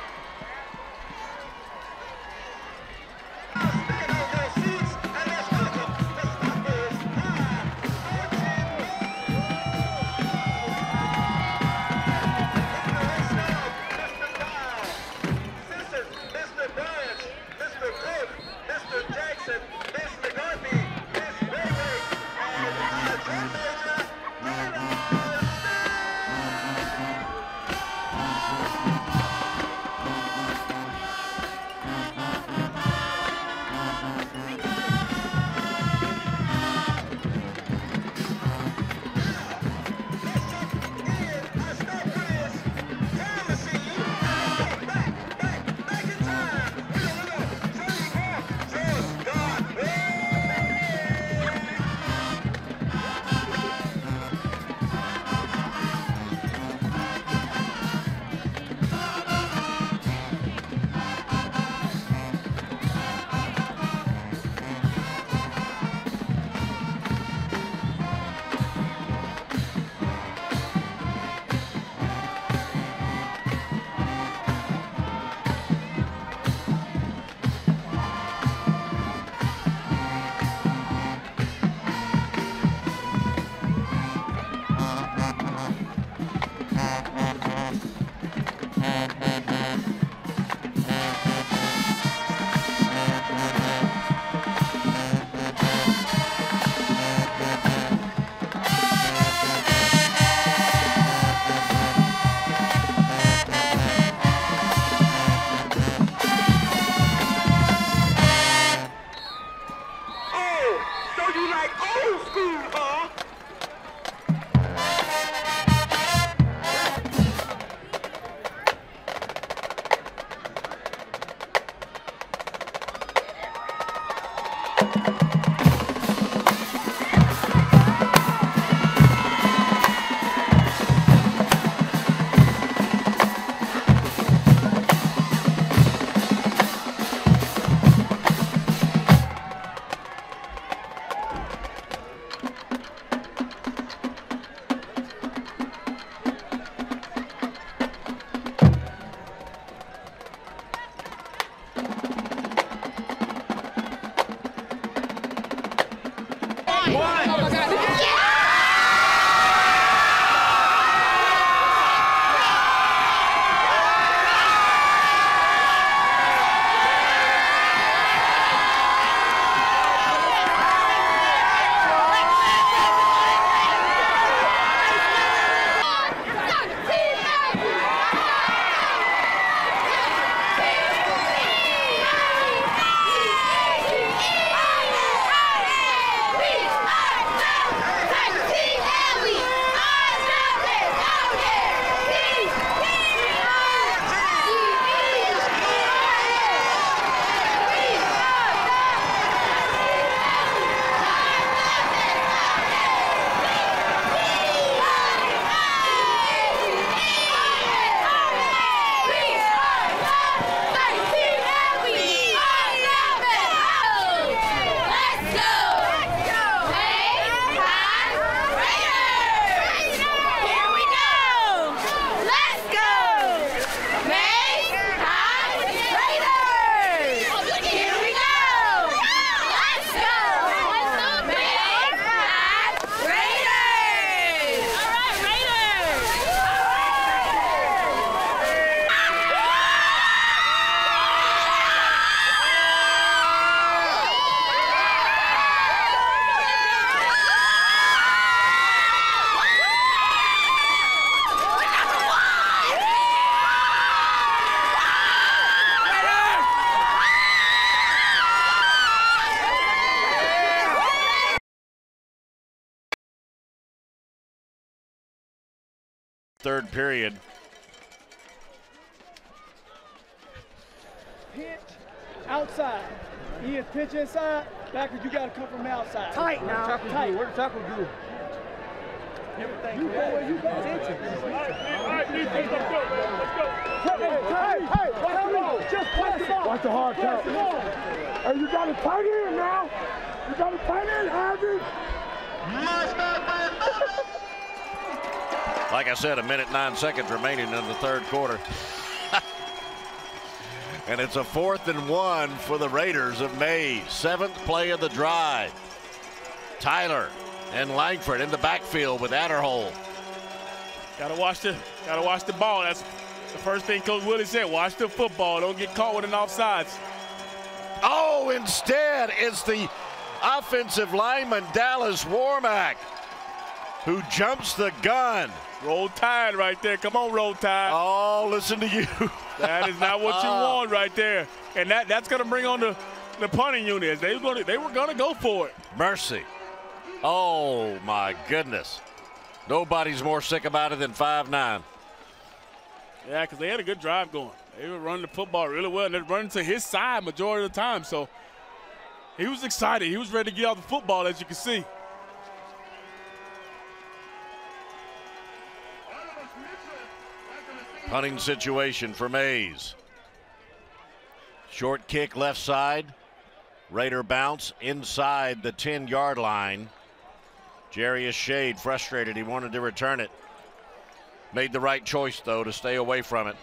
third period. Pitch outside. He is pitch inside. Backwards, you got to come from the outside. Tight now. Tight. Where the tackle do? Everything. You go where you go. All right, defense, let's go, man. Let's go. Hey, watch the ball. Just watch the ball. Watch the hard count. Hey, you got to tight end now. You got to tight end, Harvey. Like I said, 1:09 remaining in the third quarter. And it's a 4th and 1 for the Raiders of Mays. 7th play of the drive. Tyler and Langford in the backfield with Adderhole. Gotta watch the ball. That's the first thing Coach Willie said. Watch the football. Don't get caught with an offsides. Oh, instead, it's the offensive lineman, Dallas Warmack, who jumps the gun. Roll Tide right there. Come on, Roll Tide. Oh, listen to you. That is not what you want right there. And that's going to bring on the punting unit. They were going to go for it. Mercy. Oh, my goodness. Nobody's more sick about it than 5'9". Yeah, because they had a good drive going. They were running the football really well, and they're running to his side majority of the time. So he was excited. He was ready to get off the football, as you can see. Punting situation for Mays. Short kick left side. Raider bounce inside the 10-yard line. Jarius Shade frustrated. He wanted to return it. Made the right choice, though, to stay away from it.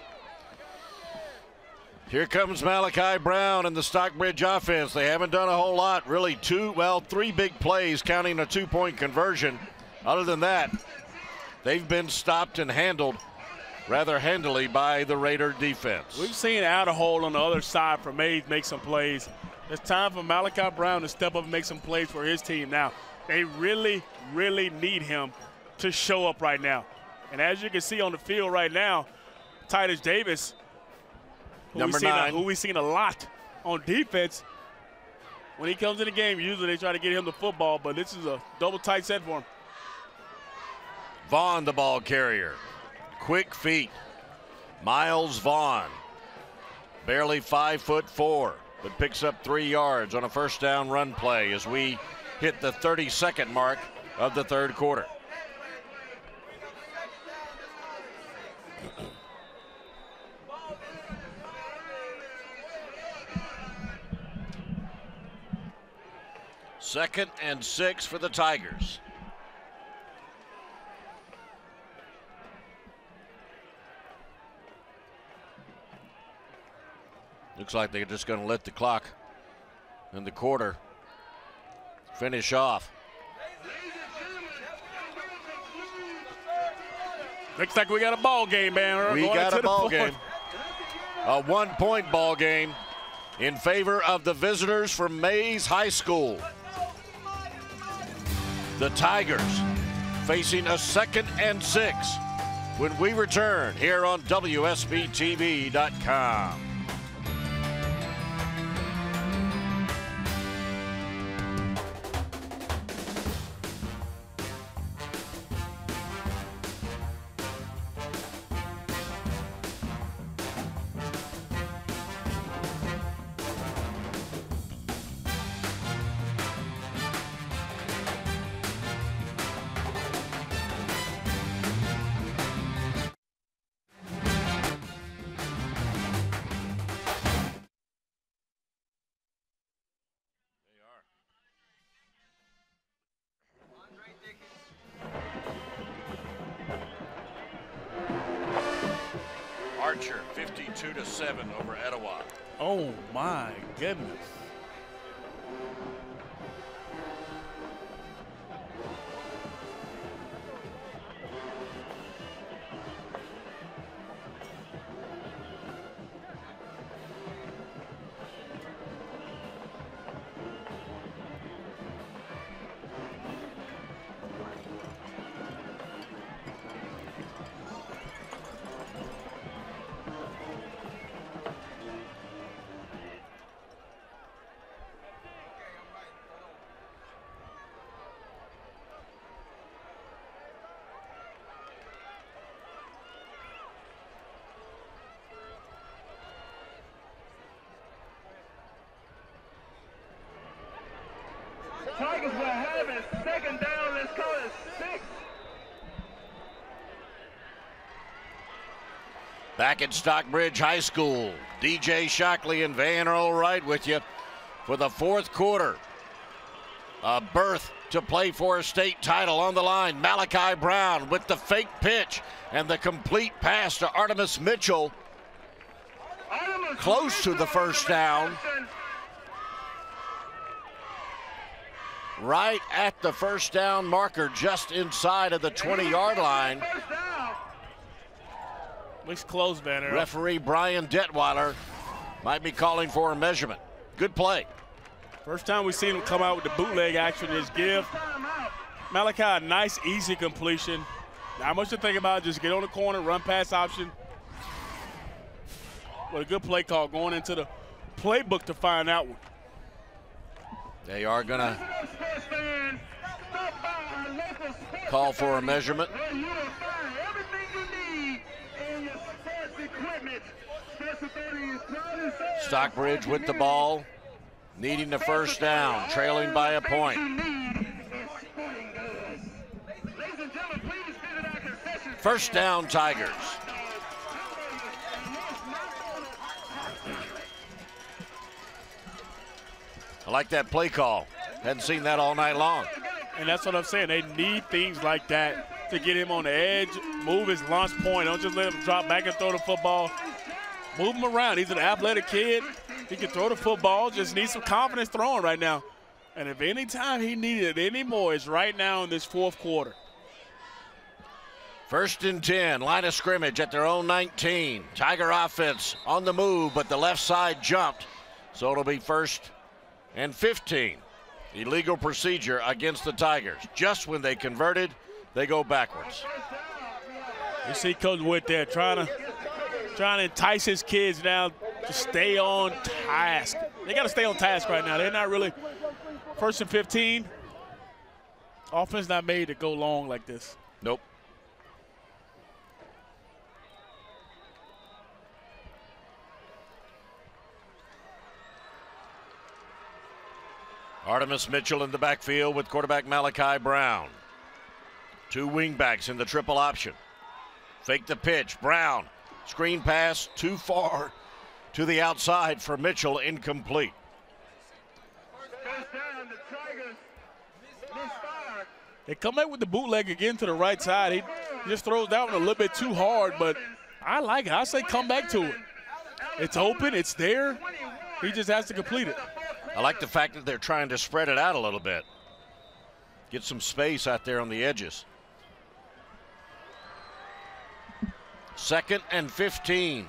Here comes Malachi Brown and the Stockbridge offense. They haven't done a whole lot. Really 3 big plays, counting a 2-point conversion. Other than that, they've been stopped and handled rather handily by the Raider defense. We've seen Adderhole on the other side for Mays make some plays. It's time for Malachi Brown to step up and make some plays for his team now. They really, really need him to show up right now. And as you can see on the field right now, Titus Davis, number 9, who we've seen a lot on defense. When he comes in the game, usually they try to get him the football, but this is a double tight set for him. Vaughn, the ball carrier. Quick feet. Miles Vaughn. Barely 5'4", but picks up 3 yards on a first down run play as we hit the 32nd mark of the third quarter. Second and 6 for the Tigers. Looks like they're just going to let the clock in the quarter finish off. Looks like we got a ball game, man. We got a ball game. A 1-point ball game in favor of the visitors from Mays High School. The Tigers facing a 2nd and 6 when we return here on WSBTV.com. Archer 52-7 over Etowah. Oh my goodness. Tigers will have it second down. Let's call it 6. Back at Stockbridge High School, DJ Shockley and Van Earl Wright with you for the fourth quarter. A berth to play for a state title on the line. Malachi Brown with the fake pitch and the complete pass to Artemis Mitchell. Close to the first down. Right at the first down marker, just inside of the 20-yard line. Looks close, Van Earl. Referee Brian Detweiler might be calling for a measurement. Good play. First time we've seen him come out with the bootleg action in his give. Malachi, a nice, easy completion. Not much to think about. Just get on the corner, run pass option. What a good play call going into the playbook to find out one. They are going to call for a measurement. Stockbridge with the ball, needing the first down, trailing by a point. First down, Tigers. I like that play call. Hadn't seen that all night long. And that's what I'm saying. They need things like that to get him on the edge, move his launch point. Don't just let him drop back and throw the football. Move him around. He's an athletic kid. He can throw the football. Just needs some confidence throwing right now. And if any time he needed it anymore, it's right now in this fourth quarter. First and 10, line of scrimmage at their own 19. Tiger offense on the move, but the left side jumped. So it'll be first and 15. Illegal procedure against the Tigers. Just when they converted, they go backwards. You see Coach Witt there trying to entice his kids now to stay on task. They got to stay on task right now. They're not really first and 15. Offense not made to go long like this. Nope. Artemis Mitchell in the backfield with quarterback Malachi Brown. Two wingbacks in the triple option. Fake the pitch. Brown. Screen pass too far to the outside for Mitchell, incomplete. They come back with the bootleg again to the right side. He just throws that one a little bit too hard, but I like it. I say come back to it. It's open. It's there. He just has to complete it. I like the fact that they're trying to spread it out a little bit. Get some space out there on the edges. Second and 15.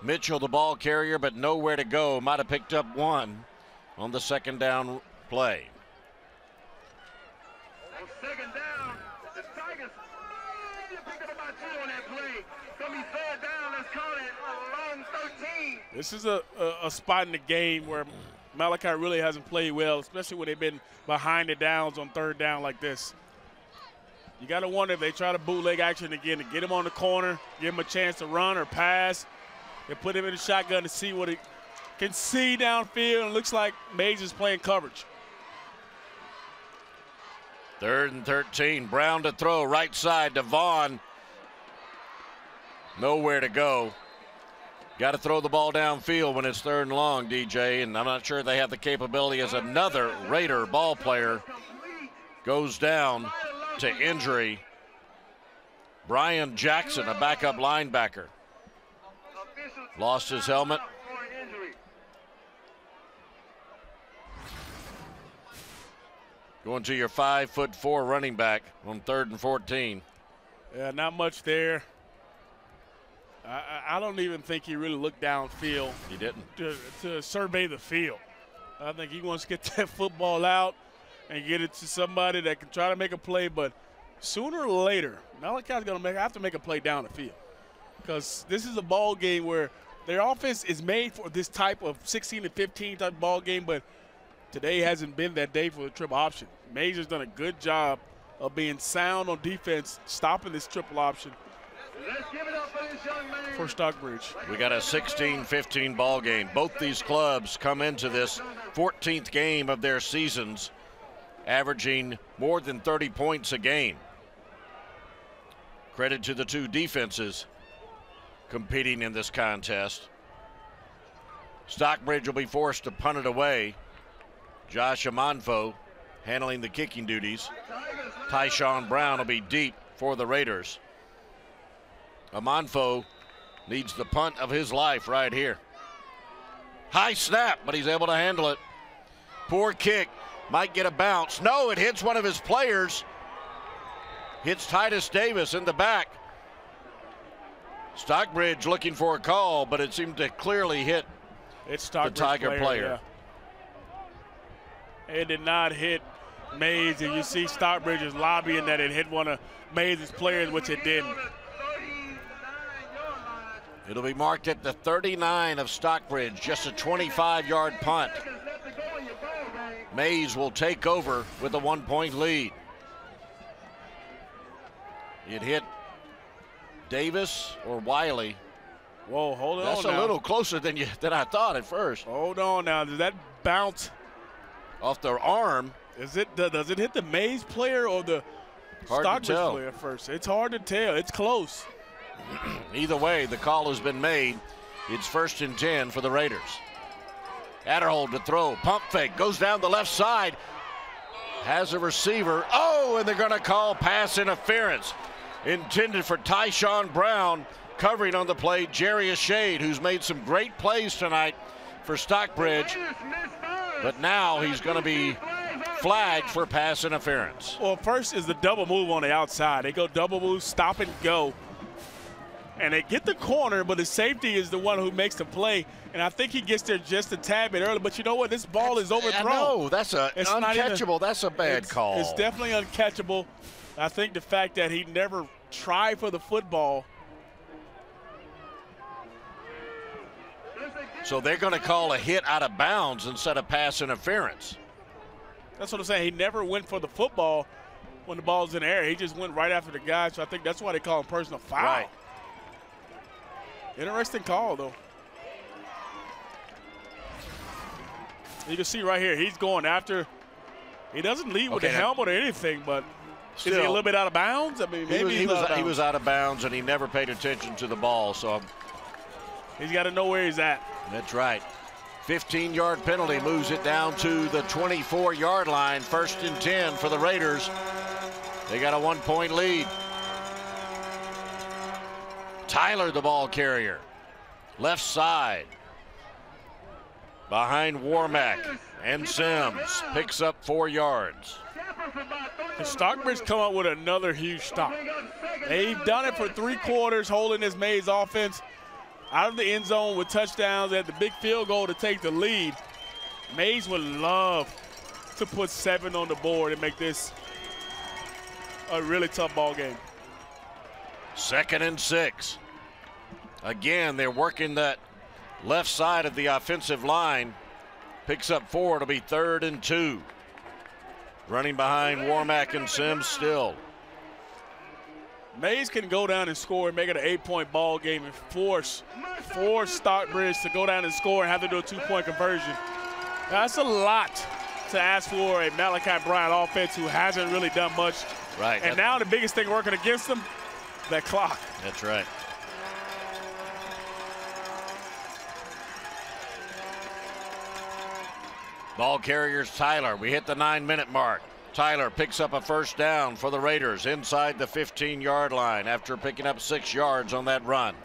Mitchell, the ball carrier, but nowhere to go. Might have picked up one on the second down play. On second down, the Tigers picked up about 2 on that play. It's going to be third down. Let's call it a long 13. This is a spot in the game where Malachi really hasn't played well, especially when they've been behind the downs on third down like this. You got to wonder if they try to bootleg action again to get him on the corner, give him a chance to run or pass. They put him in the shotgun to see what he can see downfield. It looks like Mays is playing coverage. Third and 13. Brown to throw, right side to Vaughn. Nowhere to go. Got to throw the ball downfield when it's third and long, DJ, and I'm not sure they have the capability as another Raider ball player goes down to injury. Brian Jackson, a backup linebacker, lost his helmet. Going to your 5'4" running back on 3rd and 14. Yeah, not much there. I don't even think he really looked downfield. He didn't. To survey the field. I think he wants to get that football out and get it to somebody that can try to make a play, but sooner or later, Malachi's going to have to make a play down the field, because this is a ball game where their offense is made for this type of 16 to 15 type ball game, but today hasn't been that day for the triple option. Mays has done a good job of being sound on defense, stopping this triple option. Let's give it up for this young man. for Stockbridge. We got a 16-15 ball game. Both these clubs come into this 14th game of their seasons averaging more than 30 points a game. Credit to the two defenses competing in this contest. Stockbridge will be forced to punt it away. Josh Amonfo handling the kicking duties. Tyshawn Brown will be deep for the Raiders. Amonfo needs the punt of his life right here. High snap, but he's able to handle it. Poor kick, might get a bounce. No, it hits one of his players. Hits Titus Davis in the back. Stockbridge looking for a call, but it seemed to clearly hit It's the Stockbridge Tiger player. Yeah. It did not hit Mays, and you see Stockbridge is lobbying that it hit one of Mays' players, which it didn't. It'll be marked at the 39 of Stockbridge, just a 25-yard punt. Mays will take over with a 1-point lead. It hit Davis or Wiley. Whoa, hold on. That's a little closer than I thought at first. Hold on now. Does that bounce Off their arm. does it hit the Mays player or the Hard to Stockbridge tell. player first? It's hard to tell. It's close. Either way, the call has been made. It's 1st and 10 for the Raiders. Adderhold to throw. Pump fake. Goes down the left side. Has a receiver. Oh, and they're going to call pass interference. Intended for Tyshawn Brown. Covering on the play, Jarius Shade, who's made some great plays tonight for Stockbridge. But now he's going to be flagged for pass interference. Well, first is the double move on the outside. They go double move, stop and go. And they get the corner, but the safety is the one who makes the play. And I think he gets there just a tad bit early. But you know what? This ball is overthrown. No, that's It's not even- uncatchable. That's a bad call. It's definitely uncatchable. I think the fact that he never tried for the football. So they're going to call a hit out of bounds instead of pass interference. That's what I'm saying. He never went for the football when the ball's in the air. He just went right after the guy. So I think that's why they call him personal foul. Right. Interesting call, though. You can see right here, he's going after. He doesn't lead with Okay, the helmet or anything, but is he a Still- little bit out of bounds? I mean, maybe he he's was out of bounds, and he never paid attention to the ball. So He's got to know where he's at. that's right. 15-yard penalty moves it down to the 24-yard line. 1st and 10 for the Raiders. They got a 1-point lead. Tyler, the ball carrier. Left side. Behind Warmack and Sims. Picks up 4 yards. The Stockbridge come up with another huge stop. They've done it for 3 quarters, holding this Mays offense out of the end zone with touchdowns. They had the big field goal to take the lead. Mays would love to put 7 on the board and make this a really tough ball game. 2nd and 6. Again, they're working that left side of the offensive line. Picks up 4. It'll be 3rd and 2. Running behind Warmack and Sims still. Mays can go down and score and make it an 8-point ball game and force Stockbridge to go down and score and have to do a 2-point conversion. That's a lot to ask for a Malachi Bryant offense who hasn't really done much. Right. And now the biggest thing working against them, that clock. That's right. Ball carriers Tyler. We hit the 9-minute mark. Tyler picks up a 1st down for the Raiders inside the 15-yard line after picking up 6 yards on that run.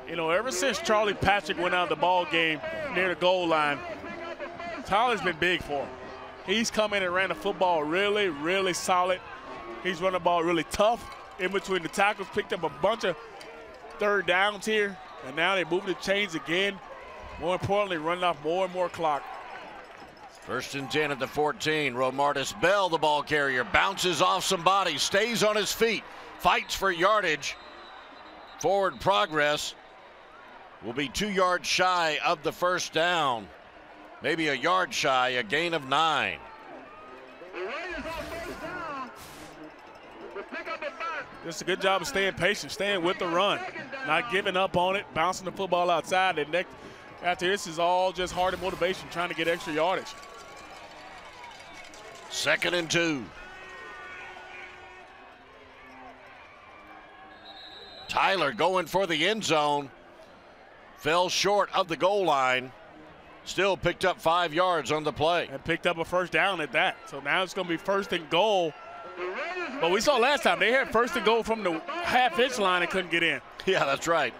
You know, ever since Charlie Patrick went out of the ball game near the goal line, Tyler's been big for him. He's come in and ran the football really, really solid. He's run the ball really tough in between the tackles, picked up a bunch of 3rd downs here, and now they move the chains again. More importantly, running off more and more clock. 1st and 10 at the 14. Romartis Bell, the ball carrier, bounces off somebody, stays on his feet, fights for yardage. Forward progress will be 2 yards shy of the 1st down. Maybe a yard shy, a gain of 9. The Raiders on 1st down. The pick up at 5. Just a good job of staying patient, staying with the run, not giving up on it, bouncing the football outside. And next, after this is all just heart and motivation, trying to get extra yardage. 2nd and 2. Tyler going for the end zone. Fell short of the goal line. Still picked up 5 yards on the play. And picked up a first down at that. So now it's going to be 1st and goal. But we saw last time they had 1st and goal from the half-inch line and couldn't get in. Yeah, that's right.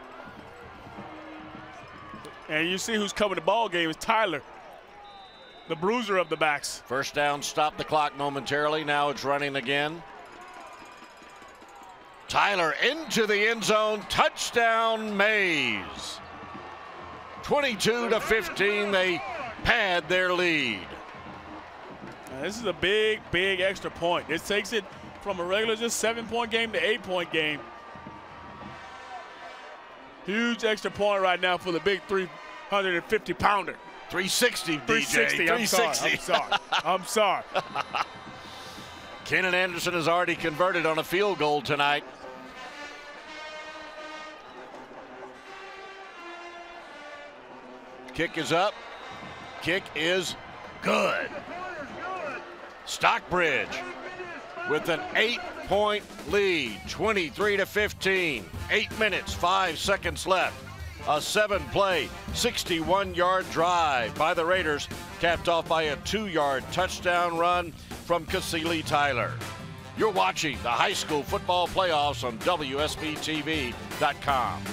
And you see who's coming to the ball game is Tyler, the bruiser of the backs. First down, stop the clock momentarily. Now it's running again. Tyler into the end zone. Touchdown, Mays. 22-15, they pad their lead. Now, this is a big, big extra point. This takes it from a regular just 7-point game to 8-point game. Huge extra point right now for the big 350-pounder. 360, DJ. 360, 360. I'm sorry. Kenan Anderson has already converted on a field goal tonight. Kick is up. Kick is good. Stockbridge with an 8-point lead, 23-15. 8 minutes, 5 seconds left. A 7-play, 61-yard drive by the Raiders, capped off by a 2-yard touchdown run from Cassili Tyler. You're watching the high school football playoffs on WSBTV.com.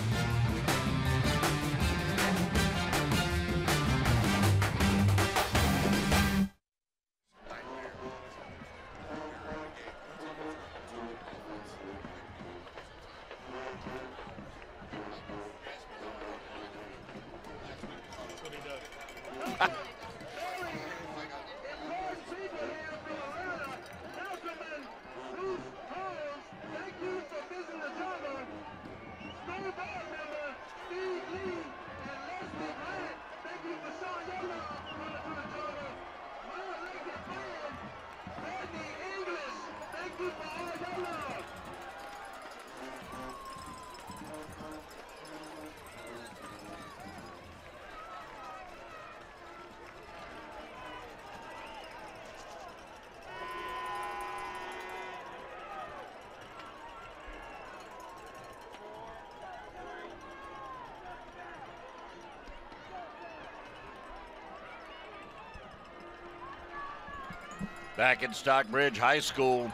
Back at Stockbridge High School,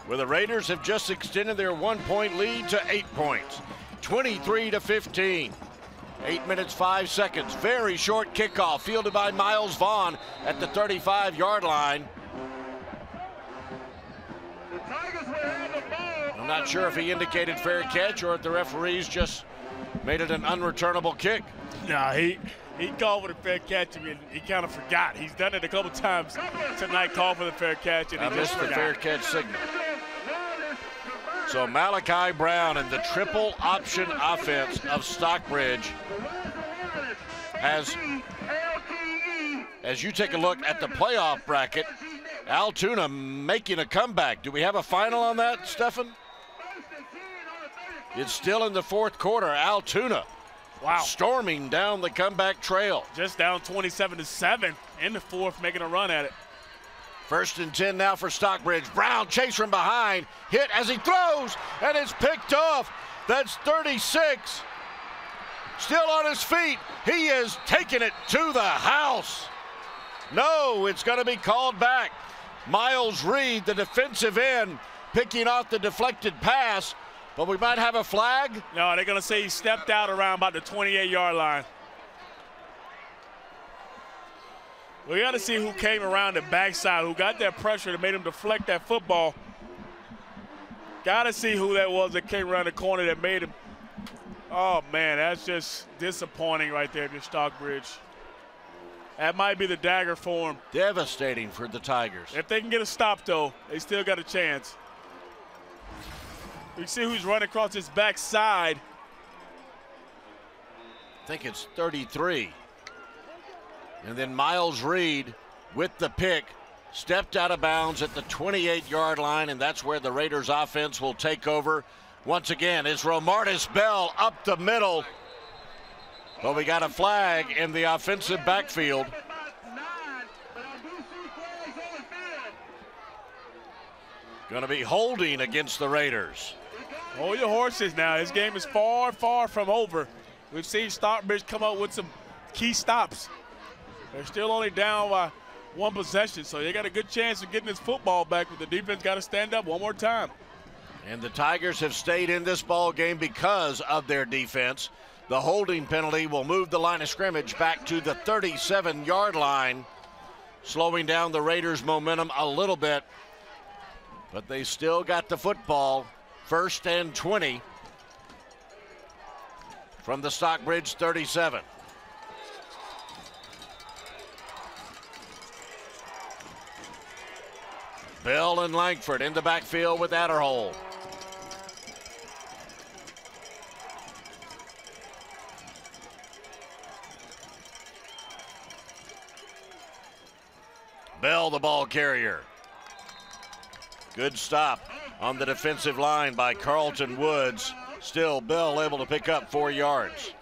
where the Raiders have just extended their 1-point lead to 8 points, 23-15. 8 minutes, 5 seconds. Very short kickoff fielded by Miles Vaughn at the 35-yard line. I'm not sure if he indicated fair catch or if the referees just made it an unreturnable kick. No, he called for the fair catch and he kind of forgot. He's done it a couple times tonight, called for the fair catch and I he just missed the forgot. fair catch signal. So Malachi Brown and the triple option offense of Stockbridge has, as you take a look at the playoff bracket, Altoona making a comeback. Do we have a final on that, Stefan? It's still in the 4th quarter. Altoona, wow, storming down the comeback trail. Just down 27-7 in the 4th, making a run at it. 1st and 10 now for Stockbridge. Brown chase from behind, hit as he throws, and it's picked off. That's 36. Still on his feet. He is taking it to the house. No, it's going to be called back. Miles Reed, the defensive end, picking off the deflected pass, but we might have a flag. No, they're going to say he stepped out around about the 28-yard line. We got to see who came around the backside, who got that pressure that made him deflect that football. Got to see who that was that came around the corner that made him. Oh, man, that's just disappointing right there for Stockbridge. That might be the dagger for him. Devastating for the Tigers. If they can get a stop, though, they still got a chance. We see who's running across his backside. I think it's 33. And then Miles Reed with the pick stepped out of bounds at the 28-yard line, and that's where the Raiders offense will take over once again. It's Romartis Bell up the middle. But we got a flag in the offensive backfield. Going to be holding against the Raiders. Hold your horses now. This game is far, far from over. We've seen Stockbridge come up with some key stops. They're still only down by one possession, so they got a good chance of getting this football back, but the defense got to stand up one more time. And the Tigers have stayed in this ball game because of their defense. The holding penalty will move the line of scrimmage back to the 37-yard line, slowing down the Raiders' momentum a little bit. But they still got the football. 1st and 20 from the Stockbridge 37. Bell and Langford in the backfield with Adderhold. Bell, the ball carrier. Good stop on the defensive line by Carlton Woods. Still, Bell able to pick up 4 yards.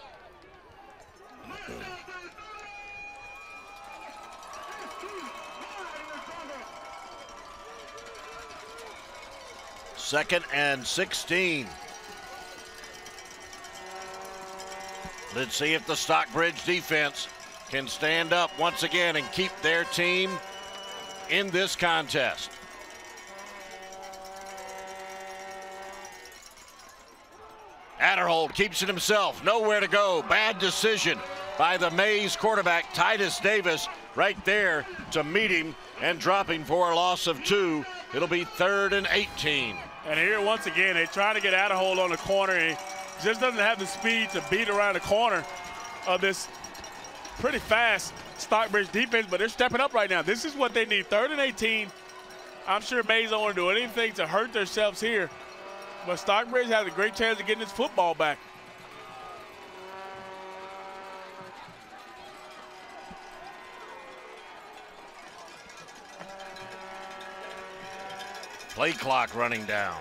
Second and 16. Let's see if the Stockbridge defense can stand up once again and keep their team in this contest. Adderhold keeps it himself, nowhere to go. Bad decision by the Mays quarterback, Titus Davis, right there to meet him and dropping for a loss of 2. It'll be 3rd and 18. And here once again, they try to get Adderhold on the corner, and he just doesn't have the speed to beat around the corner of this pretty fast Stockbridge defense, but they're stepping up right now. This is what they need, 3rd and 18. I'm sure Mays don't want to do anything to hurt themselves here, but Stockbridge has a great chance of getting this football back. Play clock running down.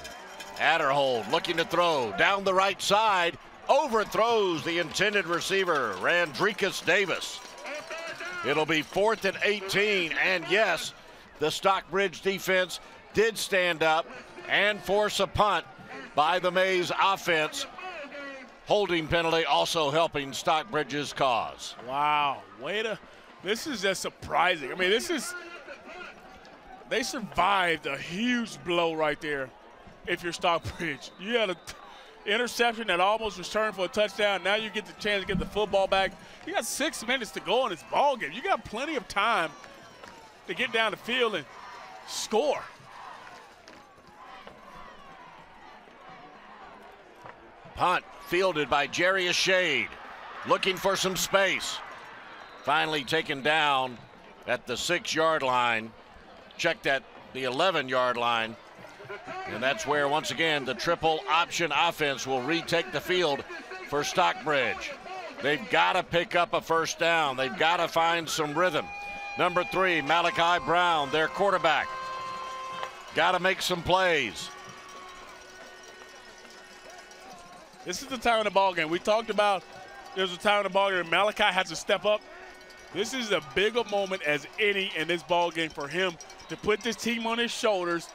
Adderhold looking to throw down the right side. Overthrows the intended receiver, Randricus Davis. It'll be 4th and 18. And yes, the Stockbridge defense did stand up and force a punt by the Mays offense. Holding penalty also helping Stockbridge's cause. Wow, this is just surprising. I mean, they survived a huge blow right there. If you're Stockbridge, you had an interception that almost returned for a touchdown. Now you get the chance to get the football back. You got 6 minutes to go in this ball game. You got plenty of time to get down the field and score. Punt fielded by Jarius Shade, looking for some space. Finally taken down at the 6-yard line. Checked at the 11-yard line. And that's where, once again, the triple option offense will retake the field for Stockbridge. They've got to pick up a 1st down. They've got to find some rhythm. Number 3, Malachi Brown, their quarterback. Got to make some plays. This is the time in the ball game. We talked about there's a time in the ball game Malachi has to step up. This is a bigger moment as any in this ball game for him to put this team on his shoulders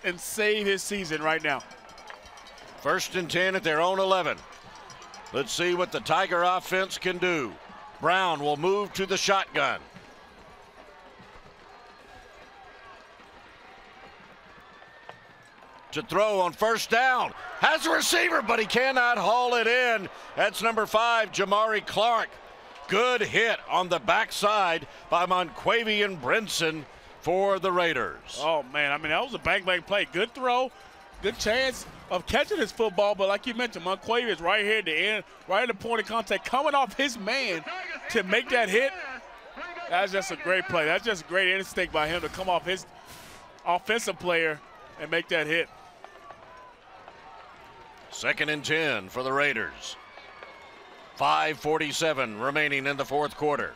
and save his season right now. 1st and 10 at their own 11. Let's see what the Tiger offense can do. Brown will move to the shotgun. To throw on 1st down. Has a receiver, but he cannot haul it in. That's number 5, Jamari Clark. Good hit on the backside by Monquavian Brinson for the Raiders. Oh, man, I mean, that was a bang play. Good throw, good chance of catching this football, but like you mentioned, Monquavian is right here at the end, right at the point of contact, coming off his man to make that hit. That's just a great play. That's just a great instinct by him to come off his offensive player and make that hit. 2nd and 10 for the Raiders. 5:47 remaining in the 4th quarter.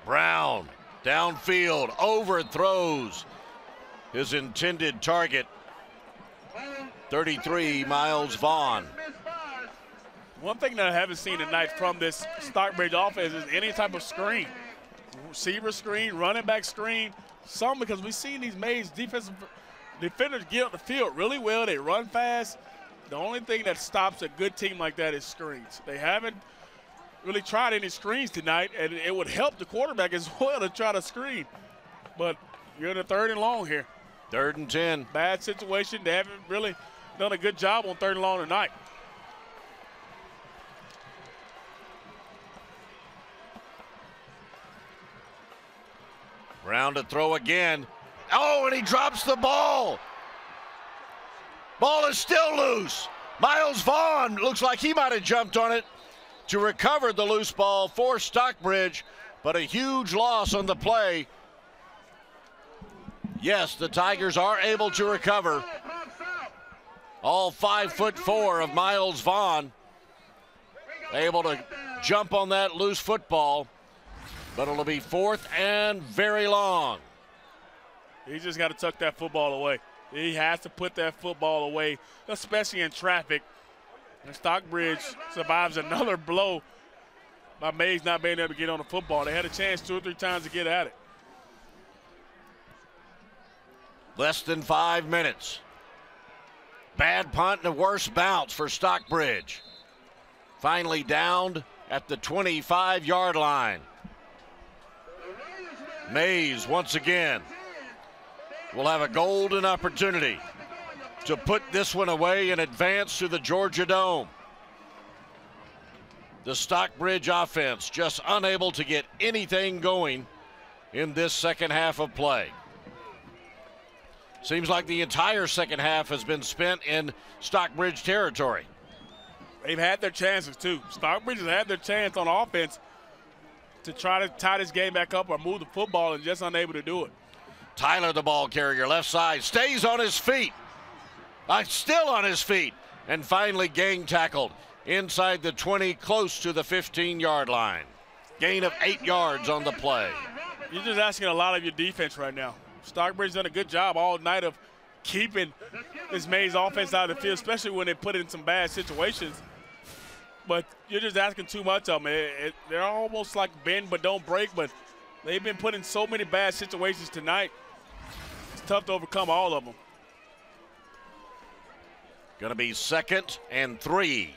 Brown downfield overthrows his intended target, 33, Miles Vaughn. One thing that I haven't seen tonight from this Stockbridge offense is any type of screen. Receiver screen, running back screen, some, because we've seen these Mays defenders get up the field really well. They run fast. The only thing that stops a good team like that is screens. They haven't really tried any screens tonight, and it would help the quarterback as well to try to screen. But you're in a 3rd and long here. 3rd and 10. Bad situation. They haven't really done a good job on 3rd and long tonight. Brown to throw again. Oh, and he drops the ball. Ball is still loose. Miles Vaughn looks like he might have jumped on it to recover the loose ball for Stockbridge, but a huge loss on the play. Yes, the Tigers are able to recover. All 5'4" of Miles Vaughn able to jump on that loose football, but it'll be 4th and very long. He just got to tuck that football away. He has to put that football away, especially in traffic. And Stockbridge survives another blow by Mays not being able to get on the football. They had a chance 2 or 3 times to get at it. Less than 5 minutes. Bad punt and a worse bounce for Stockbridge. Finally downed at the 25-yard line. Mays once again will have a golden opportunity to put this one away and advance to the Georgia Dome. The Stockbridge offense just unable to get anything going in this second half of play. Seems like the entire second half has been spent in Stockbridge territory. They've had their chances too. Stockbridge has had their chance on offense to try to tie this game back up or move the football and just unable to do it. Tyler, the ball carrier, left side, stays on his feet. Still on his feet. And finally gang tackled inside the 20, close to the 15-yard line. Gain of 8 yards on the play. You're just asking a lot of your defense right now. Stockbridge's done a good job all night of keeping this Mays offense out of the field, especially when they put it in some bad situations. But you're just asking too much of them. They're almost like bend but don't break, but they've been put in so many bad situations tonight. It's tough to overcome all of them. Going to be 2nd and 3.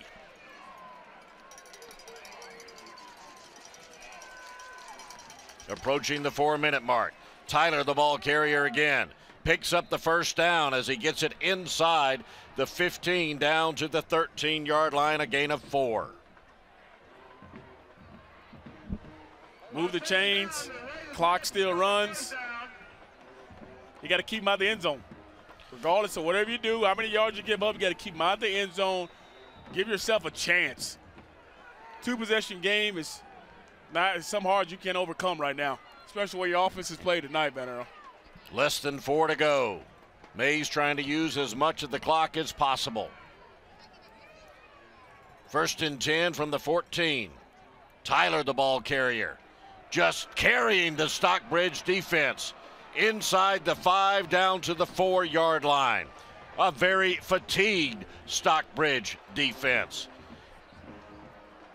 Approaching the 4-minute mark. Tyler, the ball carrier again, picks up the first down as he gets it inside the 15 down to the 13-yard line, a gain of 4. Move the chains. Clock still runs. You got to keep him out of the end zone. Regardless of whatever you do, how many yards you give up, you got to keep him out of the end zone. Give yourself a chance. 2-possession game is not something hard you can't overcome right now, especially where your offense has played tonight, Van Earl. Less than 4 to go. Mays trying to use as much of the clock as possible. 1st and 10 from the 14. Tyler, the ball carrier, just carrying the Stockbridge defense inside the 5 down to the 4-yard line. A very fatigued Stockbridge defense.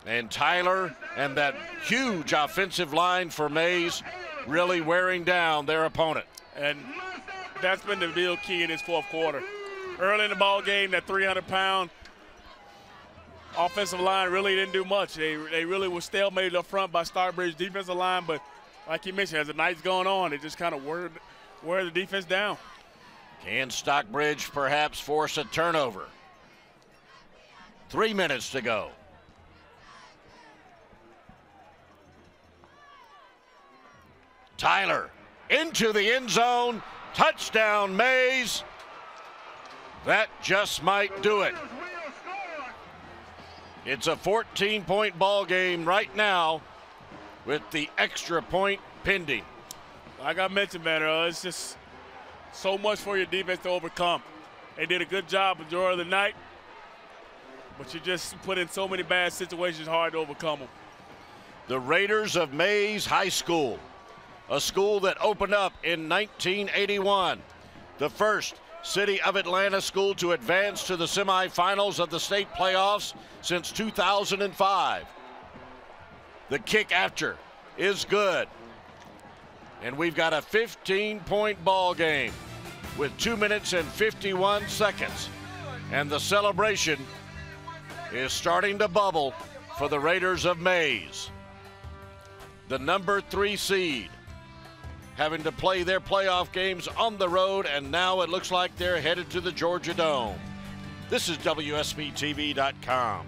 And Tyler and that huge offensive line for Mays really wearing down their opponent. And that's been the real key in this 4th quarter. Early in the ball game, that 300-pound offensive line really didn't do much. They really were stalemated up front by Stockbridge defensive line, but like you mentioned, as the night's going on, it just kind of wear the defense down. Can Stockbridge perhaps force a turnover? 3 minutes to go. Tyler into the end zone. Touchdown, Mays. That just might do it. It's a 14-point ball game right now with the extra point pending. Like I mentioned, Van Earl, it's just so much for your defense to overcome. They did a good job majority of the night, but you just put in so many bad situations, hard to overcome them. The Raiders of Mays High School, a school that opened up in 1981, the first City of Atlanta school to advance to the semifinals of the state playoffs since 2005. The kick after is good. And we've got a 15-point ball game with 2 minutes and 51 seconds. And the celebration is starting to bubble for the Raiders of Mays. The number 3 seed having to play their playoff games on the road, and now it looks like they're headed to the Georgia Dome. This is WSBTV.com.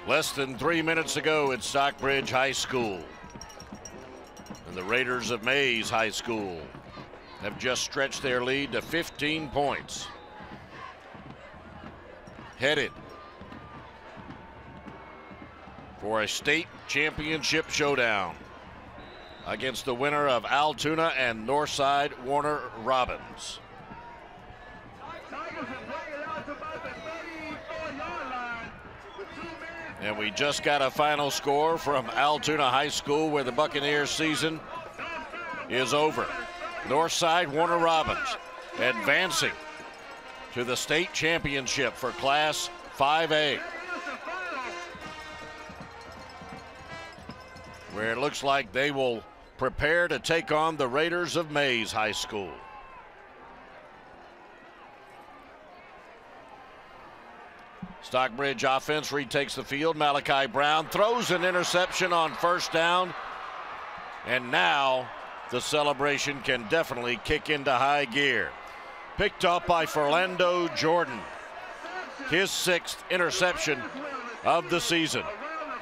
Less than 3 minutes ago at Stockbridge High School. And the Raiders of Mays High School have just stretched their lead to 15 points. Headed for a state championship showdown against the winner of Altoona and Northside Warner Robins. And we just got a final score from Altoona High School, where the Buccaneers season is over. Northside Warner Robins advancing to the state championship for Class 5A, where it looks like they will prepare to take on the Raiders of Mays High School. Stockbridge offense retakes the field. Malachi Brown throws an interception on first down. And now the celebration can definitely kick into high gear. Picked up by Fernando Jordan. His 6th interception of the season.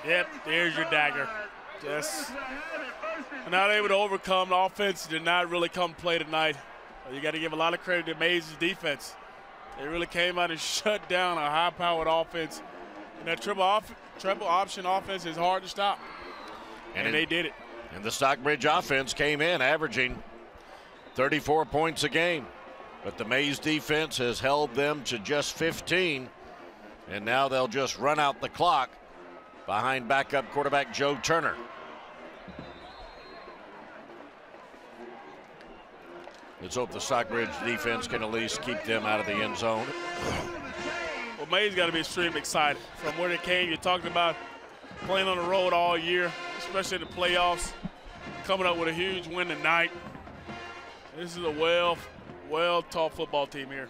Yep, there's your dagger. Just not able to overcome. The offense did not really come play tonight. You got to give a lot of credit to Mays' defense. They really came out and shut down a high-powered offense. And that triple option offense is hard to stop. And they did it. And the Stockbridge offense came in averaging 34 points a game. But the Mays defense has held them to just 15. And now they'll just run out the clock behind backup quarterback Joe Turner. Let's hope the Stockbridge defense can at least keep them out of the end zone. Well, Mays got to be extremely excited. From where they came, you talked about playing on the road all year, especially in the playoffs, coming up with a huge win tonight. This is a well-taught football team here.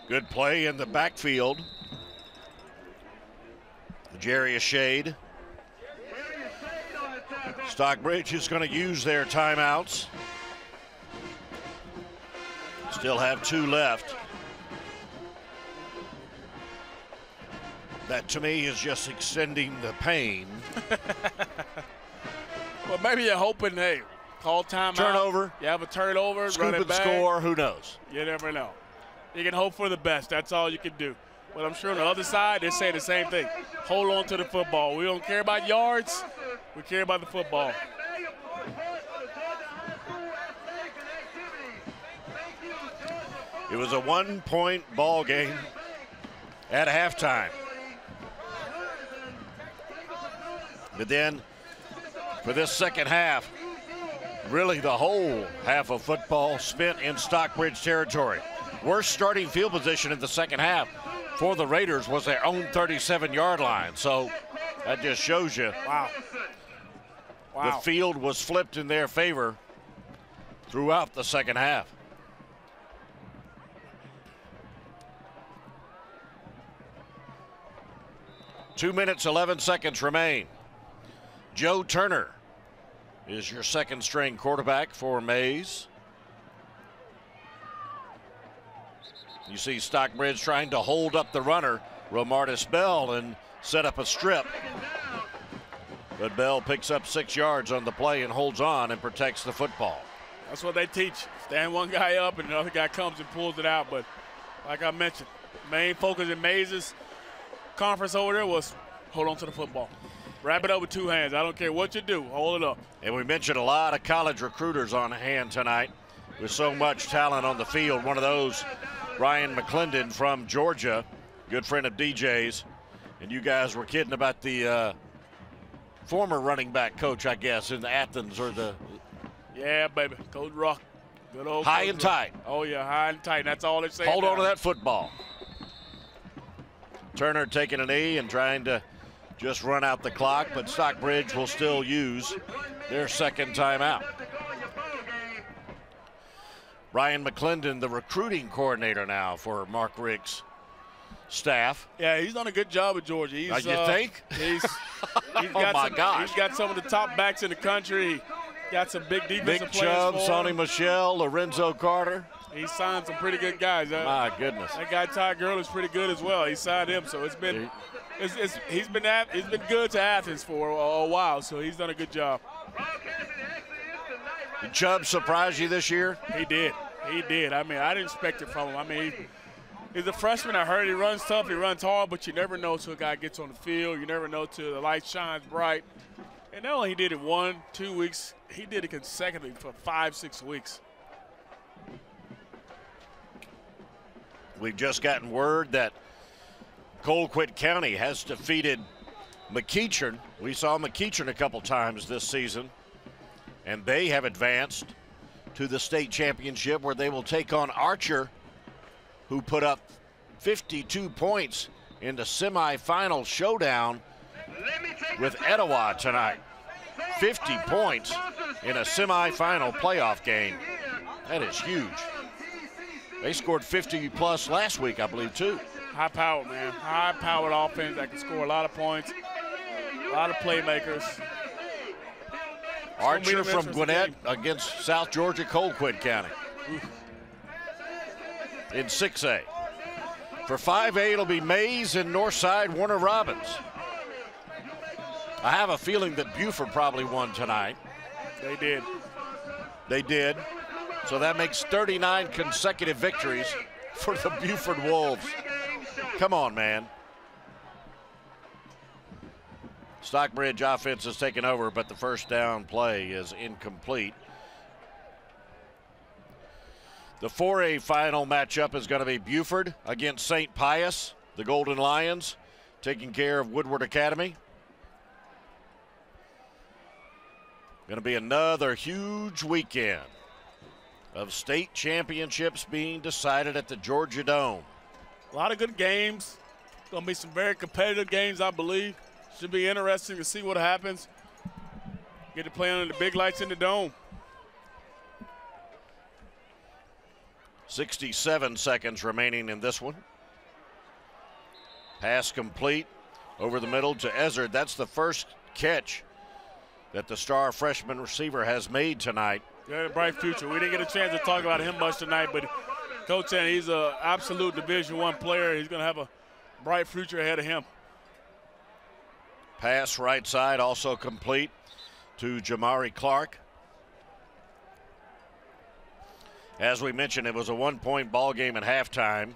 Good play in the backfield. Jerry Shade. Stockbridge is going to use their timeouts. Still have 2 left. That to me is just extending the pain. Well, maybe you're hoping, hey, call timeout. Turnover. You have a turnover, Scoop run it and back. score, who knows? You never know. You can hope for the best. That's all you can do. But I'm sure on the other side, they say the same thing. Hold on to the football. We don't care about yards. We care about the football. It was a 1-point ball game at halftime. But then for this second half, really the whole half of football spent in Stockbridge territory. Worst starting field position in the second half for the Raiders was their own 37-yard line. So that just shows you the field was flipped in their favor throughout the second half. Two minutes, 11 seconds remain. Joe Turner is your second string quarterback for Mays. You see Stockbridge trying to hold up the runner, Romartis Bell, and set up a strip. But Bell picks up 6 yards on the play and holds on and protects the football. That's what they teach. Stand one guy up and the other guy comes and pulls it out. But like I mentioned, main focus in Mays' conference over there was hold on to the football. Wrap it up with 2 hands. I don't care what you do. Hold it up. And we mentioned a lot of college recruiters on hand tonight with so much talent on the field. One of those, Ryan McClendon from Georgia, good friend of DJ's. And you guys were kidding about the former running back coach, I guess, in Athens or the. Yeah, baby. Coach Ruck. Good old high Coach and Ruck. tight. Oh, yeah, high and tight. That's all they're saying. Hold on to that football. Turner taking a knee and trying to just run out the clock, but Stockbridge will still use their second timeout. Ryan McClendon, the recruiting coordinator now for Mark Rick's staff. Yeah, he's done a good job at Georgia. You think? He's Oh, my gosh. He's got some of the top backs in the country. Got some big defensive Big players Chubb, for him. Sonny Michel, Lorenzo Carter. He signed some pretty good guys. My goodness. That guy Ty Gurley is pretty good as well. He signed him, so he's been good to Athens for a while. So he's done a good job. Did Chubb surprise you this year? He did. He did. I mean, I didn't expect it from him. I mean, he's a freshman. I heard he runs tough. He runs hard, but you never know till a guy gets on the field. You never know till the light shines bright. And not only he did it 1-2 weeks, he did it consecutively for 5-6 weeks. We've just gotten word that Colquitt County has defeated McEachern. We saw McEachern a couple times this season, and they have advanced to the state championship where they will take on Archer, who put up 52 points in the semifinal showdown with Etowah tonight. 50 points in a semifinal playoff game. That is huge. They scored 50 plus last week, I believe, too. High powered, man. High powered offense that can score a lot of points, a lot of playmakers. Archer from Gwinnett against South Georgia Colquitt County in 6A. For 5A, it'll be Mays and Northside Warner Robins. I have a feeling that Buford probably won tonight. They did. They did. So that makes 39 consecutive victories for the Buford Wolves. Come on, man. Stockbridge offense has taken over, but the first down play is incomplete. The 4A final matchup is going to be Buford against St. Pius, the Golden Lions, taking care of Woodward Academy. Going to be another huge weekend of state championships being decided at the Georgia Dome. A lot of good games. Going to be some very competitive games, I believe. Should be interesting to see what happens. Get to play under the big lights in the Dome. 67 seconds remaining in this one. Pass complete over the middle to Ezzard. That's the first catch that the star freshman receiver has made tonight. Yeah, bright future. We didn't get a chance to talk about him much tonight, but Coach said he's an absolute Division I player. He's going to have a bright future ahead of him. Pass right side also complete to Jamari Clark. As we mentioned, it was a one-point ball game at halftime.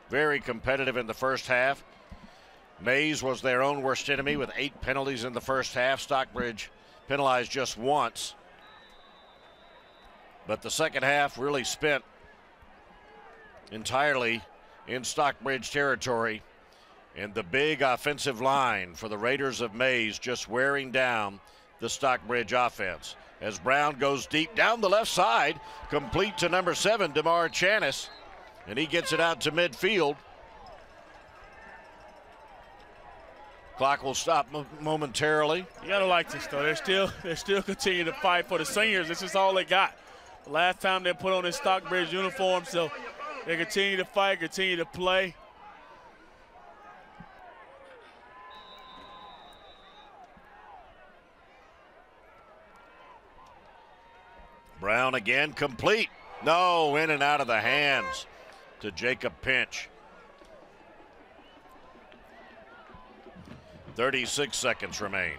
Very competitive in the first half. Mays was their own worst enemy with 8 penalties in the first half. Stockbridge penalized just once. But the second half really spent entirely in Stockbridge territory. And the big offensive line for the Raiders of Mays just wearing down the Stockbridge offense. As Brown goes deep down the left side, complete to number 7, DeMar Chanis, and he gets it out to midfield. Clock will stop momentarily. You gotta like this though. They're still continuing to fight for the seniors. This is all they got. The last time they put on their Stockbridge uniform, so they continue to fight, continue to play. Brown again, complete. No, in and out of the hands to Jacob Pinch. 36 seconds remain.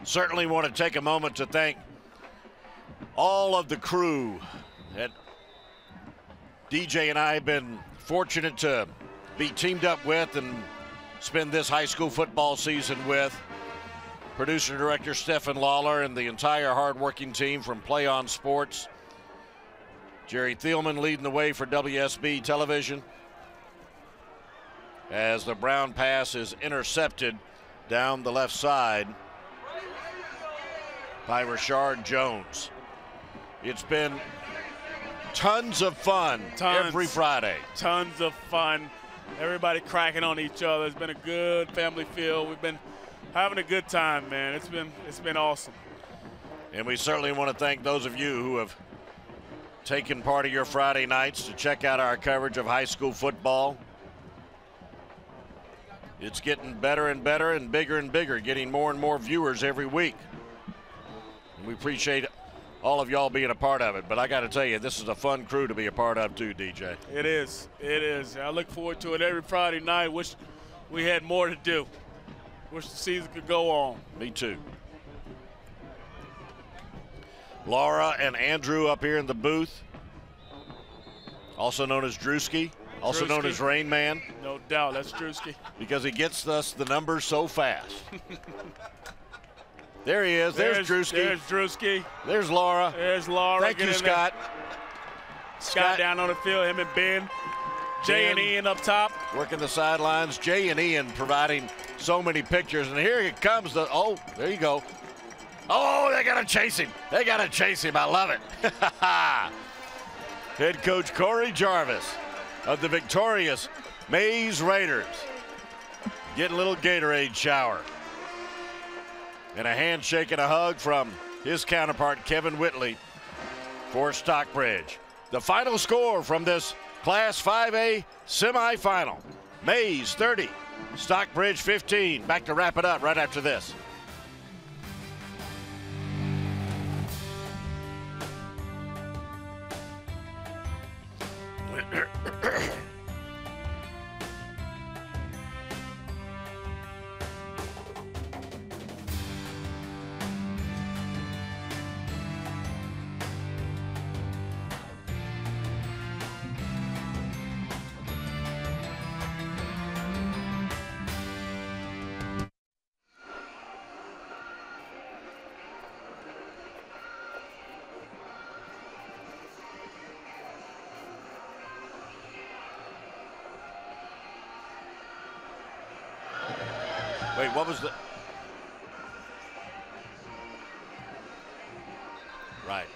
Certainly want to take a moment to thank all of the crew that DJ and I have been fortunate to be teamed up with and spend this high school football season with. Producer and director Stephen Lawler and the entire hardworking team from Play On Sports. Jerry Thielman leading the way for WSB Television as the Brown pass is intercepted down the left side by Rashard Jones. It's been tons of fun every Friday. Tons of fun. Everybody cracking on each other. It's been a good family feel. We've been having a good time, man. It's been awesome. And we certainly want to thank those of you who have taken part of your Friday nights to check out our coverage of high school football. It's getting better and better and bigger, getting more and more viewers every week. And we appreciate all of y'all being a part of it. But I got to tell you, this is a fun crew to be a part of too, DJ. It is. It is. I look forward to it every Friday night. Wish we had more to do. Wish the season could go on. Me too. Laura and Andrew up here in the booth, also known as Drewski, also known as Rain Man. No doubt, that's Drewski. Because he gets us the numbers so fast. There he is. There's Drewski. There's Drewski. There's Laura. There's Laura. Thank you, Scott. Scott down on the field, him and Ben. Jay and Ian up top. Working the sidelines. Jay and Ian providing so many pictures. And here it comes. There you go. Oh, they got to chase him. They got to chase him. I love it. Head coach Corey Jarvis of the victorious Mays Raiders getting a little Gatorade shower. And a handshake and a hug from his counterpart, Kevin Whitley, for Stockbridge. The final score from this Class 5A semifinal. Mays 30, Stockbridge 15. Back to wrap it up right after this. Wait, what was the... Right.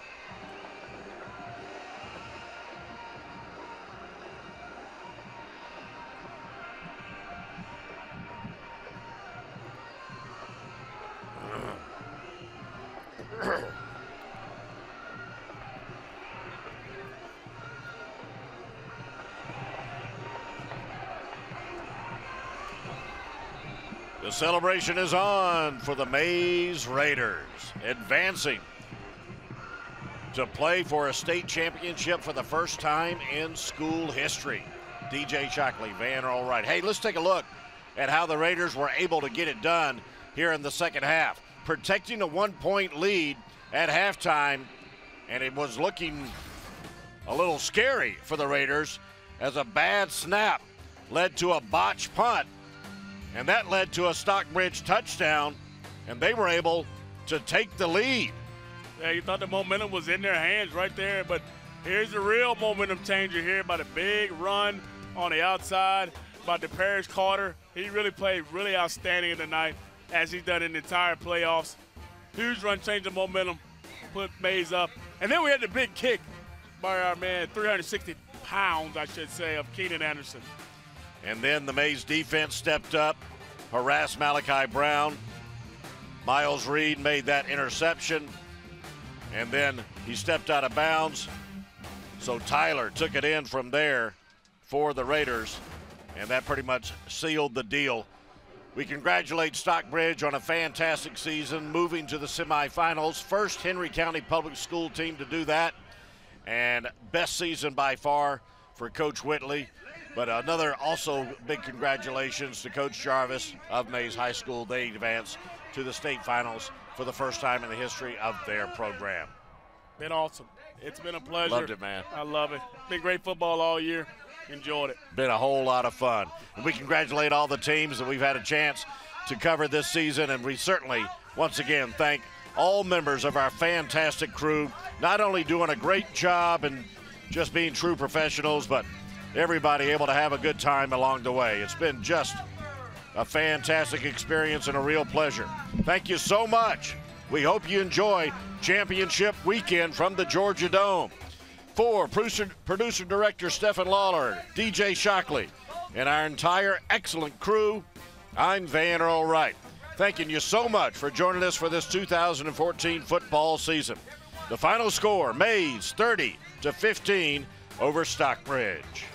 The celebration is on for the Mays Raiders, advancing to play for a state championship for the first time in school history. DJ Shockley, Van Allright. Hey, let's take a look at how the Raiders were able to get it done here in the second half. Protecting a 1-point lead at halftime, and it was looking a little scary for the Raiders as a bad snap led to a botched punt. And that led to a Stockbridge touchdown, and they were able to take the lead. Yeah, you thought the momentum was in their hands right there, but here's the real momentum changer here by the big run on the outside by DeParish Carter. He really played really outstanding tonight, as he's done in the entire playoffs. Huge run, changed the momentum, put Mays up. And then we had the big kick by our man, 360 pounds, I should say, of Keenan Anderson. And then the Mays defense stepped up, harassed Malachi Brown. Miles Reed made that interception, and then he stepped out of bounds. So Tyler took it in from there for the Raiders, and that pretty much sealed the deal. We congratulate Stockbridge on a fantastic season, moving to the semifinals. First Henry County Public School team to do that, and best season by far for Coach Whitley. But another also big congratulations to Coach Jarvis of Mays High School. They advanced to the state finals for the first time in the history of their program. Been awesome. It's been a pleasure. Loved it, man. I love it. Been great football all year. Enjoyed it. Been a whole lot of fun. And we congratulate all the teams that we've had a chance to cover this season, and we certainly, once again, thank all members of our fantastic crew, not only doing a great job and just being true professionals, but everybody able to have a good time along the way. It's been just a fantastic experience and a real pleasure. Thank you so much. We hope you enjoy Championship Weekend from the Georgia Dome. For producer-director Stephen Lawler, DJ Shockley, and our entire excellent crew, I'm Van Earl Wright. Thanking you so much for joining us for this 2014 football season. The final score, Mays 30-15 over Stockbridge.